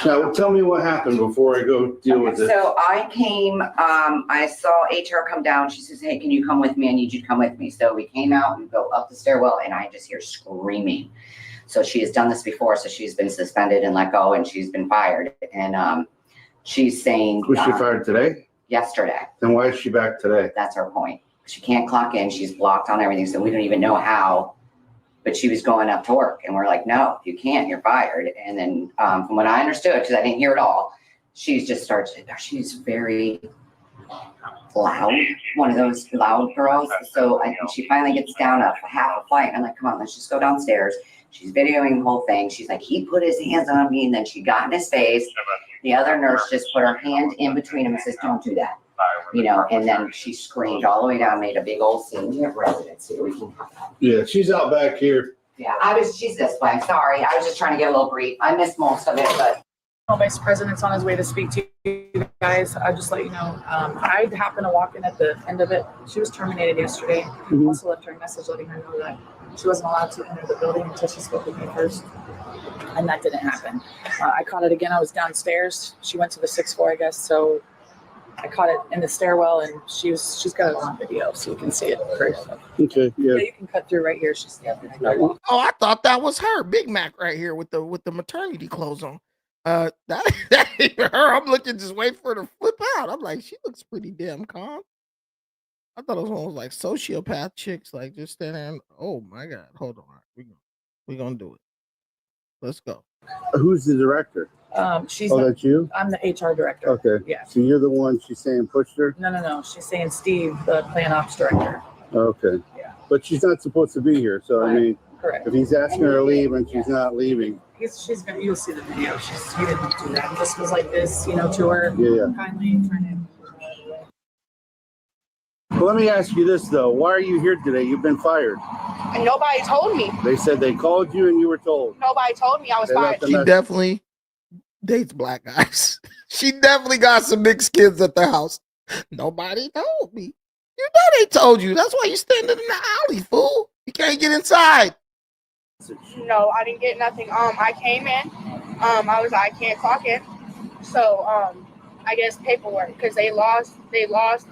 Now, tell me what happened before I go deal with it. So I came, I saw HR come down. She says, hey, can you come with me? I need you to come with me. So we came out, we go up the stairwell, and I just hear screaming. So she has done this before. So she's been suspended and let go, and she's been fired. And she's saying. Was she fired today? Yesterday. Then why is she back today? That's her point. She can't clock in. She's blocked on everything. So we don't even know how. But she was going up to work, and we're like, no, you can't, you're fired. And then from what I understood, because I didn't hear it all, she's very loud, one of those loud girls. So she finally gets down a half a flight. I'm like, come on, let's just go downstairs. She's videoing the whole thing. She's like, he put his hands on me, and then she got in his face. The other nurse just put her hand in between him and says, don't do that. You know, and then she screamed all the way down, made a big old scene. We have residents here. We can. Yeah, she's out back here. Yeah, she's this way. Sorry. I was just trying to get a little brief. I missed most of it, but. Vice President's on his way to speak to you guys. I'll just let you know. I happened to walk in at the end of it. She was terminated yesterday. Mm-hmm. Also left her a message letting her know that she wasn't allowed to enter the building until she spoke with me first. And that didn't happen. I caught it again. I was downstairs. She went to the 6th floor, I guess. So I caught it in the stairwell, and she's got it on video, so you can see it first. Okay, yeah. You can cut through right here. She's Oh, I thought that was her, Big Mac, right here with the maternity clothes on. That ain't her. I'm looking, just wait for her to flip out. I'm like, she looks pretty damn calm. I thought it was one of those like sociopath chicks, like just standing there. And, oh my God, hold on, we're gonna do it. Let's go. Who's the director? That's you? I'm the HR director. Okay. Yeah. So you're the one she's saying pushed her? No. She's saying Steve, the plan ops director. Okay. Yeah. But she's not supposed to be here. So, I mean, correct. If he's asking her to leave and she's not leaving. She's gonna. You'll see the video. He didn't do that. He just was like this, to her. Yeah. Kindly turn Well, let me ask you this, though. Why are you here today? You've been fired. And nobody told me. They said they called you and you were told. Nobody told me I was fired. She definitely dates black guys. She definitely got some mixed kids at the house. Nobody told me. You know they told you. That's why you standing in the alley, fool. You can't get inside. No, I didn't get nothing. I came in I was like, I can't clock in. So I guess paperwork, because they lost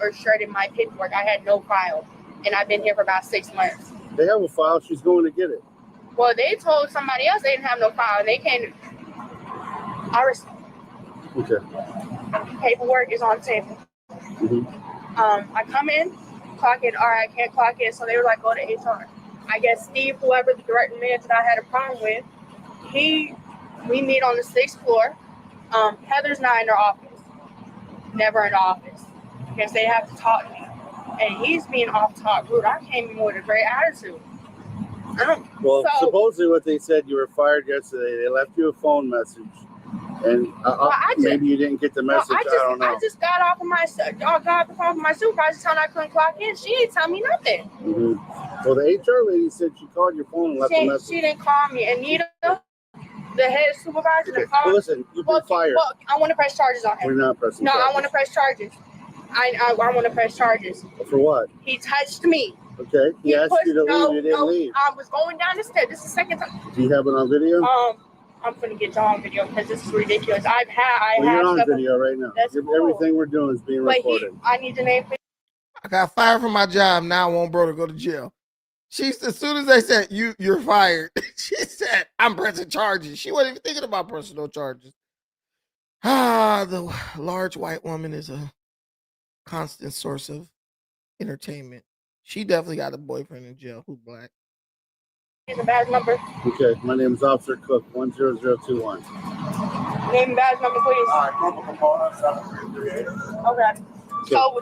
or shredded my paperwork. I had no file, and I've been here for about 6 months. They have a file. She's going to get it. Well, they told somebody else they didn't have no file, and they came. Okay. Paperwork is on the table. I come in, clock in. All right, I can't clock in. So they were like, go to HR. I guess Steve, whoever the director manager that I had a problem with, we meet on the 6th floor. Heather's not in her office. Never in the office. Because they have to talk to me. And he's being off-top rude. I came in with a great attitude. Well, So- supposedly what they said, you were fired yesterday. They left you a phone message. And maybe you didn't get the message. I don't know. I just got off of my supervisor telling I couldn't clock in. She didn't tell me nothing. Well, the HR lady said she called your phone and left a message. She didn't call me. Anita, the head supervisor, Okay. didn't call Well, listen, you've been fired. Well, I want to press charges on him. We're not pressing No, charges. I want to press charges. I want to press charges. For what? He touched me. Okay. He asked you to leave. You didn't leave. I was going down the stairs. This is the second time. Do you have it on video? I'm gonna get y'all on video because this is ridiculous. Well, you're on video right now. That's cool. Everything we're doing is being But recorded. I need the name. I got fired from my job. Now I want bro to go to jail. As soon as they said you're fired, she said I'm pressing charges. She wasn't even thinking about personal charges. The large white woman is a constant source of entertainment. She definitely got a boyfriend in jail who's black. Here's a badge number. Okay, my name is Officer Cook, 10021. Name and badge number, please. Okay. So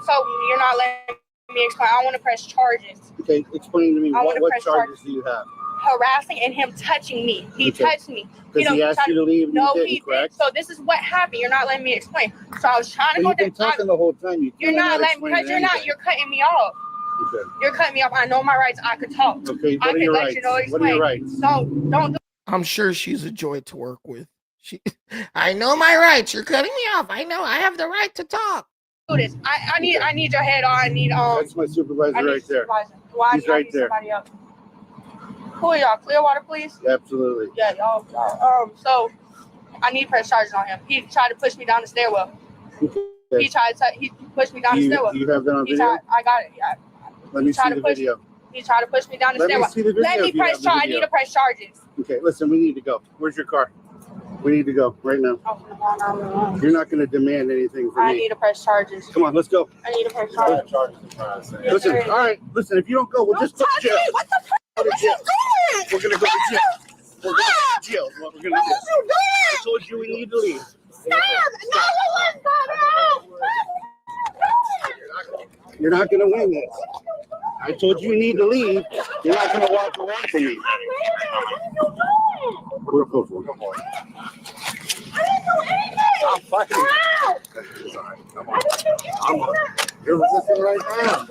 you're not letting me explain. I want to press charges. Okay, explain to me I wanna what press charges do you have? Harassing and him touching me. He touched me. Because he asked you to leave and No, you he didn't, correct? didn't. So this is what happened. You're not letting me explain. So I was trying to Well, go you've been talking the whole time. You're not letting explaining because you're not. anything. You're cutting me off. Okay. You're cutting me off. I know my rights. I could talk. Okay, I what are could your let rights? you know. What are your explain. rights? So don't do. I'm sure she's a joy to work with. I know my rights. You're cutting me off. I know I have the right to talk. Do this. I need your head on. I need That's my supervisor I need right there. supervisor. Why He's do I right need there. somebody else? Who are y'all? Clearwater, please. Absolutely. Yeah, y'all. So I need press charges on him. He tried to push me down the stairwell. Okay. He pushed me down the stairwell. Do you have that on He video? I got it. Yeah. Let me see the video. He tried to push me down the Let me stairwell. see the video Let me if you press have the charge. I video. need to press charges. Okay, listen, we need to go. Where's your car? We need to go right now. You're not going to demand anything from I me. need to press charges. Come on, let's go. I need to press charges. Listen, all right, listen, if you don't go, we'll just go to jail. What the fuck? Go to What jail. you doing? We're going to go to jail. We're going to jail. is What we're going to do. What you doing? I told you we need to leave. Stop! No, You're not going to win this. I told you we need to leave. You're not going to walk away from me. Real close one. I'm fucking. You're resisting right now.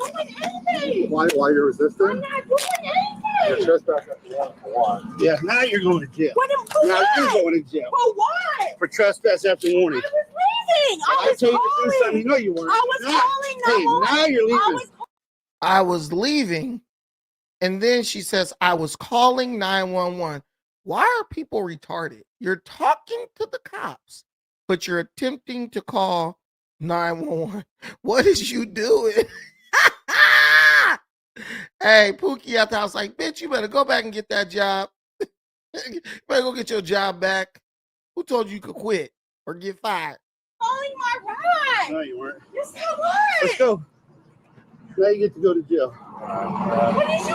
Why you're resisting? You're trespassing. Yeah, now you're going to jail. Now you're going to jail. For what? For trespass after warning. Leaving. I told you to do something. You know you weren't. I was calling. Now you're leaving. I was leaving, and then she says, I was calling 911. Why are people retarded? You're talking to the cops, but you're attempting to call 911. What is you doing? Hey, Pookie at the house, like, bitch, you better go back and get that job. You better go get your job back. Who told you could quit or get fired? Calling my ride. No, you weren't. Yes, I was. Let's go. Now you get to go to jail. What did you do?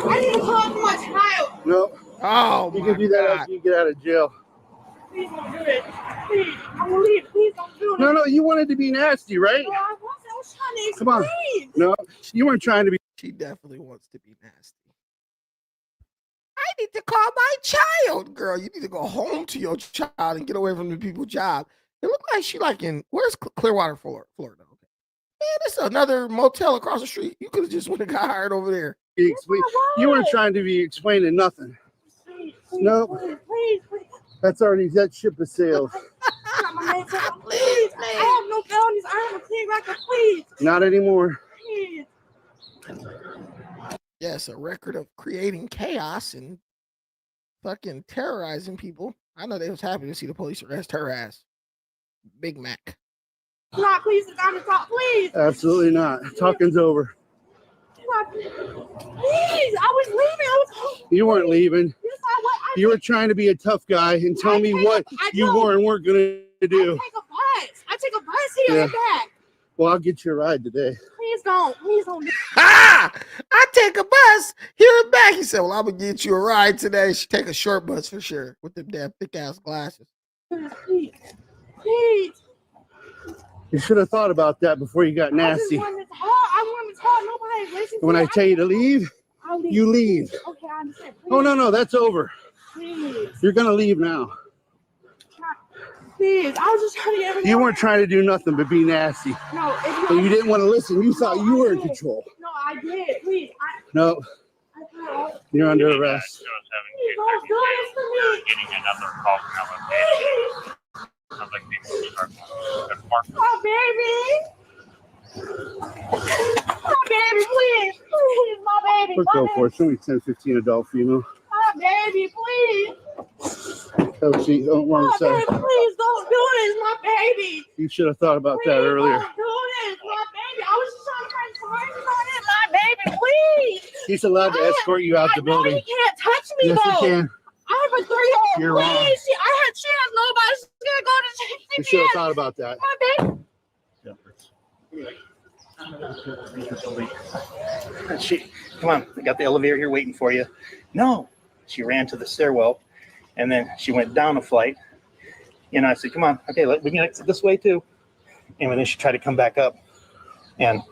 I need to call for my child. No. Oh, you can do that after you get out of jail. Please don't do it. Please, I'm gonna leave. Please don't do it. No, you wanted to be nasty, right? No, I was trying to Come on. explain. No, you weren't trying to be. She definitely wants to be nasty. I need to call my child, girl. You need to go home to your child and get away from the people's job. It looked like she like in where's Clearwater, Florida? Okay. Man, this is another motel across the street. You could have just went and got hired over there. You weren't trying to be explaining nothing. No, Please. that's already that ship has sailed. Please, I have no felonies. I have a clean record. Please. Not anymore. Please. Yes, a record of creating chaos and fucking terrorizing people. I know they was happy to see the police arrest her ass. Big Mac. Not please sit down and talk, please. Absolutely not. Talking's over. Please, I was leaving. I was home. You weren't leaving. Yes, I was. You were trying to be a tough guy and tell me what you were and weren't going to do. I take a bus here and back. Well, I'll get you a ride today. Please don't. Please don't. Ah! I take a bus here and back. He said, well, I'm going to get you a ride today. She take a short bus for sure with them damn thick ass glasses. Please. Please. You should have thought about that before you got nasty. I wanted to talk. Nobody listens. When I tell you to leave, I'll leave. you leave. Okay, I understand. Please. Oh, no, that's over. Please. You're going to leave now. Please. I was just trying to get everything. You weren't trying to do nothing but be nasty. No, But you didn't want to listen. You thought you were in control. No, I did. Please. No, you're under arrest. Please don't do this to me. Getting another call from LMA. Sounds like My baby. My baby, please. Please, my baby. Let's go for it. Show me 10, 15 adult female. My baby, please. Oh, she don't My want to baby, say. please don't do this, my baby. You should have thought about that Please earlier. don't do this, my baby. I was just trying to find on it, my baby, please. He's allowed to escort you out the I know building. he can't touch me, Yes, though. he can. I have a 3-year-old. You're wrong. Please, she has nobody. She's gonna go to You should have thought about that. My baby. Come on, I got the elevator here waiting for you. No, she ran to the stairwell, and then she went down a flight. And I said, "Come on, okay, we can exit this way too." And then she tried to come back up, and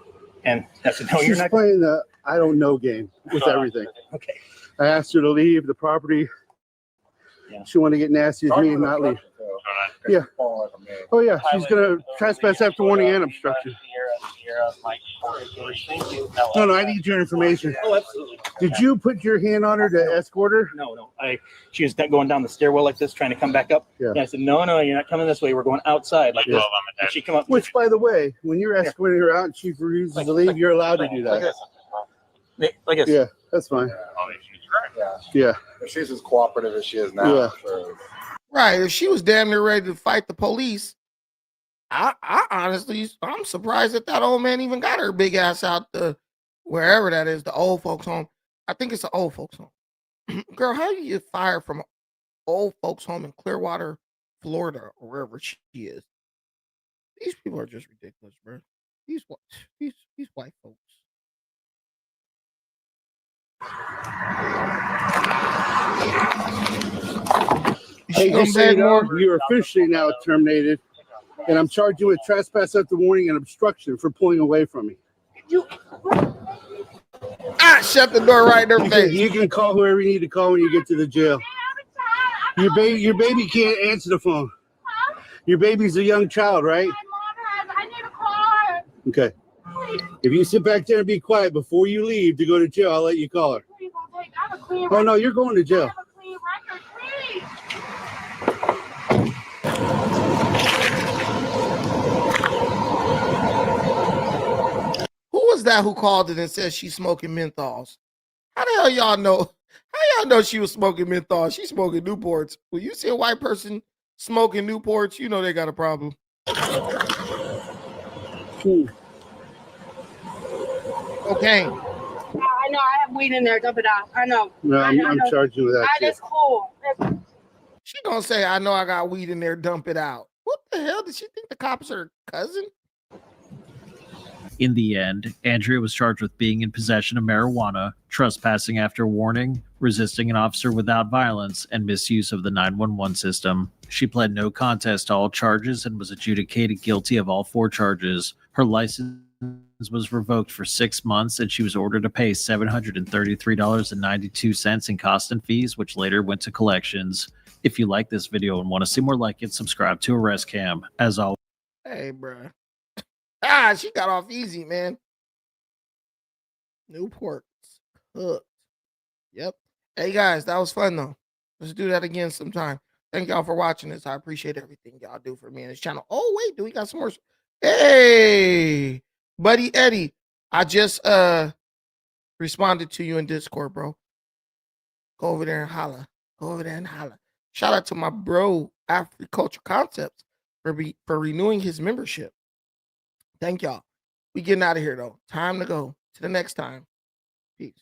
I said, "No, you're She's not." playing the I don't know game with everything. Okay. I asked her to leave the property. She wanted to get nasty with me and not leave. Yeah. Oh, yeah. She's going to trespass after warning and obstruction. No, I need your information. Oh, absolutely. Did you put your hand on her to escort her? No. She was going down the stairwell like this, trying to come back up. Yeah. And I said, "No, you're not coming this way. We're going outside like this." And she come up. Which, by the way, when you're escorting her out and she refuses to leave, you're allowed to do that. Like this. Yeah, that's fine. Yeah. If she's as cooperative as she is now. Yeah. Right. If she was damn near ready to fight the police, I honestly, I'm surprised that old man even got her big ass out the wherever that is, the old folks home. I think it's the old folks home. Girl, how do you get fired from an old folks home in Clearwater, Florida, or wherever she is? These people are just ridiculous, bro. These white folks. Hey, just so you know, you're officially now terminated, and I'm charging you with trespass after warning and obstruction for pulling away from me. Shut the door right in their face. You can call whoever you need to call when you get to the jail. Your baby can't answer the phone. Your baby's a young child, right? I need a car. Okay. If you sit back there and be quiet before you leave to go to jail, I'll let you call her. Please don't take. I have a clean Oh, no, you're going to jail. I have a clean record, please. Who was that who called it and said she's smoking menthols? How the hell y'all know? How y'all know she was smoking menthols? She's smoking Newports. When you see a white person smoking Newports, you know they got a problem. Okay. I know. I have weed in there. Dump it out. I know. No, I I'm know. charging you with that. That's cool. She gonna say, I know I got weed in there, dump it out. What the hell? Did she think the cops are her cousin? In the end, Andrea was charged with being in possession of marijuana, trespassing after warning, resisting an officer without violence, and misuse of the 911 system. She pled no contest to all charges and was adjudicated guilty of all 4 charges. Her license was revoked for 6 months, and she was ordered to pay $733.92 in cost and fees, which later went to collections. If you like this video and want to see more like it, subscribe to Arrest Cam. As always. Hey, bro. She got off easy, man. Newports cooked. Yep. Hey, guys, that was fun, though. Let's do that again sometime. Thank y'all for watching this. I appreciate everything y'all do for me and this channel. Oh, wait, do we got some more? Hey, Buddy Eddie, I just responded to you in Discord, bro. Go over there and holla. Go over there and holler. Shout out to my bro, Africulture Concepts, for renewing his membership. Thank y'all. We getting out of here, though. Time to go. To the next time. Peace.